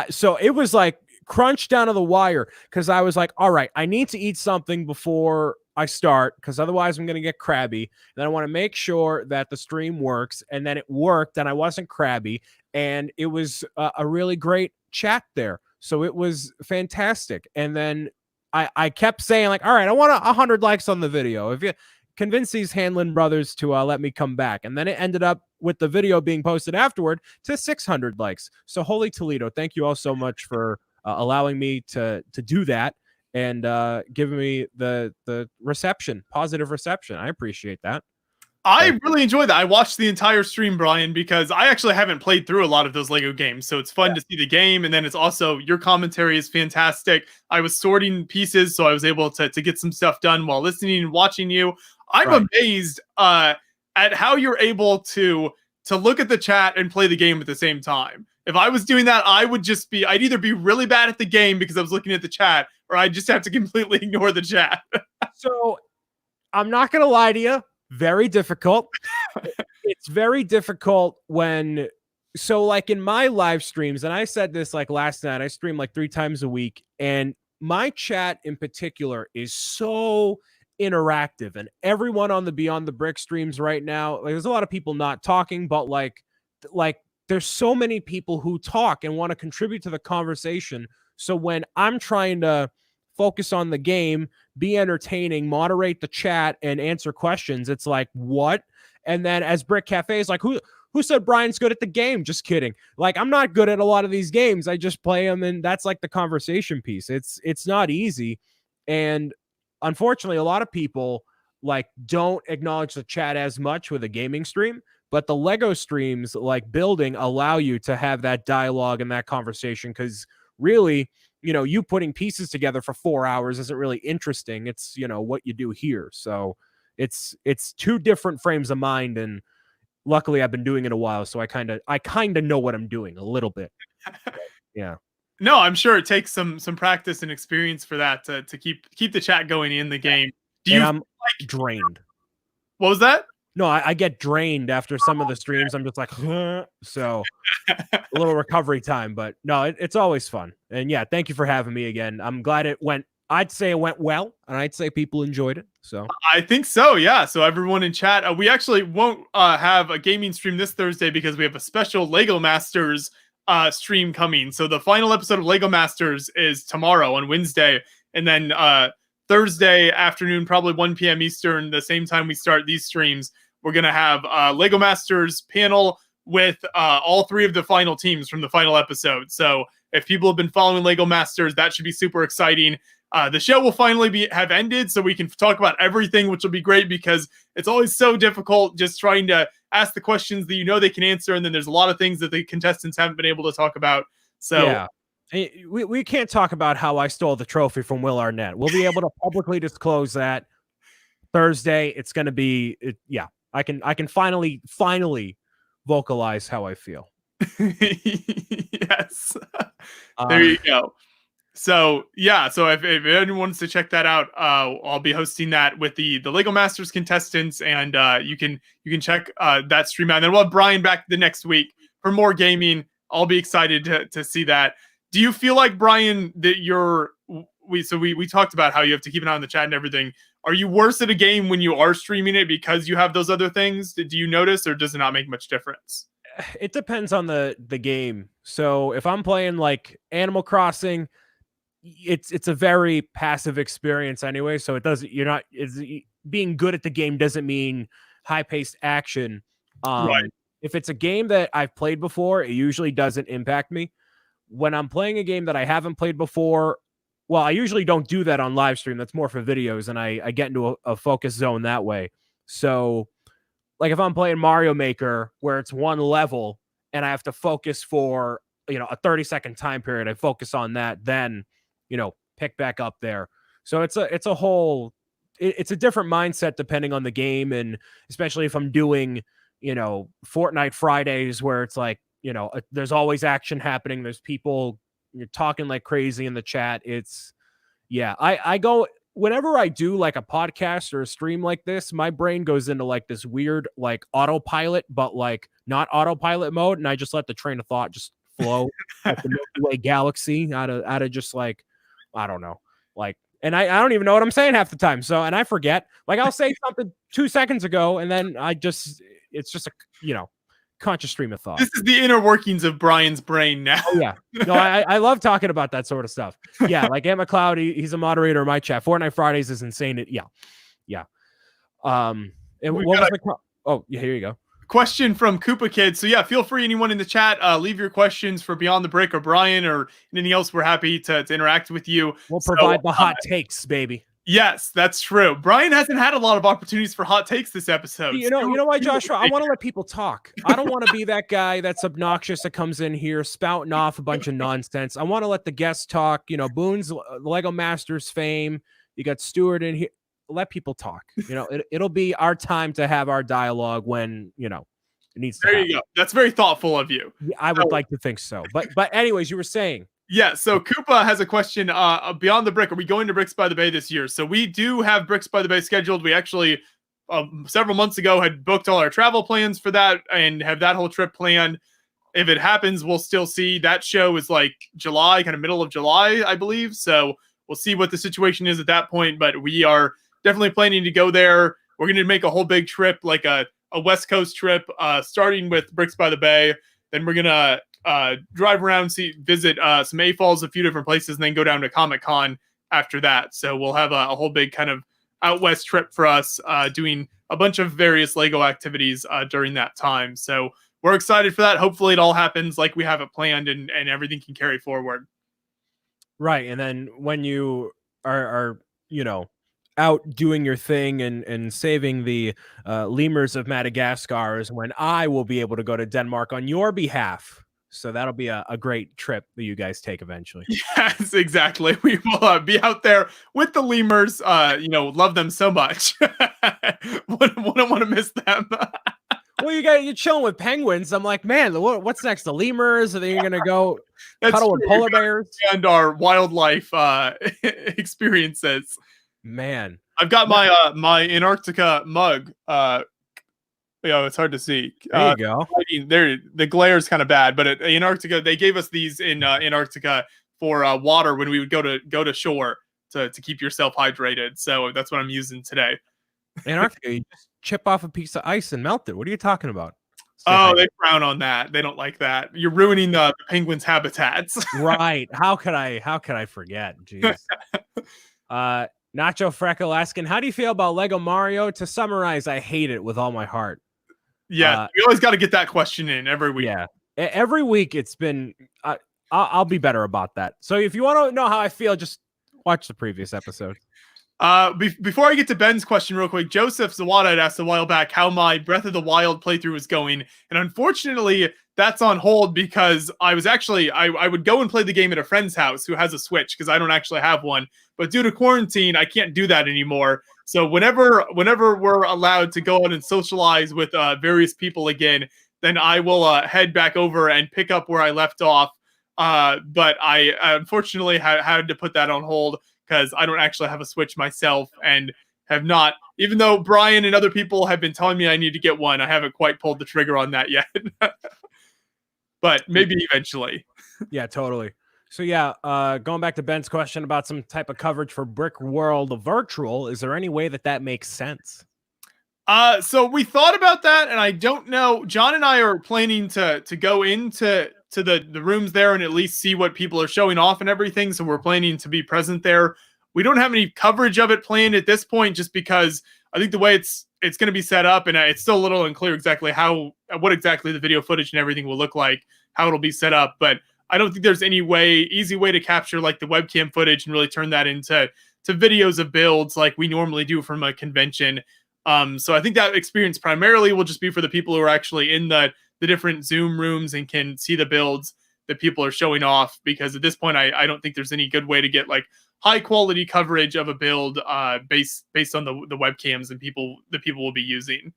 so it was like crunched down to the wire because I was like, all right, I need to eat something before I start because otherwise I'm going to get crabby. And then I want to make sure that the stream works. And then it worked and I wasn't crabby. And it was a really great chat there. So it was fantastic. And then I kept saying like, all right, I want 100 likes on the video. If you convince these Hanlon brothers to let me come back. And then it ended up with the video being posted afterward to 600 likes. So holy Toledo, thank you all so much for allowing me to do that and giving me the reception, positive reception. I appreciate that. I really enjoyed that. I watched the entire stream, Brian, because I actually haven't played through a lot of those Lego games. So it's fun to see the game. And then it's also, your commentary is fantastic. I was sorting pieces, so I was able to get some stuff done while listening and watching you. I'm amazed at how you're able to look at the chat and play the game at the same time. If I was doing that, I'd either be really bad at the game because I was looking at the chat, or I'd just have to completely ignore the chat. So I'm not going to lie to you. Very difficult. It's very difficult so like in my live streams, and I said this like last night, I stream like 3 times a week, and my chat in particular is so interactive, and everyone on the Beyond the Brick streams right now, like, there's a lot of people not talking, but like there's so many people who talk and want to contribute to the conversation. So when I'm trying to focus on the game, be entertaining, moderate the chat, and answer questions, it's like, what? And then as Brick Cafe is like, who said Brian's good at the game? Just kidding. Like, I'm not good at a lot of these games. I just play them, and that's like the conversation piece. It's not easy. And unfortunately, a lot of people like don't acknowledge the chat as much with a gaming stream, but the Lego streams, like building, allow you to have that dialogue and that conversation, because really, you putting pieces together for 4 hours isn't really interesting. It's, what you do here. So it's 2 different frames of mind. And luckily I've been doing it a while, so I kind of know what I'm doing a little bit. Yeah. No, I'm sure it takes some practice and experience for that to keep the chat going in the game. I'm drained. What was that? No, I get drained after some of the streams. I'm just like, huh? So a little recovery time, but no, it's always fun. And yeah, thank you for having me again. I'm glad I'd say it went well, and I'd say people enjoyed it. So I think so, yeah. So everyone in chat, we actually won't have a gaming stream this Thursday because we have a special Lego Masters stream coming. So the final episode of Lego Masters is tomorrow on Wednesday, and then Thursday afternoon, probably 1 p.m. Eastern, the same time we start these streams, we're going to have Lego Masters panel with all 3 of the final teams from the final episode. So if people have been following Lego Masters, that should be super exciting. The show will finally have ended, so we can talk about everything, which will be great because it's always so difficult just trying to ask the questions that they can answer, and then there's a lot of things that the contestants haven't been able to talk about. So yeah. We can't talk about how I stole the trophy from Will Arnett. We'll be able to publicly disclose that Thursday. It's going to be, I can finally vocalize how I feel. Yes. There you go. So yeah, so if anyone wants to check that out, I'll be hosting that with the Lego Masters contestants, and you can check that stream out. And then we'll have Brian back the next week for more gaming. I'll be excited to see that. Do you feel like, Brian, that we talked about how you have to keep an eye on the chat and everything. Are you worse at a game when you are streaming it because you have those other things? Do you notice, or does it not make much difference? It depends on the game. So if I'm playing like Animal Crossing, it's a very passive experience anyway. So being good at the game doesn't mean high-paced action. Right. If it's a game that I've played before, it usually doesn't impact me. When I'm playing a game that I haven't played before, well, I usually don't do that on live stream. That's more for videos, and I get into a focus zone that way. So, like if I'm playing Mario Maker, where it's one level and I have to focus for a 30-second time period, I focus on that, then pick back up there. So it's a whole, it's a different mindset depending on the game, and especially if I'm doing Fortnite Fridays where it's like there's always action happening. There's people talking like crazy in the chat. I go, whenever I do like a podcast or a stream like this, my brain goes into like this weird like autopilot, but like not autopilot mode, and I just let the train of thought just flow at the Milky Way galaxy out of just like, I don't know, like, and I don't even know what I'm saying half the time. So, and I forget, like I'll say something 2 seconds ago, and then it's just a conscious stream of thought. This is the inner workings of Brian's brain now. Oh, yeah. No, I love talking about that sort of stuff. Yeah, like Ant McLeod, he's a moderator in my chat. Fortnite Fridays is insane. Yeah. And what was the oh, yeah, here you go. Question from Koopa Kid. So yeah, feel free, anyone in the chat, leave your questions for Beyond the Brick or Brian or anything else. We're happy to interact with you. We'll provide the hot takes, baby. Yes, that's true. Brian hasn't had a lot of opportunities for hot takes this episode. You know why, Joshua? I want to let people talk. I don't want to be that guy that's obnoxious that comes in here spouting off a bunch of nonsense. I want to let the guests talk. Boone's Lego Masters fame. You got Stuart in here. Let people talk. It'll be our time to have our dialogue when it needs to happen. There you go. That's very thoughtful of you. I would like to think so. But anyways, you were saying. Yeah, so Koopa has a question. Beyond the Brick, are we going to Bricks by the Bay this year? So we do have Bricks by the Bay scheduled. We actually, several months ago, had booked all our travel plans for that and have that whole trip planned. If it happens, we'll still see. That show is like July, kind of middle of July, I believe. So we'll see what the situation is at that point. But we are definitely planning to go there. We're going to make a whole big trip, like a West Coast trip, starting with Bricks by the Bay. Then we're going to drive around, visit some A-Falls, a few different places, and then go down to Comic-Con after that. So we'll have a whole big kind of out west trip for us, doing a bunch of various Lego activities during that time. So we're excited for that. Hopefully it all happens like we have it planned and everything can carry forward. Right. And then when you are out doing your thing and saving the lemurs of Madagascar is when I will be able to go to Denmark on your behalf. So that'll be a great trip that you guys take eventually. Yes, exactly. We will be out there with the lemurs. Love them so much. Wouldn't want to miss them. Well, you're chilling with penguins. I'm like, man, what's next? The lemurs? Are they gonna go cuddle with polar bears? And our wildlife experiences. Man, I've got my Antarctica mug. It's hard to see. There you go. The glare is kind of bad, but at Antarctica, they gave us these in Antarctica for water when we would go to shore to keep yourself hydrated. So that's what I'm using today. Antarctica, you just chip off a piece of ice and melt it. What are you talking about? They frown on that. They don't like that. You're ruining the penguins' habitats. Right. How could I forget? Jeez. Nacho Freckle asking, how do you feel about Lego Mario? To summarize, I hate it with all my heart. Yeah, we always got to get that question in every week. Yeah, every week it's been. I'll be better about that. So if you want to know how I feel, just watch the previous episode. Before I get to Ben's question real quick, Joseph Zawada had asked a while back how my Breath of the Wild playthrough was going. And unfortunately, that's on hold because I was actually, I would go and play the game at a friend's house who has a Switch because I don't actually have one. But due to quarantine, I can't do that anymore. So whenever we're allowed to go out and socialize with various people again, then I will head back over and pick up where I left off. But I unfortunately had to put that on hold because I don't actually have a Switch myself and have not, even though Brian and other people have been telling me I need to get one, I haven't quite pulled the trigger on that yet. But maybe eventually. Yeah, totally. So yeah, going back to Ben's question about some type of coverage for Brick World Virtual, is there any way that makes sense? So we thought about that, and I don't know. John and I are planning to go into the rooms there and at least see what people are showing off and everything. So we're planning to be present there. We don't have any coverage of it planned at this point, just because I think the way it's going to be set up, and it's still a little unclear exactly what exactly the video footage and everything will look like, how it'll be set up. But I don't think there's any easy way to capture like the webcam footage and really turn that into videos of builds like we normally do from a convention. So I think that experience primarily will just be for the people who are actually in the different Zoom rooms and can see the builds that people are showing off, because at this point, I don't think there's any good way to get like high quality coverage of a build based on the webcams and the people will be using.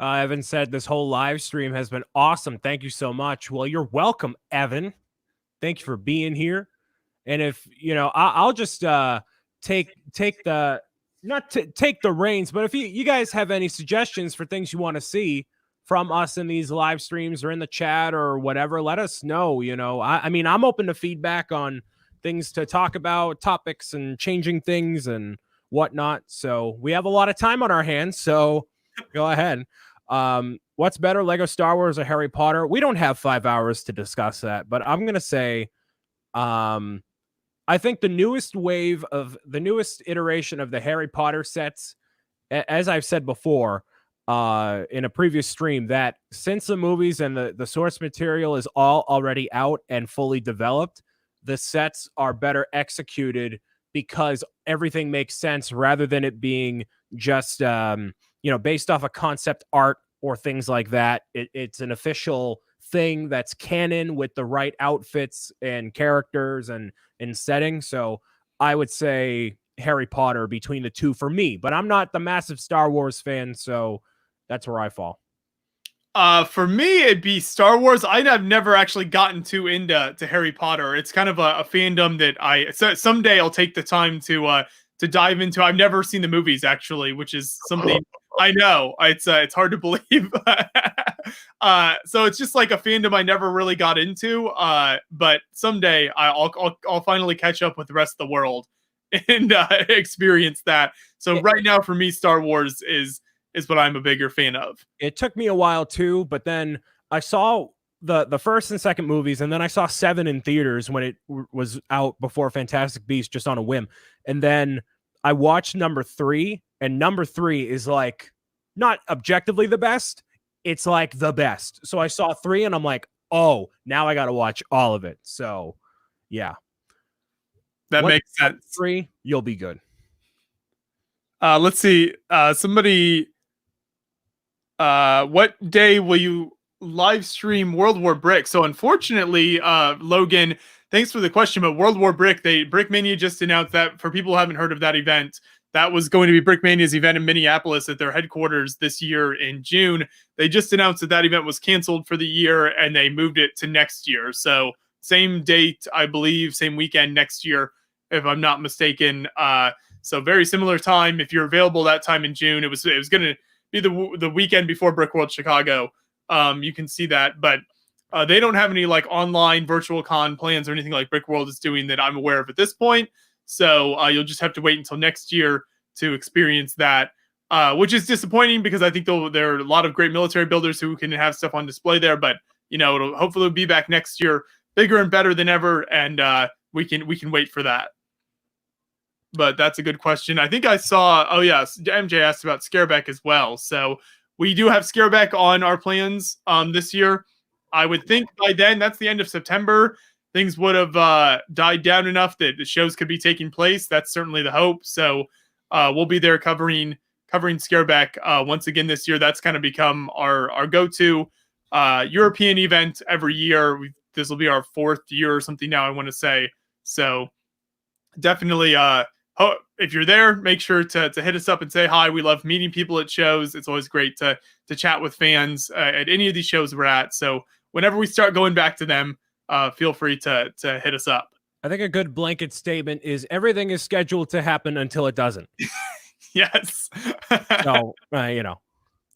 Evan said this whole live stream has been awesome. Thank you so much. Well, you're welcome, Evan. Thank you for being here. And if I'll just take the reins, but if you guys have any suggestions for things you want to see from us in these live streams or in the chat or whatever, let us know. I mean, I'm open to feedback on things to talk about, topics and changing things and whatnot. So we have a lot of time on our hands. So go ahead. What's better, Lego Star Wars or Harry Potter? We don't have 5 hours to discuss that, but I'm going to say, I think the newest iteration of the Harry Potter sets, as I've said before, in a previous stream, that since the movies and the source material is all already out and fully developed, the sets are better executed because everything makes sense rather than it being just, based off of concept art or things like that. It's an official thing that's canon with the right outfits and characters and setting. So I would say Harry Potter between the two for me, but I'm not the massive Star Wars fan, so that's where I fall. For me, it'd be Star Wars. I've never actually gotten too into Harry Potter. It's kind of a fandom that someday I'll take the time to dive into. I've never seen the movies actually, which is something I know. It's hard to believe. So it's just like a fandom I never really got into. But someday I'll finally catch up with the rest of the world and experience that. So right now for me, Star Wars is what I'm a bigger fan of. It took me a while too, but then I saw the first and second movies, and then I saw 7 in theaters when it was out before Fantastic Beasts, just on a whim. And then I watched number 3, and number 3 is like not objectively the best. It's like the best. So I saw 3 and I'm like, oh, now I got to watch all of it. So yeah, that makes sense. 3, you'll be good. Let's see. Somebody, what day will you live stream World War Brick? So unfortunately, Logan, thanks for the question, but World War Brick, Brickmania just announced that for people who haven't heard of that event, that was going to be Brickmania's event in Minneapolis at their headquarters this year in June. They just announced that event was canceled for the year and they moved it to next year. So same date, I believe, same weekend next year, if I'm not mistaken. So very similar time. If you're available that time in June, it was going to be the weekend before Brickworld Chicago. You can see that, but they don't have any like online virtual con plans or anything like Brickworld is doing that I'm aware of at this point. So you'll just have to wait until next year to experience that, which is disappointing because I think there are a lot of great military builders who can have stuff on display there. But it'll hopefully be back next year, bigger and better than ever, and we can wait for that. But that's a good question. I think I saw. Oh yes, MJ asked about Scareback as well. So we do have Scareback on our plans this year. I would think by then, that's the end of September, things would have died down enough that the shows could be taking place. That's certainly the hope. So we'll be there covering Scareback once again this year. That's kind of become our go-to European event every year. This will be our 4th year or something now, I want to say. So definitely, if you're there, make sure to hit us up and say hi. We love meeting people at shows. It's always great to chat with fans at any of these shows we're at. So whenever we start going back to them, feel free to hit us up. I think a good blanket statement is everything is scheduled to happen until it doesn't. Yes. So,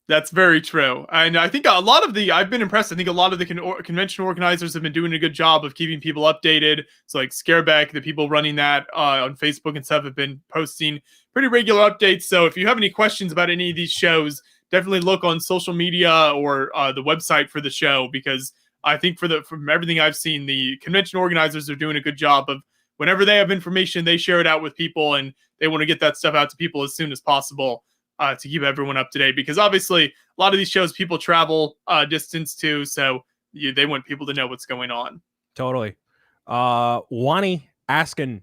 That's very true. And I think I've been impressed. I think a lot of the convention organizers have been doing a good job of keeping people updated. So like Scareback, the people running that on Facebook and stuff have been posting pretty regular updates. So if you have any questions about any of these shows, definitely look on social media or the website for the show, because I think from everything I've seen, the convention organizers are doing a good job of whenever they have information, they share it out with people, and they want to get that stuff out to people as soon as possible to keep everyone up to date. Because obviously, a lot of these shows people travel distance to, so they want people to know what's going on. Totally. Wani asking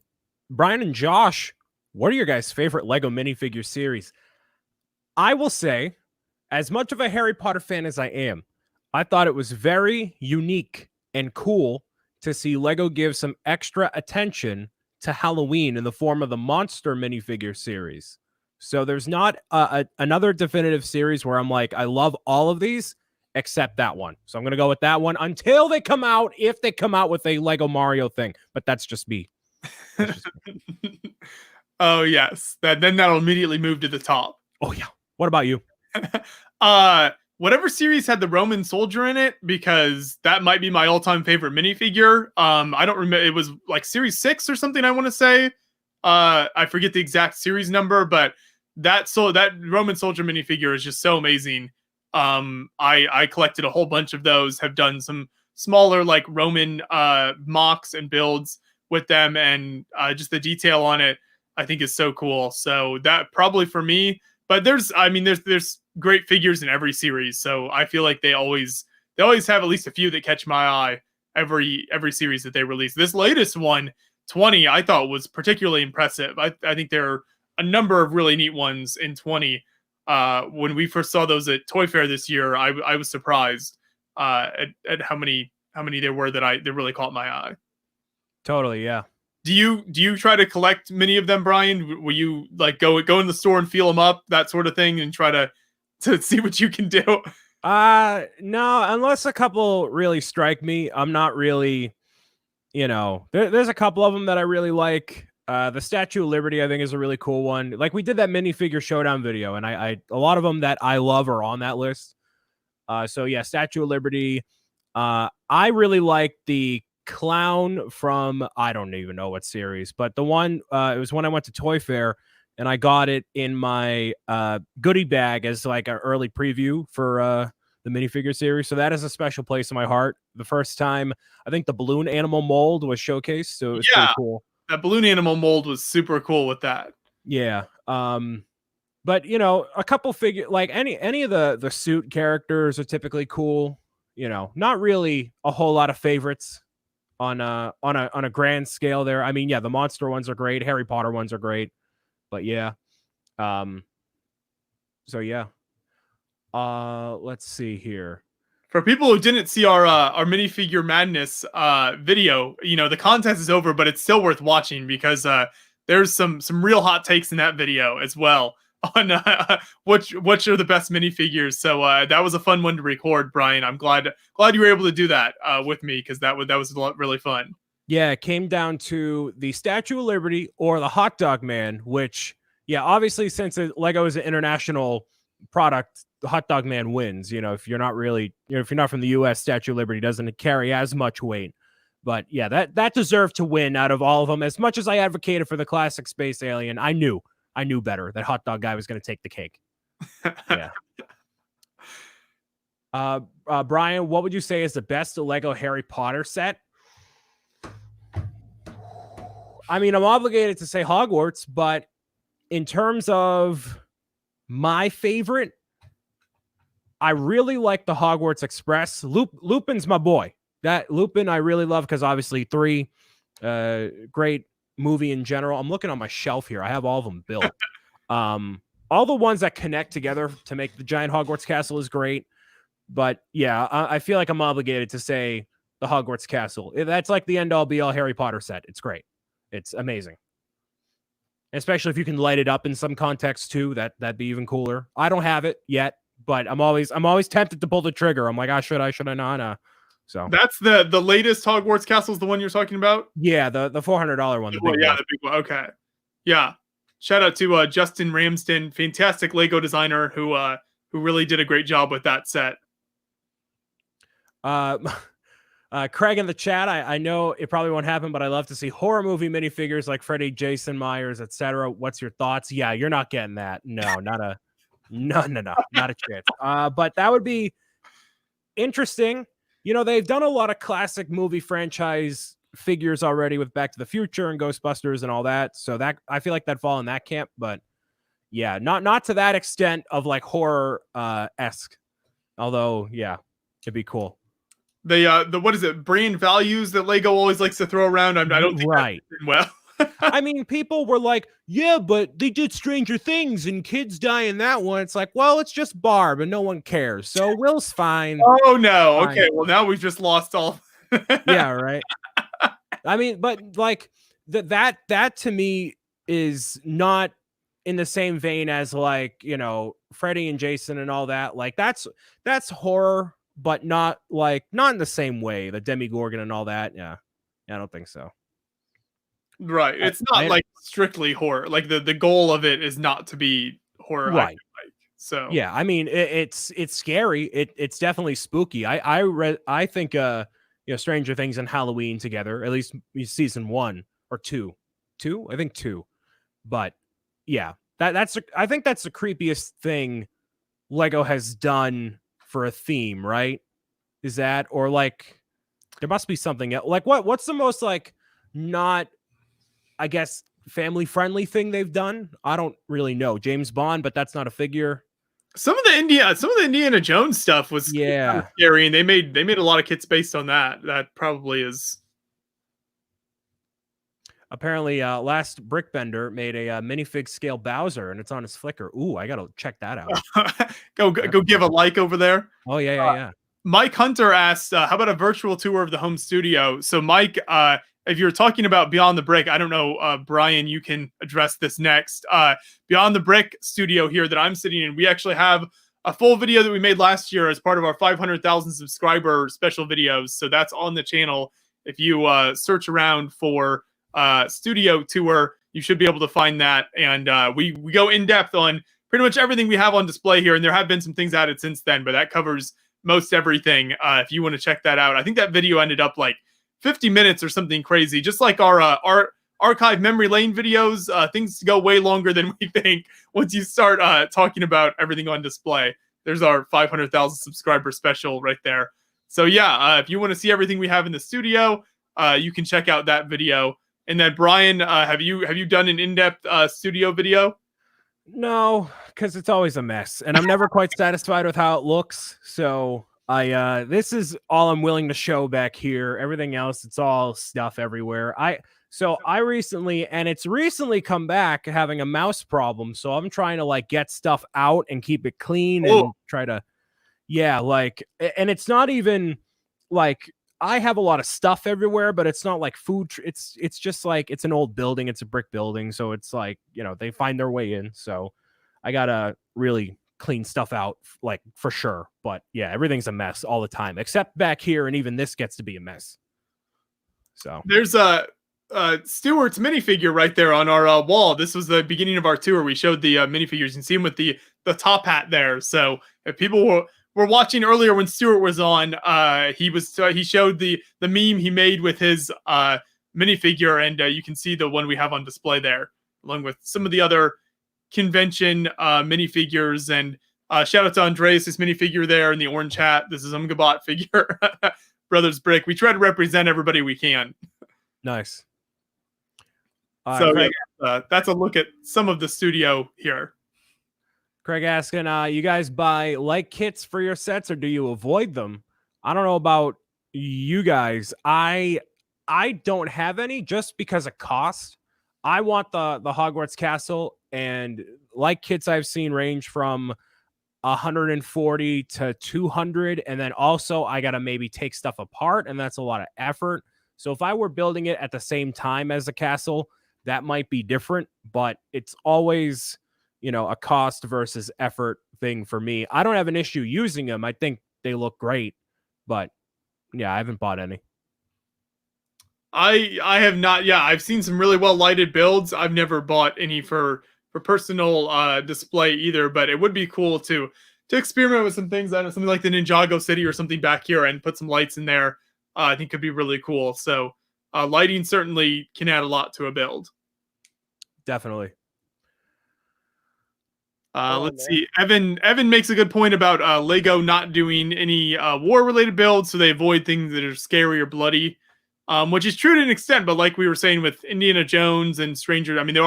Brian and Josh, what are your guys' favorite Lego minifigure series? I will say, as much of a Harry Potter fan as I am, I thought it was very unique and cool to see Lego give some extra attention to Halloween in the form of the monster minifigure series. So there's not another definitive series where I'm like, I love all of these except that one. So I'm going to go with that one until they come out, if they come out with a Lego Mario thing. But that's just me. Oh, yes. Then that'll immediately move to the top. Oh, yeah. What about you? Whatever series had the Roman soldier in it, because that might be my all-time favorite minifigure. I don't remember. It was like series 6 or something, I want to say. I forget the exact series number, but that Roman soldier minifigure is just so amazing. I collected a whole bunch of those, have done some smaller like Roman mocks and builds with them, and just the detail on it I think is so cool. So that probably for me. But there's great figures in every series, so I feel like they always have at least a few that catch my eye every series that they release. This latest one, 20, I thought was particularly impressive. I think there are a number of really neat ones in 20. When we first saw those at Toy Fair this year, I was surprised at how many there were that really caught my eye. Totally, yeah. Do you try to collect many of them, Brian? Will you like go in the store and feel them up, that sort of thing, and try to see what you can do? No, unless a couple really strike me. I'm not really, there's a couple of them that I really like. The Statue of Liberty, I think, is a really cool one. Like, we did that minifigure showdown video, and I a lot of them that I love are on that list. So yeah, Statue of Liberty. I really like the clown from, I don't even know what series, but the one, it was when I went to Toy Fair, and I got it in my goodie bag as like an early preview for the minifigure series. So that is a special place in my heart. The first time, I think the balloon animal mold was showcased, so it was pretty cool. That balloon animal mold was super cool with that. Yeah. But a couple figure, like any of the suit characters are typically cool. Not really a whole lot of favorites on a grand scale there. I mean, yeah, the monster ones are great, Harry Potter ones are great, but yeah. So yeah. Let's see here. For people who didn't see our minifigure madness video, the contest is over, but it's still worth watching because there's some real hot takes in that video as well on which are the best minifigures. So that was a fun one to record, Brian. I'm glad you were able to do that with me, because that was really fun. Yeah, it came down to the Statue of Liberty or the Hot Dog Man, which, yeah, obviously since Lego is an international product, the Hot Dog Man wins. If you're not really, if you're not from the US, Statue of Liberty doesn't carry as much weight. But yeah, that deserved to win out of all of them. As much as I advocated for the classic Space Alien, I knew better. That Hot Dog guy was going to take the cake. Yeah. Brian, what would you say is the best Lego Harry Potter set? I mean, I'm obligated to say Hogwarts, but in terms of my favorite, I really like the Hogwarts Express. Lupin's my boy. That Lupin I really love because obviously 3, great movie in general. I'm looking on my shelf here. I have all of them built. All the ones that connect together to make the giant Hogwarts castle is great. But yeah, I feel like I'm obligated to say the Hogwarts castle. That's like the end all be all Harry Potter set. It's great. It's amazing. Especially if you can light it up in some context too, that'd be even cooler. I don't have it yet, but I'm always tempted to pull the trigger. I'm like, should I not? So that's the latest Hogwarts castle is the one you're talking about? Yeah, the $400 one. The big one. Okay. Yeah. Shout out to Justin Ramsden, fantastic Lego designer who really did a great job with that set. Craig in the chat, I know it probably won't happen, but I love to see horror movie minifigures like Freddy, Jason Myers, etc. What's your thoughts? Yeah, you're not getting that. No, not a chance. But that would be interesting. They've done a lot of classic movie franchise figures already with Back to the Future and Ghostbusters and all that. So that I feel like that'd fall in that camp, but yeah, not to that extent of like horror esque. Although, yeah, it'd be cool. The what is it? Brand values that Lego always likes to throw around. I don't think right. that's well. I mean, people were like, yeah, but they did Stranger Things and kids die in that one. It's like, well, it's just Barb and no one cares. So Will's fine. Oh, no. Fine. Okay, well, now we've just lost all. Yeah, right. I mean, but like that to me is not in the same vein as like, you know, Freddy and Jason and all that. Like that's horror, but not in the same way. The Demogorgon and all that. Yeah, I don't think so. Right. It's not like strictly horror. Like the goal of it is not to be horror. Right. So yeah, I mean it's scary. It's definitely spooky. I think you know, Stranger Things and Halloween together, at least season 1 or 2. I think 2. But yeah, I think that's the creepiest thing Lego has done for a theme, right? Is that, or like there must be something else. Like what's the most like not, I guess, family friendly thing they've done? I don't really know. James Bond, but that's not a figure. Some of the Indiana Jones stuff was kind of scary, and they made a lot of kits based on that. That probably is. Apparently, last Brickbender made a minifig scale Bowser, and it's on his Flickr. Ooh, I gotta check that out. go give a like over there. Oh yeah. Mike Hunter asked, how about a virtual tour of the home studio? So Mike, if you're talking about Beyond the Brick, I don't know, Brian, you can address this next. Beyond the Brick studio here that I'm sitting in, we actually have a full video that we made last year as part of our 500,000 subscriber special videos. So that's on the channel. If you search around for studio tour, you should be able to find that. And we go in depth on pretty much everything we have on display here. And there have been some things added since then, but that covers most everything. If you want to check that out, I think that video ended up like 50 minutes or something crazy, just like our archive memory lane videos. Things go way longer than we think once you start talking about everything on display. There's our 500,000 subscriber special right there. So yeah, if you want to see everything we have in the studio, you can check out that video. And then Brian, have you done an in-depth studio video? No, because it's always a mess, and I'm never quite satisfied with how it looks. So this is all I'm willing to show back here. Everything else, it's all stuff everywhere. I recently, and it's recently come back having a mouse problem. So I'm trying to like get stuff out and keep it clean and try to, and it's not even like I have a lot of stuff everywhere, but it's not like food. It's just like, it's an old building. It's a brick building. So it's like, you know, they find their way in. So I gotta really clean stuff out, like, for sure. But yeah, everything's a mess all the time, except back here. And even this gets to be a mess. So there's Stuart's minifigure right there on our wall. This was the beginning of our tour. We showed the minifigures. You can see him with the top hat there. So if people were watching earlier when Stuart was on, he showed the meme he made with his minifigure, and you can see the one we have on display there, along with some of the other convention minifigures. And shout out to Andreas, this minifigure there in the orange hat. This is Umgabot figure, Brothers Brick. We try to represent everybody we can. Nice. So that's a look at some of the studio here. Craig asking, you guys buy like kits for your sets, or do you avoid them? I don't know about you guys. I don't have any just because of cost. I want the Hogwarts castle, and like kits I've seen range from 140 to 200, and then also I gotta maybe take stuff apart, and that's a lot of effort. So if I were building it at the same time as the castle, that might be different, but it's always, you know, a cost versus effort thing for me. I don't have an issue using them. I think they look great, but yeah, I haven't bought any. I have not. Yeah, I've seen some really well lighted builds. I've never bought any for personal display either, but it would be cool to experiment with some things. I don't know, something like the Ninjago City or something back here, and put some lights in there. I think could be really cool. So lighting certainly can add a lot to a build. Definitely. Let's see. Evan makes a good point about Lego not doing any war-related builds, so they avoid things that are scary or bloody. which is true to an extent. But like we were saying with Indiana Jones and Stranger, I mean,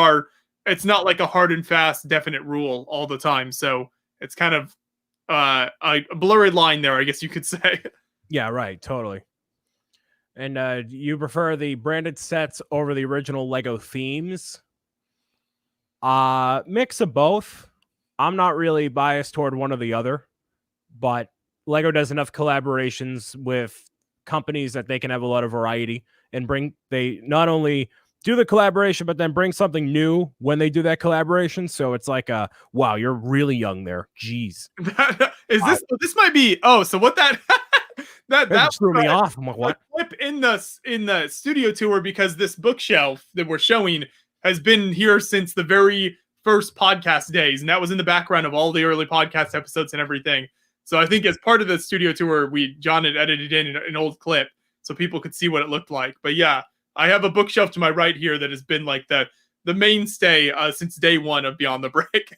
it's not like a hard and fast, definite rule all the time. So it's kind of a blurry line there, I guess you could say. Yeah, right. Totally. And you prefer the branded sets over the original Lego themes? Mix of both. I'm not really biased toward one or the other, but Lego does enough collaborations with companies that they can have a lot of variety and they not only do the collaboration, but then bring something new when they do that collaboration. So it's like, wow, you're really young there. Jeez. This might be, so what that threw me off. I'm like, what? Clip in the studio tour, because this bookshelf that we're showing has been here since the very first podcast days, and that was in the background of all the early podcast episodes and everything. So I think as part of the studio tour, John had edited in an old clip so people could see what it looked like. But yeah, I have a bookshelf to my right here that has been like the mainstay since day one of Beyond the Brick.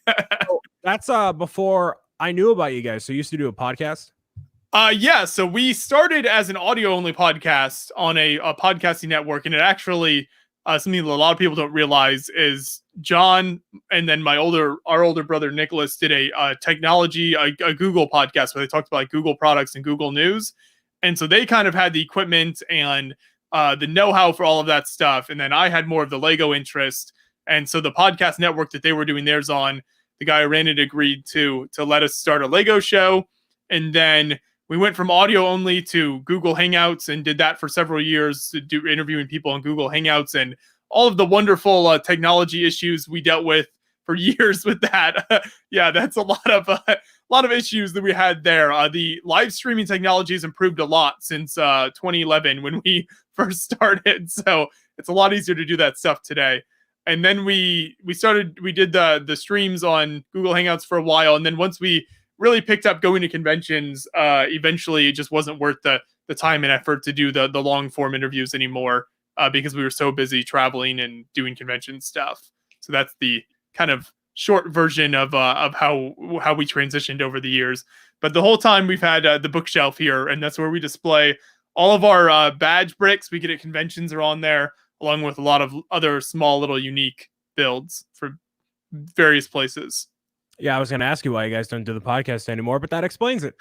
That's before I knew about you guys. So you used to do a podcast? Yeah, so we started as an audio-only podcast on a podcasting network, and it actually something that a lot of people don't realize is John and then our older brother Nicholas did a Google podcast where they talked about like Google products and Google News, and so they kind of had the equipment and the know-how for all of that stuff, and then I had more of the Lego interest, and so the podcast network that they were doing theirs on, the guy who ran it agreed to let us start a Lego show, and then we went from audio only to Google Hangouts and did that for several years, to do interviewing people on Google Hangouts and all of the wonderful technology issues we dealt with for years with that. Yeah, that's a lot of issues that we had there. The live streaming technology has improved a lot since 2011 when we first started, so it's a lot easier to do that stuff today. And then we did the streams on Google Hangouts for a while, and then once we really picked up going to conventions, eventually it just wasn't worth the time and effort to do the long form interviews anymore, because we were so busy traveling and doing convention stuff. So that's the kind of short version of how we transitioned over the years. But the whole time we've had the bookshelf here, and that's where we display all of our badge bricks we get at conventions are on there, along with a lot of other small little unique builds for various places. Yeah, I was going to ask you why you guys don't do the podcast anymore, but that explains it.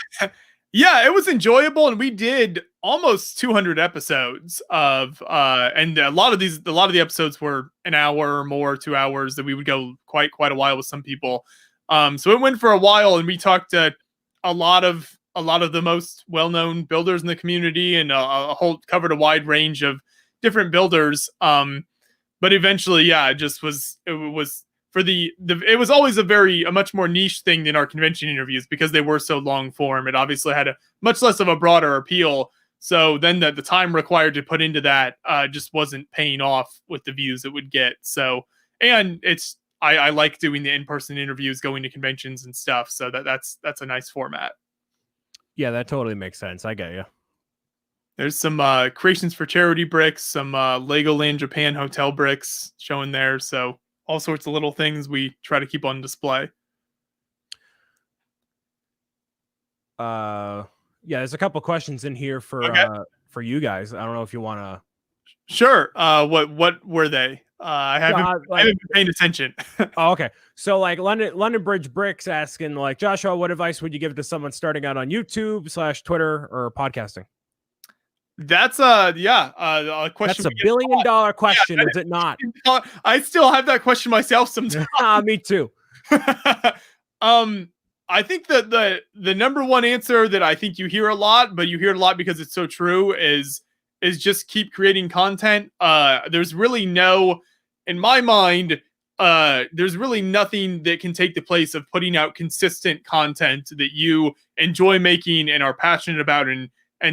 Yeah, it was enjoyable, and we did almost 200 episodes of, and a lot of the episodes were an hour or more, 2 hours, that we would go quite a while with some people. So it went for a while, and we talked to a lot of the most well-known builders in the community, and covered a wide range of different builders. But eventually, yeah, it was always a much more niche thing than our convention interviews, because they were so long form. It obviously had a much less of a broader appeal. So then the time required to put into that just wasn't paying off with the views it would get. So, and I like doing the in-person interviews, going to conventions and stuff. So that's a nice format. Yeah, that totally makes sense. I get you. There's some creations for charity bricks, some Legoland Japan hotel bricks showing there. So all sorts of little things we try to keep on display. Yeah, there's a couple questions in here for you guys. I don't know if you want to. Sure. What were they? I haven't been paying attention. Oh, okay. So like London Bridge Bricks asking, like, Joshua, what advice would you give to someone starting out on YouTube / Twitter or podcasting? That's a question. That's $1 billion question, is it not? I still have that question myself sometimes. Me too. I think that the number one answer that I think you hear a lot, but you hear it a lot because it's so true, is just keep creating content. There's really in my mind, there's really nothing that can take the place of putting out consistent content that you enjoy making and are passionate about, and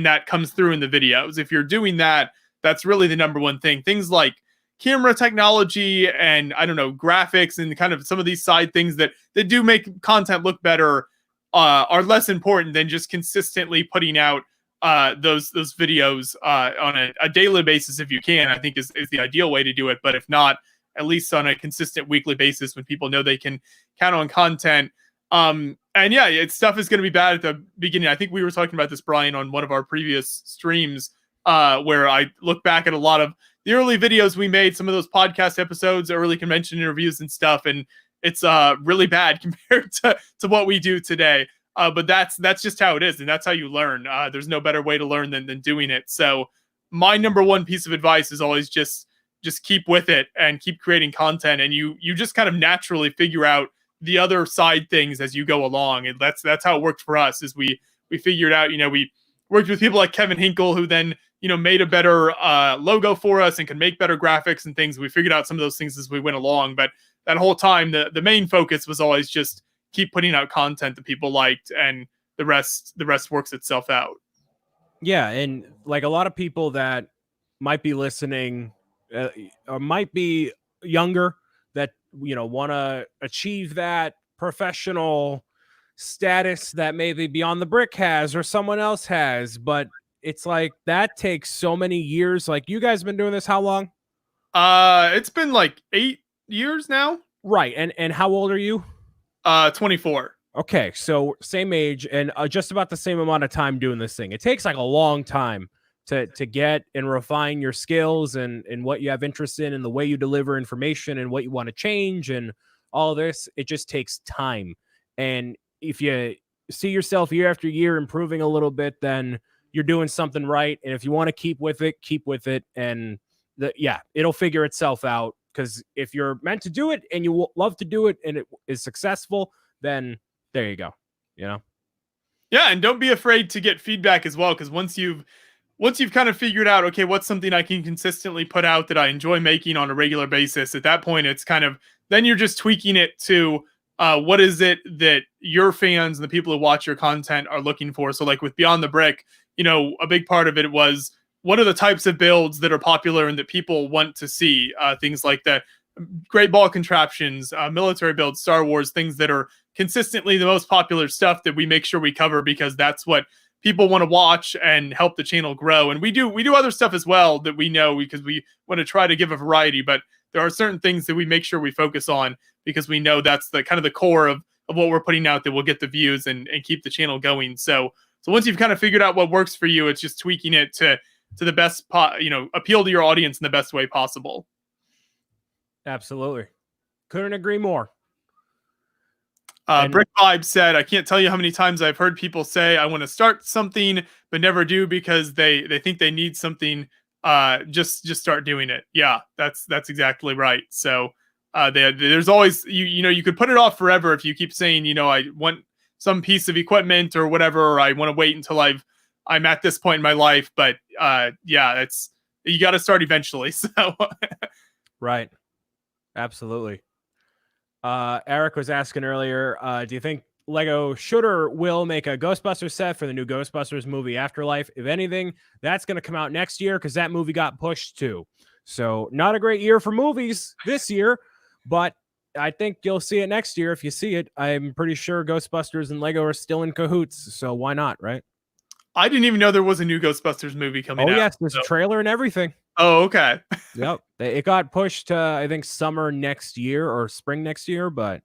that comes through in the videos. If you're doing that, that's really the number one thing. Things like camera technology and, I don't know, graphics and kind of some of these side things that do make content look better are less important than just consistently putting out those videos on a daily basis if you can. I think is the ideal way to do it. But if not, at least on a consistent weekly basis when people know they can count on content. And yeah, stuff is going to be bad at the beginning. I think we were talking about this, Brian, on one of our previous streams, where I look back at a lot of the early videos we made, some of those podcast episodes, early convention interviews and stuff, and it's really bad compared to what we do today. But that's just how it is, and that's how you learn. There's no better way to learn than doing it. So my number one piece of advice is always just keep with it and keep creating content, and you just kind of naturally figure out the other side things as you go along. And that's how it worked for us. Is we figured out, we worked with people like Kevin Hinkle, who then made a better logo for us and could make better graphics and things. We figured out some of those things as we went along, but that whole time the main focus was always just keep putting out content that people liked, and the rest works itself out. Yeah, and like a lot of people that might be listening or might be younger that want to achieve that professional status that maybe Beyond the Brick has or someone else has, but it's like that takes so many years. Like, you guys been doing this how long? It's been like 8 years now. Right. And how old are you? 24. Okay, so same age and just about the same amount of time doing this thing. It takes like a long time to get and refine your skills and what you have interest in and the way you deliver information and what you want to change and all this. It just takes time. And if you see yourself year after year improving a little bit, then you're doing something right. And if you want to keep with it. And it'll figure itself out. Because if you're meant to do it and you love to do it and it is successful, then there you go. Yeah, and don't be afraid to get feedback as well. Because once you've kind of figured out, okay, what's something I can consistently put out that I enjoy making on a regular basis, at that point, it's kind of, then you're just tweaking it to what is it that your fans and the people who watch your content are looking for. So like with Beyond the Brick, a big part of it was, what are the types of builds that are popular and that people want to see? Things like the great ball contraptions, military builds, Star Wars, things that are consistently the most popular stuff that we make sure we cover, because that's what people want to watch and help the channel grow. And we do other stuff as well that we know, because we want to try to give a variety, but there are certain things that we make sure we focus on, because we know that's the kind of the core of what we're putting out that will get the views and keep the channel going. So once you've kind of figured out what works for you, it's just tweaking it to the best, appeal to your audience in the best way possible. Absolutely. Couldn't agree more. Brick Vibe said, I can't tell you how many times I've heard people say, I want to start something, but never do because they think they need something. Just start doing it. Yeah, that's exactly right. So there's always, you could put it off forever if you keep saying, I want some piece of equipment or whatever, or I want to wait until I'm at this point in my life. But you got to start eventually. So right. Absolutely. Eric was asking earlier, do you think Lego should or will make a Ghostbusters set for the new Ghostbusters movie Afterlife? If anything, that's going to come out next year because that movie got pushed too. So not a great year for movies this year, but I think you'll see it next year. If you see it, I'm pretty sure Ghostbusters and Lego are still in cahoots. So why not, right? I didn't even know there was a new Ghostbusters movie coming out. Oh, yes. There's a trailer and everything. Oh, okay. Yep. It got pushed to, I think, summer next year or spring next year. But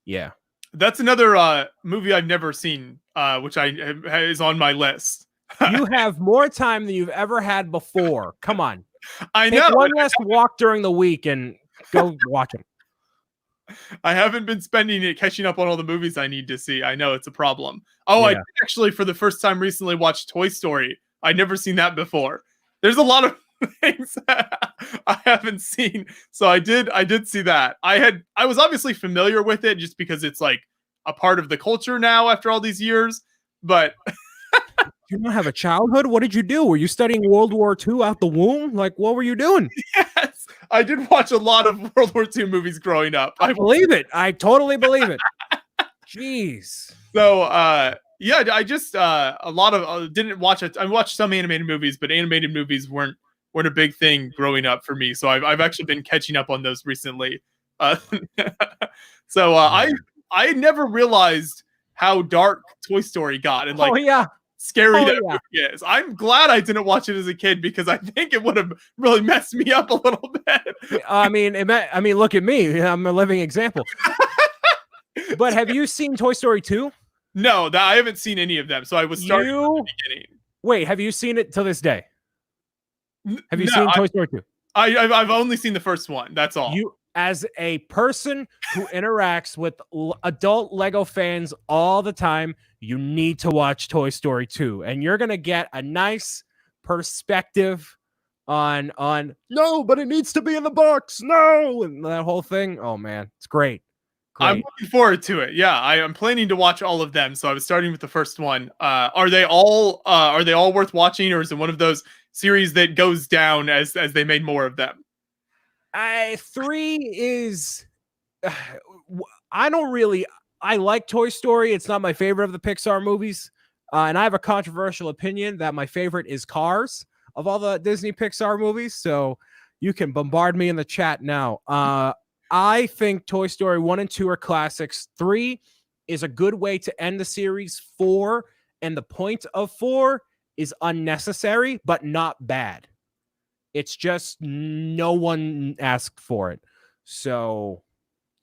yeah. That's another movie I've never seen, which is on my list. You have more time than you've ever had before. Come on. I know. Take one last walk during the week and go watch it. I haven't been spending it catching up on all the movies I need to see. I know it's a problem. Oh, yeah. I did actually, for the first time recently, watch Toy Story. I'd never seen that before. There's a lot of things I haven't seen. So I did see that. I was obviously familiar with it just because it's like a part of the culture now after all these years. But you don't have a childhood? What did you do? Were you studying World War II out the womb? Like, what were you doing? Yes, I did watch a lot of World War II movies growing up. I believe it. I totally believe it. Jeez. So, yeah, I just a lot of didn't watch it. I watched some animated movies, but animated movies weren't a big thing growing up for me. So I've actually been catching up on those recently. So I never realized how dark Toy Story got, and like, scary that movie is. I'm glad I didn't watch it as a kid because I think it would have really messed me up a little bit. I mean, look at me. I'm a living example. But have you seen Toy Story 2? No, I haven't seen any of them. So I was starting from the beginning. Wait, have you seen it to this day? Have you No, seen Toy Story 2? I've only seen the first one. That's all. You, as a person who interacts with adult Lego fans all the time, you need to watch Toy Story 2, and you're gonna get a nice perspective on no, but it needs to be in the box, no, and that whole thing. Oh man, it's great. I'm looking forward to it. Yeah, I am planning to watch all of them. So I was starting with the first one. Are they all worth watching, or is it one of those series that goes down as they made more of them? 3 is I don't really, I like Toy Story. It's not my favorite of the Pixar movies. And I have a controversial opinion that my favorite is Cars of all the Disney Pixar movies. So you can bombard me in the chat now. I think Toy Story 1 and 2 are classics. 3 is a good way to end the series. 4, and the point of 4 is unnecessary, but not bad. It's just no one asked for it. So,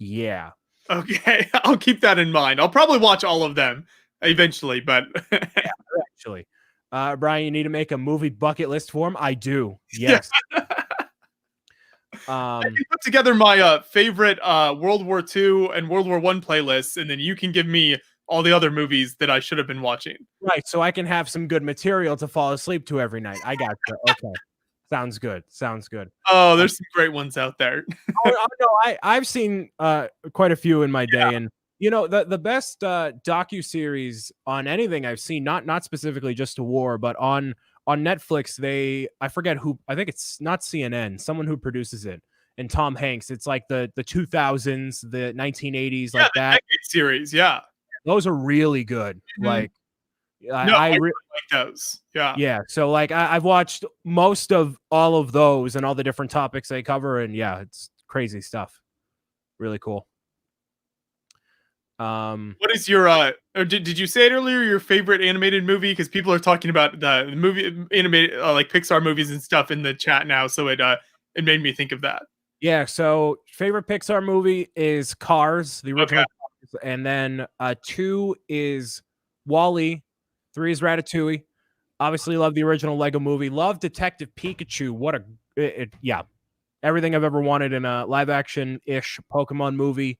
yeah. Okay, I'll keep that in mind. I'll probably watch all of them eventually, but Yeah, actually. Brian, you need to make a movie bucket list for him? I do. Yes. I can put together my favorite World War II and World War I playlists, and then you can give me all the other movies that I should have been watching. Right, so I can have some good material to fall asleep to every night. I got you. Okay. Sounds good. Sounds good. Oh, there's some great ones out there. No, I've seen quite a few in my day, and you know the best docu-series on anything I've seen, not specifically just a war, but on Netflix, I forget who, I think it's not CNN, someone who produces it, and Tom Hanks. It's like the 2000s, the 1980s, like that Decade series. Yeah, those are really good. Like, I really like those. Yeah. So like I've watched most of all of those and all the different topics they cover, and yeah, it's crazy stuff. Really cool. What is your or did you say it earlier, your favorite animated movie? Because people are talking about the movie animated like Pixar movies and stuff in the chat now, so it made me think of that. Yeah, so favorite Pixar movie is Cars, the original, Cars, and then 2 is Wall-E, 3 is Ratatouille. Obviously love the original Lego movie. Love Detective Pikachu. What yeah. Everything I've ever wanted in a live action-ish Pokemon movie.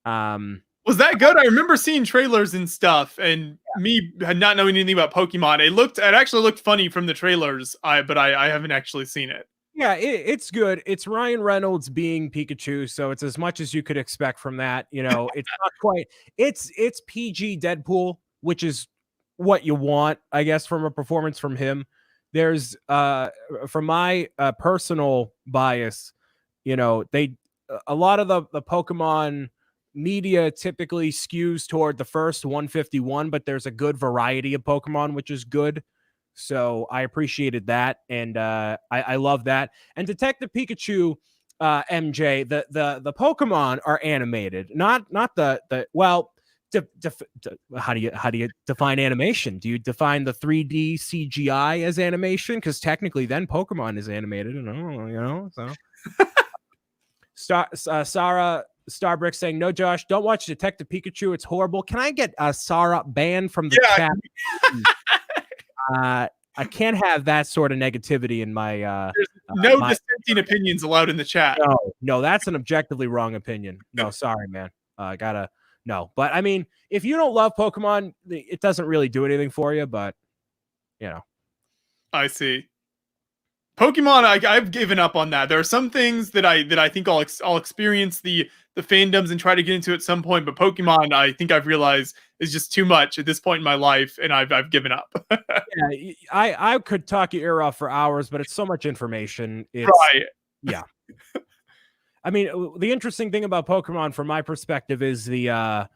Was that good? I remember seeing trailers and stuff, and me not knowing anything about Pokemon. It actually looked funny from the trailers, but I haven't actually seen it. Yeah, it's good. It's Ryan Reynolds being Pikachu, so it's as much as you could expect from that. You know, it's not quite. It's PG Deadpool, which is what you want, I guess, from a performance from him. There's from my personal bias, you know, a lot of the Pokemon media typically skews toward the first 151, but there's a good variety of Pokemon, which is good. So I appreciated that, and I love that. And Detective Pikachu, MJ, the Pokemon are animated, not the well. How do you define animation? Do you define the 3D CGI as animation? Because technically, then Pokemon is animated, you know. So, Sarah Starbrick saying, "No, Josh, don't watch Detective Pikachu. It's horrible." Can I get Sarah banned from the chat? I can't have that sort of negativity in my. There's no dissenting opinions allowed in the chat. No, that's an objectively wrong opinion. No, sorry, man. No. But I mean, if you don't love Pokemon, it doesn't really do anything for you. But you know, I see. Pokemon, I've given up on that. There are some things that I think I'll experience the fandoms and try to get into at some point, but Pokemon, I think I've realized is just too much at this point in my life, and I've given up. Yeah, I could talk your ear off for hours, but it's so much information. Right. Yeah. I mean, the interesting thing about Pokemon, from my perspective, is the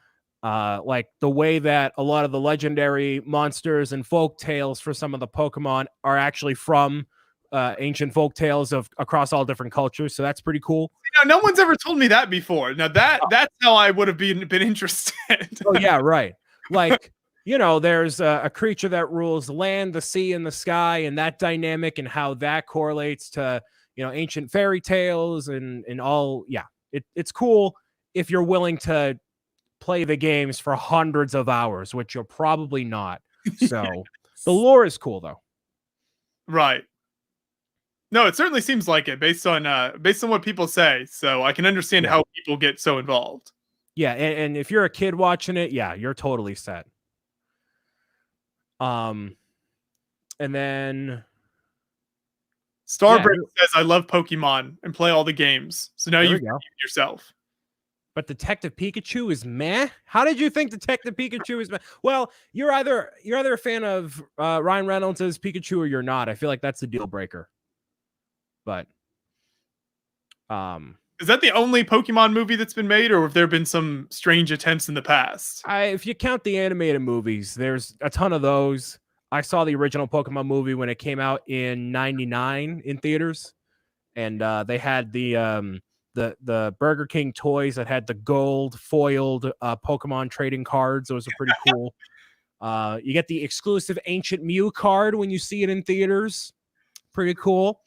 like the way that a lot of the legendary monsters and folk tales for some of the Pokemon are actually from ancient folk tales of across all different cultures. So that's pretty cool. You know, no one's ever told me that before. Now that's how I would have been interested. Oh yeah, right. Like, you know, there's a creature that rules the land, the sea, and the sky, and that dynamic and how that correlates to, you know, ancient fairy tales and all. Yeah, it's cool if you're willing to play the games for hundreds of hours, which you're probably not. So the lore is cool though. Right. No, it certainly seems like it based on what people say. So I can understand how people get so involved. Yeah, and if you're a kid watching it, yeah, you're totally set. And then Starbreak says, "I love Pokemon and play all the games." So now you go yourself. But Detective Pikachu is meh. How did you think Detective Pikachu is meh? Well, you're either a fan of Ryan Reynolds as Pikachu or you're not. I feel like that's the deal breaker. But is that the only Pokemon movie that's been made, or have there been some strange attempts in the past? If you count the animated movies, there's a ton of those. I saw the original Pokemon movie when it came out in '99 in theaters, and they had the Burger King toys that had the gold foiled Pokemon trading cards. Those are pretty cool. You get the exclusive Ancient Mew card when you see it in theaters. Pretty cool.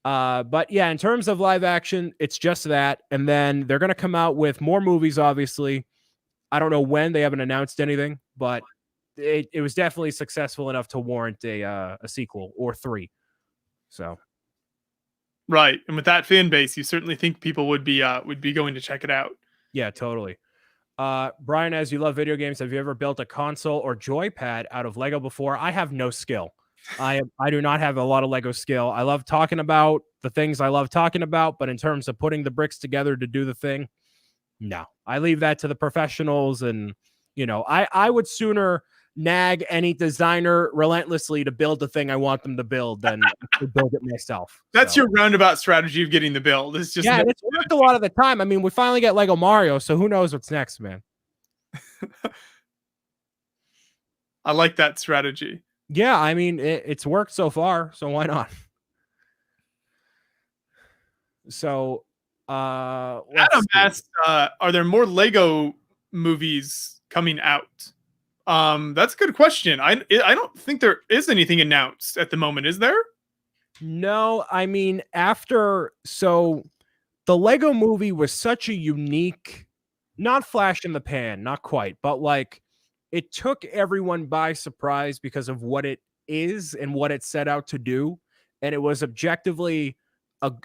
But yeah, in terms of live action, it's just that. And then they're going to come out with more movies, obviously. I don't know when. They haven't announced anything, but it was definitely successful enough to warrant a sequel or 3. So. Right. And with that fan base, you certainly think people would be going to check it out. Yeah, totally. Brian, as you love video games, have you ever built a console or joypad out of Lego before? I have no skill. I do not have a lot of Lego skill. I love talking about the things I love talking about, but in terms of putting the bricks together to do the thing, no. I leave that to the professionals, and I would sooner nag any designer relentlessly to build the thing I want them to build than to build it myself. That's your roundabout strategy of getting the build. It's just it's worked a lot of the time. I mean, we finally get Lego Mario, so who knows what's next, man. I like that strategy. Yeah, I mean, it's worked so far, so why not? So, Adam asked, are there more Lego movies coming out? That's a good question. I don't think there is anything announced at the moment, is there? No, I mean, so the Lego movie was such a unique, not flash in the pan, not quite, but like it took everyone by surprise because of what it is and what it set out to do. And it was objectively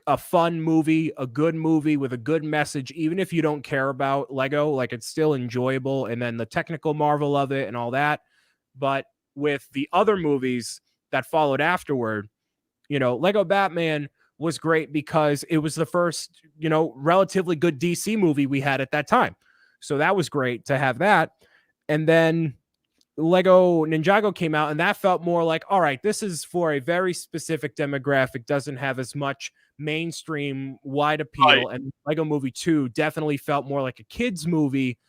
a fun movie, a good movie with a good message, even if you don't care about Lego, like it's still enjoyable. And then the technical marvel of it and all that. But with the other movies that followed afterward, Lego Batman was great because it was the first, relatively good DC movie we had at that time. So that was great to have that. And then Lego Ninjago came out, and that felt more like, all right, this is for a very specific demographic, doesn't have as much mainstream wide appeal. Right. And Lego Movie 2 definitely felt more like a kid's movie.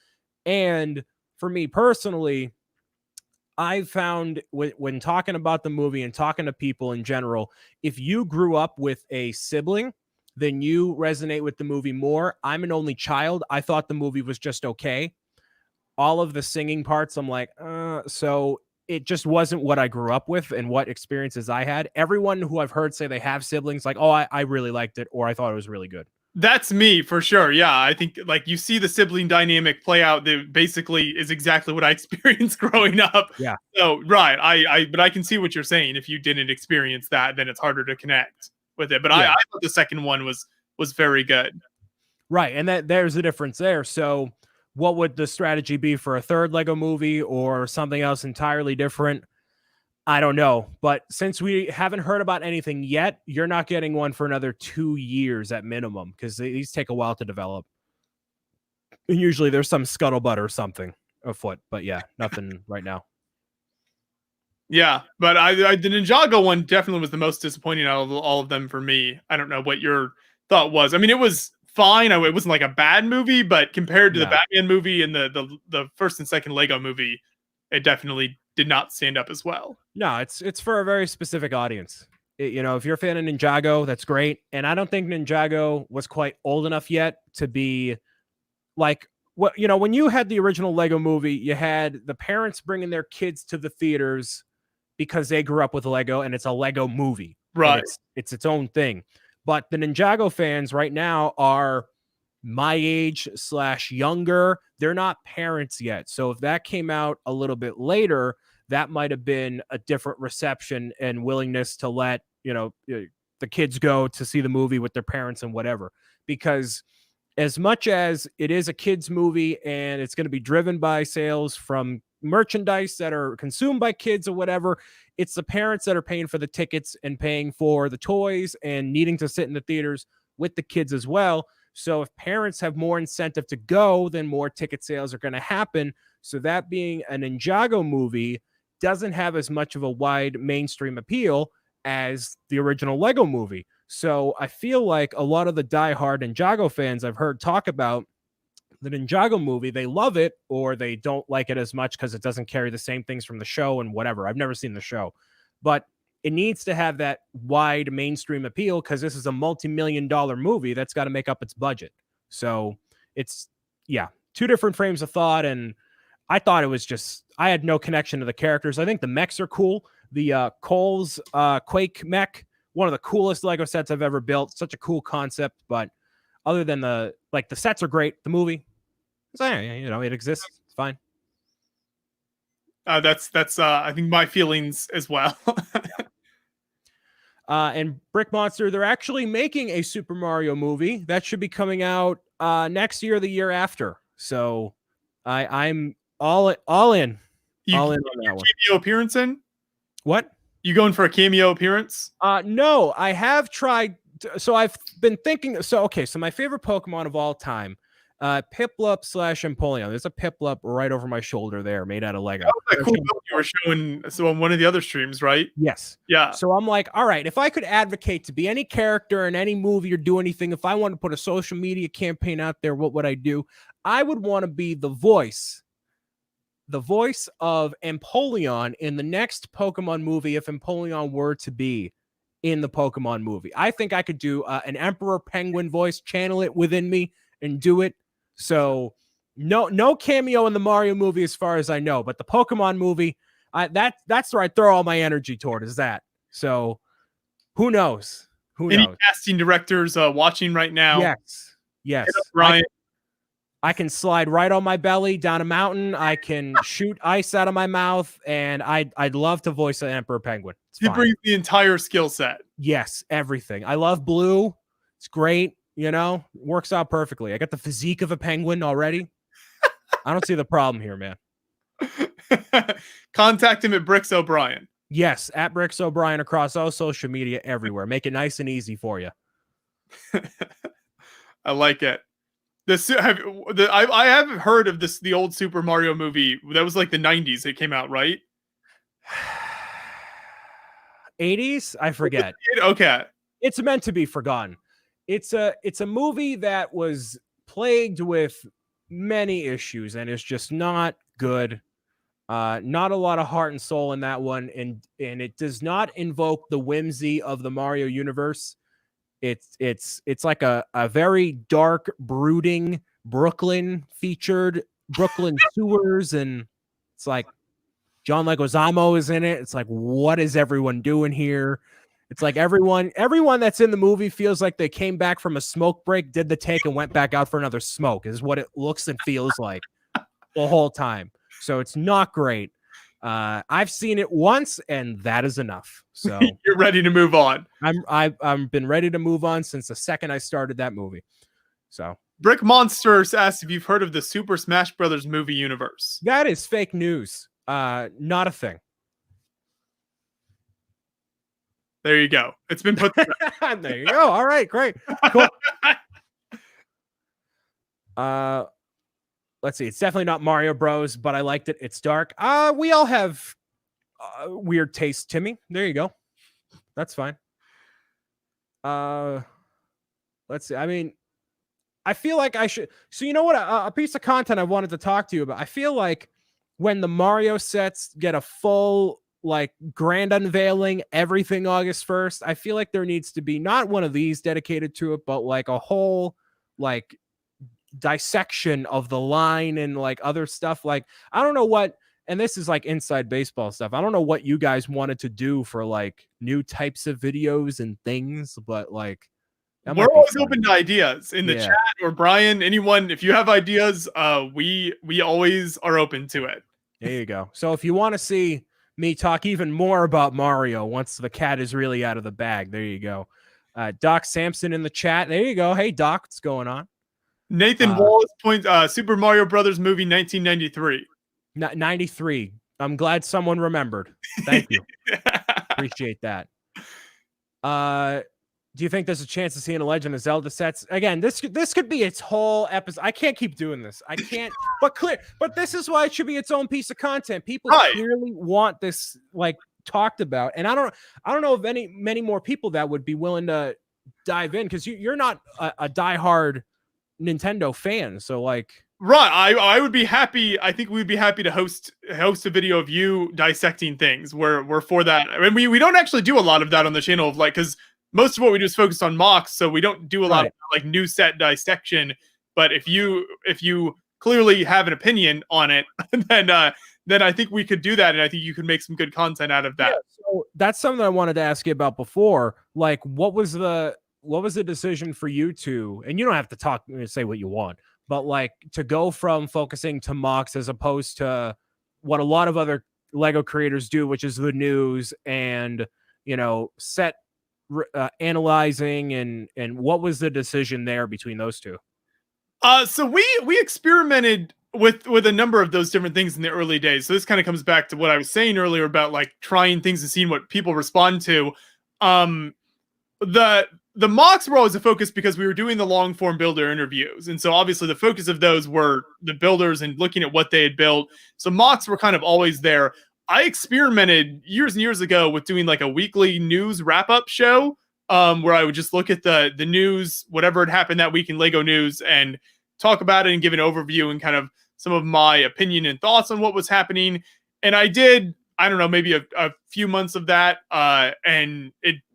And for me personally, I found when talking about the movie and talking to people in general, if you grew up with a sibling, then you resonate with the movie more. I'm an only child. I thought the movie was just okay. All of the singing parts, I'm like, so it just wasn't what I grew up with and what experiences I had. Everyone who I've heard say they have siblings, like, oh, I really liked it, or I thought it was really good. That's me for sure. Yeah, I think like you see the sibling dynamic play out. That basically is exactly what I experienced growing up. Yeah. So right, but I can see what you're saying. If you didn't experience that, then it's harder to connect with it. But yeah. I thought the second one was very good. Right, and there's a difference there. So what would the strategy be for a third Lego movie or something else entirely different? I don't know. But since we haven't heard about anything yet, you're not getting one for another 2 years at minimum, because these take a while to develop. And usually there's some scuttlebutt or something afoot. But yeah, nothing right now. Yeah, but the Ninjago one definitely was the most disappointing out of all of them for me. I don't know what your thought was. I mean, it was fine. It wasn't like a bad movie, but compared to the Batman movie and the first and second Lego movie, it definitely did not stand up as well. No, it's for a very specific audience. If you're a fan of Ninjago, that's great. And I don't think Ninjago was quite old enough yet to be like, when you had the original Lego movie, you had the parents bringing their kids to the theaters because they grew up with Lego and it's a Lego movie. Right. It's its own thing. But the Ninjago fans right now are my age / younger. They're not parents yet. So if that came out a little bit later, that might have been a different reception and willingness to let, the kids go to see the movie with their parents and whatever. Because as much as it is a kids movie and it's going to be driven by sales from merchandise that are consumed by kids or whatever, it's the parents that are paying for the tickets and paying for the toys and needing to sit in the theaters with the kids as well. So if parents have more incentive to go, then more ticket sales are going to happen. So that being an Ninjago movie doesn't have as much of a wide mainstream appeal as the original Lego movie. So I feel like a lot of the diehard Ninjago fans I've heard talk about the Ninjago movie, they love it or they don't like it as much because it doesn't carry the same things from the show and whatever. I've never seen the show, but it needs to have that wide mainstream appeal because this is a multi-million-dollar movie that's got to make up its budget. So it's, yeah, two different frames of thought. And I thought it was just, I had no connection to the characters. I think the mechs are cool. The Cole's Quake mech, one of the coolest Lego sets I've ever built. Such a cool concept. But other than the sets are great. The movie, it exists. It's fine. That's I think my feelings as well. And Brick Monster, they're actually making a Super Mario movie that should be coming out next year or the year after. So I'm all in. All in on that one. Cameo appearance in? What? You going for a cameo appearance? No, I have tried. So I've been thinking. So my favorite Pokemon of all time, Piplup / Empoleon. There's a Piplup right over my shoulder there, made out of Lego. That was that cool build you were showing on one of the other streams, right? Yes. Yeah. So I'm like, all right, if I could advocate to be any character in any movie or do anything, if I wanted to put a social media campaign out there, what would I do? I would want to be the voice of Empoleon in the next Pokemon movie if Empoleon were to be in the Pokemon movie. I think I could do an Emperor Penguin voice, channel it within me and do it. So no cameo in the Mario movie as far as I know, but the Pokemon movie, that's where I throw all my energy toward is that. So who knows? Any casting directors watching right now? Yes. Ryan. I can slide right on my belly down a mountain. I can shoot ice out of my mouth, and I'd love to voice an Emperor Penguin. He brings the entire skill set. Yes, everything. I love blue. It's great. Works out perfectly. I got the physique of a penguin already. I don't see the problem here, man. Contact him at Bricks O'Brien. Yes, at Bricks O'Brien across all social media everywhere. Make it nice and easy for you. I like it. I haven't heard of the old Super Mario movie. That was like the 90s. It came out, right? 80s? I forget. Okay. It's meant to be forgotten. It's a movie that was plagued with many issues and it's just not good. Not a lot of heart and soul in that one, and it does not invoke the whimsy of the Mario universe. It's like a very dark, brooding Brooklyn sewers, and it's like John Leguizamo is in it. It's like, what is everyone doing here? It's like everyone that's in the movie feels like they came back from a smoke break, did the take, and went back out for another smoke, is what it looks and feels like the whole time. So it's not great. I've seen it once, and that is enough. So you're ready to move on. I've been ready to move on since the second I started that movie. So Brick Monsters asks if you've heard of the Super Smash Brothers movie universe. That is fake news. Not a thing. There you go. It's been put. There you go. All right, great. Cool. Let's see. It's definitely not Mario Bros, but I liked it. It's dark. We all have weird taste, Timmy. There you go. That's fine. Let's see. I mean, I feel like I should. So you know what? A piece of content I wanted to talk to you about. I feel like when the Mario sets get a full grand unveiling, everything August 1st, I feel like there needs to be not one of these dedicated to it, but a whole dissection of the line and other stuff. I don't know what, and this is inside baseball stuff. I don't know what you guys wanted to do for new types of videos and things, but we're always open to ideas in the chat, or Brian, anyone, if you have ideas, we always are open to it. There you go. So if you want to see me talk even more about Mario once the cat is really out of the bag, there you go. Doc Sampson in the chat. There you go. Hey, Doc, what's going on? Nathan Wallace points Super Mario Brothers movie 1993. 93. I'm glad someone remembered. Thank you. Appreciate that. Do you think there's a chance of seeing a Legend of Zelda sets again? This could be its whole episode. I can't keep doing this. I can't. But this is why it should be its own piece of content. People clearly want this like talked about, and I don't know of many more people that would be willing to dive in, because you're not a diehard Nintendo fan. So like, right, I would be happy. I think we'd be happy to host a video of you dissecting things. We're for that. I mean, we don't actually do a lot of that on the channel, of like, because most of what we do is focused on mocks, so we don't do a lot of like new set dissection. But if you clearly have an opinion on it, then I think we could do that, and I think you could make some good content out of that. Yeah, so that's something I wanted to ask you about before. Like, what was the decision for you to, and you don't have to say what you want, but like to go from focusing to mocks as opposed to what a lot of other Lego creators do, which is the news and, you know, set analyzing, and what was the decision there between those two? So we experimented with a number of those different things in the early days. So this kind of comes back to what I was saying earlier about like trying things and seeing what people respond to. The mocks were always a focus because we were doing the long form builder interviews, and so obviously the focus of those were the builders and looking at what they had built. So mocks were kind of always there. I experimented years and years ago with doing like a weekly news wrap-up show, where I would just look at the news, whatever had happened that week in Lego news, and talk about it and give an overview and kind of some of my opinion and thoughts on what was happening. And I did, I don't know, maybe a few months of that, and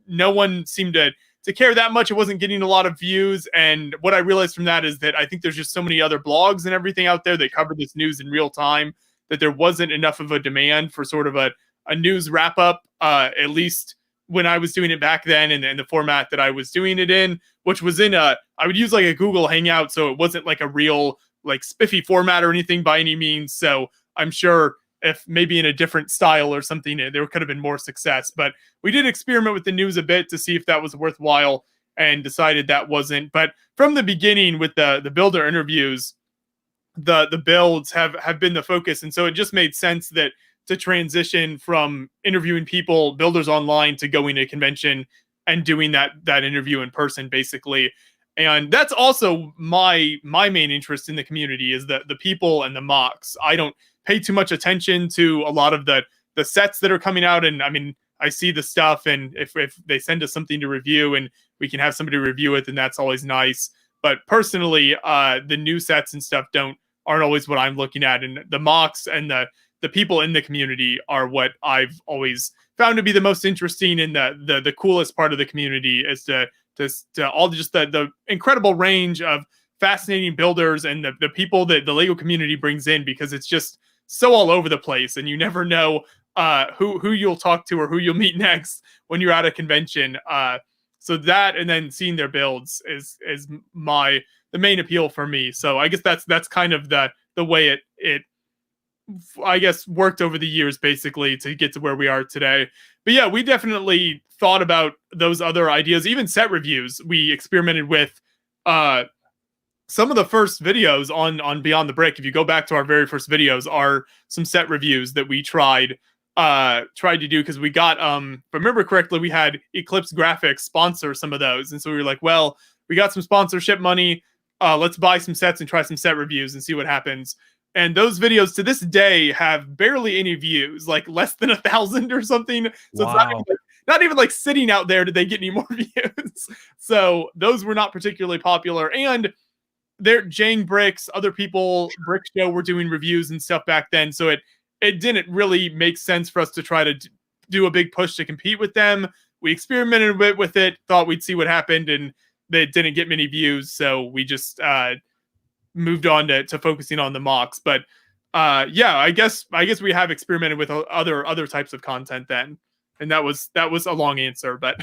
no one seemed to care that much. It wasn't getting a lot of views. And what I realized from that is that I think there's just so many other blogs and everything out there that cover this news in real time that there wasn't enough of a demand for sort of a news wrap up, at least when I was doing it back then, and the format that I was doing it in, which was I would use like a Google Hangout. So it wasn't like a real like spiffy format or anything by any means. So I'm sure if maybe in a different style or something, there could have been more success. But we did experiment with the news a bit to see if that was worthwhile, and decided that wasn't. But from the beginning with the builder interviews, the builds have been the focus. And so it just made sense that to transition from interviewing people, builders online, to going to a convention and doing that interview in person, basically. And that's also my main interest in the community, is the people and the mocks. I don't pay too much attention to a lot of the sets that are coming out. And I mean, I see the stuff, and if they send us something to review and we can have somebody review it, then that's always nice. But personally, the new sets and stuff aren't always what I'm looking at. And the mocks and the people in the community are what I've always found to be the most interesting, and the coolest part of the community is to all just the incredible range of fascinating builders and the people that the Lego community brings in, because it's just so all over the place, and you never know who you'll talk to or who you'll meet next when you're at a convention. So that, and then seeing their builds is the main appeal for me. So I guess that's kind of the way it I guess worked over the years, basically, to get to where we are today. But yeah, we definitely thought about those other ideas, even set reviews. We experimented with some of the first videos on Beyond the Brick. If you go back to our very first videos, are some set reviews that we tried to do, because we got if I remember correctly, we had Eclipse Graphics sponsor some of those, and so we were like, well, we got some sponsorship money, let's buy some sets and try some set reviews and see what happens. And those videos to this day have barely any views, like less than 1,000 or something. So wow. It's not even like sitting out there did they get any more views. So those were not particularly popular. And they're Jang Bricks, other people, Brick Show were doing reviews and stuff back then. So it didn't really make sense for us to try to do a big push to compete with them. We experimented a bit with it, thought we'd see what happened, and they didn't get many views. So we just moved on to focusing on the mocks. But yeah, I guess we have experimented with other types of content then. And that was a long answer, but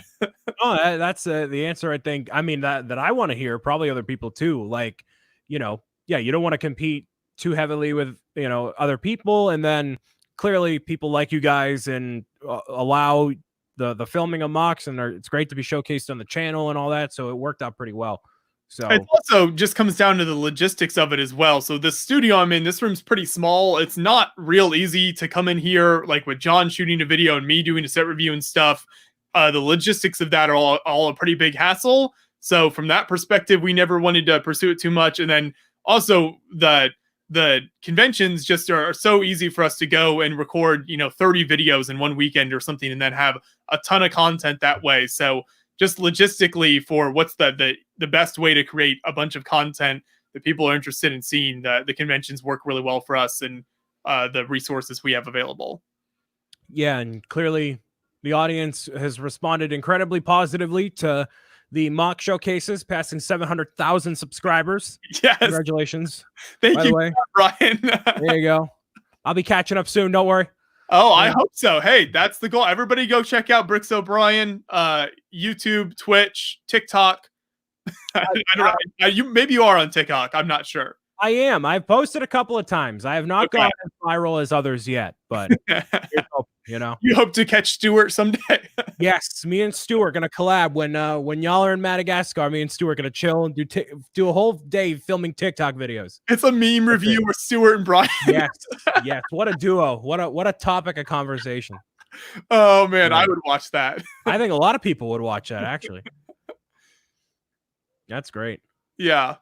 oh, that's the answer. I think, I mean, that I want to hear, probably other people too. Like, you know, yeah, you don't want to compete too heavily with, you know, other people. And then clearly people like you guys and allow the filming of mocks, and it's great to be showcased on the channel and all that. So it worked out pretty well. So it also just comes down to the logistics of it as well. So the studio I'm in, this room's pretty small. It's not real easy to come in here, like with John shooting a video and me doing a set review and stuff. The logistics of that are all a pretty big hassle. So from that perspective, we never wanted to pursue it too much. And then also the conventions just are so easy for us to go and record, 30 videos in one weekend or something, and then have a ton of content that way. So just logistically, for what's the best way to create a bunch of content that people are interested in seeing, the conventions work really well for us, and the resources we have available. Yeah, and clearly the audience has responded incredibly positively to the mock showcases, passing 700,000 subscribers. Yes. Congratulations. Thank you, Brian. There you go. I'll be catching up soon. Don't worry. Oh, I hope so. Hey, that's the goal. Everybody go check out Bricks O'Brien, YouTube, Twitch, TikTok. I don't know. Maybe you are on TikTok. I'm not sure. I am. I've posted a couple of times. I have not gone as viral as others yet, but you hope to catch Stuart someday. Yes, me and Stuart are gonna collab when y'all are in Madagascar. Me and Stuart are gonna chill and do a whole day filming TikTok videos. It's a meme review with Stuart and Brian. Yes. What a duo. What a topic of conversation. Oh man, I would watch that. I think a lot of people would watch that actually. That's great. Yeah.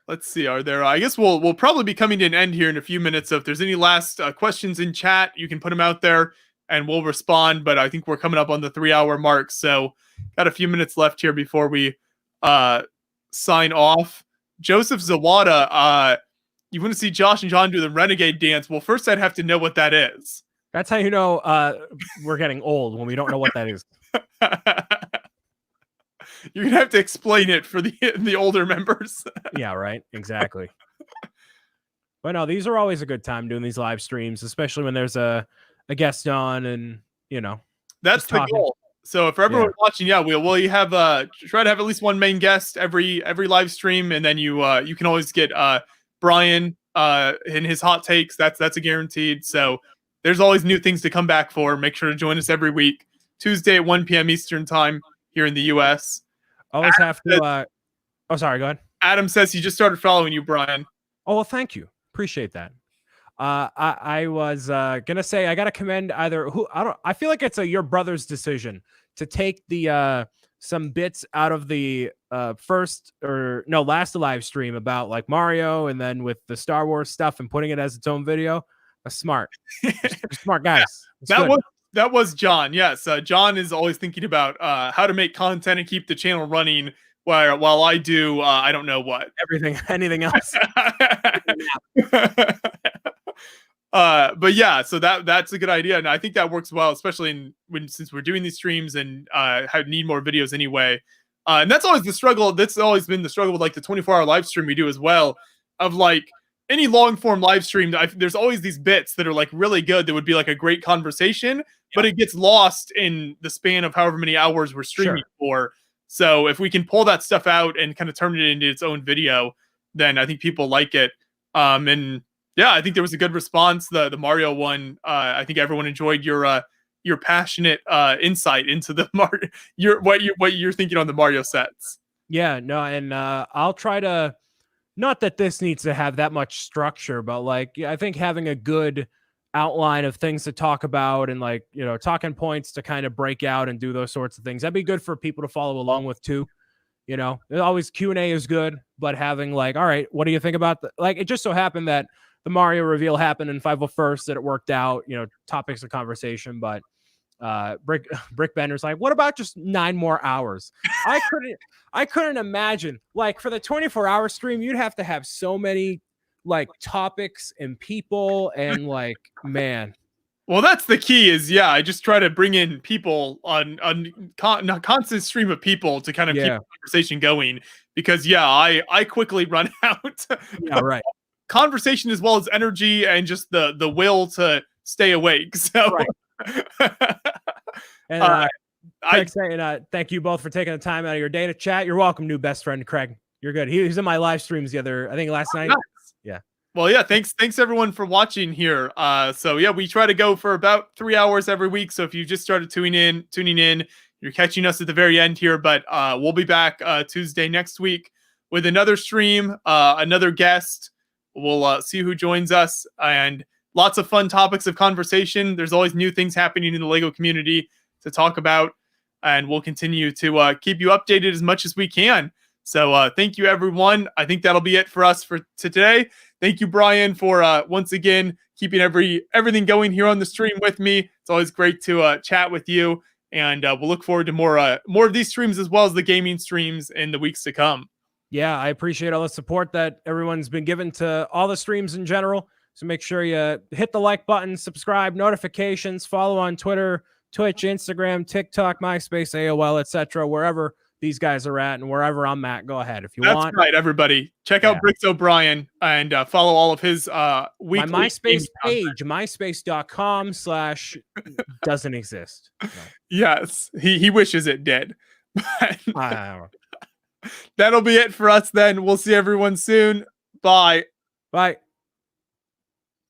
Let's see. Are there? I guess we'll probably be coming to an end here in a few minutes. So if there's any last questions in chat, you can put them out there, and we'll respond. But I think we're coming up on the 3-hour mark, so got a few minutes left here before we sign off. Joseph Zawada, you want to see Josh and John do the Renegade dance? Well, first I'd have to know what that is. That's how you know we're getting old, when we don't know what that is. You're gonna have to explain it for the older members. Yeah, right. Exactly. But no, these are always a good time doing these live streams, especially when there's a guest on, and that's the goal. So if everyone watching, we'll have try to have at least one main guest every live stream, and then you can always get Brian in his hot takes. That's a guaranteed. So there's always new things to come back for. Make sure to join us every week, Tuesday at 1 p.m. Eastern time here in the U.S. Always have to. Oh, sorry. Go ahead. Adam says he just started following you, Brian. Oh, well, thank you. Appreciate that. I was gonna say I gotta commend I feel like it's your brother's decision to take the some bits out of the last live stream about like Mario, and then with the Star Wars stuff, and putting it as its own video. That's smart. Smart guys. That was John. Yes, John is always thinking about how to make content and keep the channel running, while I do I don't know what, anything else. But yeah, so that's a good idea, and I think that works well, especially since we're doing these streams and need more videos anyway. And that's always the struggle. That's always been the struggle with like the 24-hour live stream we do as well. Of like any long form live stream, there's always these bits that are like really good that would be like a great conversation, but it gets lost in the span of however many hours we're streaming for. So if we can pull that stuff out and kind of turn it into its own video, then I think people like it. And yeah, I think there was a good response. The Mario one, I think everyone enjoyed your passionate insight into the what you're thinking on the Mario sets. Yeah, no, and I'll try to. Not that this needs to have that much structure, but like I think having a good outline of things to talk about, and like talking points to kind of break out and do those sorts of things, that'd be good for people to follow along with too. Always Q&A is good, but having like, all right, what do you think about like it just so happened that the Mario reveal happened in 501st, that it worked out, topics of conversation, but Brick Bender's like, what about just 9 more hours? I couldn't imagine, like, for the 24-hour stream, you'd have to have so many like topics and people, and like, man. Well, that's the key is, I just try to bring in people on a constant stream of people to kind of keep the conversation going, because I quickly run out. Yeah, right. Conversation as well as energy and just the will to stay awake. So right. And Craig's saying, thank you both for taking the time out of your day to chat. You're welcome, new best friend Craig. You're good. He was in my live streams last night. Nice. Yeah. Well, yeah, thanks everyone for watching here. So yeah, we try to go for about 3 hours every week. So if you just started tuning in, you're catching us at the very end here. But we'll be back Tuesday next week with another stream, another guest. We'll see who joins us, and lots of fun topics of conversation. There's always new things happening in the Lego community to talk about, and we'll continue to keep you updated as much as we can. So thank you, everyone. I think that'll be it for us for today. Thank you, Brian, for once again keeping everything going here on the stream with me. It's always great to chat with you, and we'll look forward to more of these streams as well as the gaming streams in the weeks to come. Yeah, I appreciate all the support that everyone's been given to all the streams in general. So make sure you hit the like button, subscribe, notifications, follow on Twitter, Twitch, Instagram, TikTok, MySpace, AOL, etc. Wherever these guys are at and wherever I'm at, go ahead if you want. That's right, everybody. Check out Bricks O'Brien and follow all of his weekly. My MySpace page, myspace.com/ doesn't exist. No. Yes, he wishes it did. That'll be it for us then. We'll see everyone soon. Bye. Bye.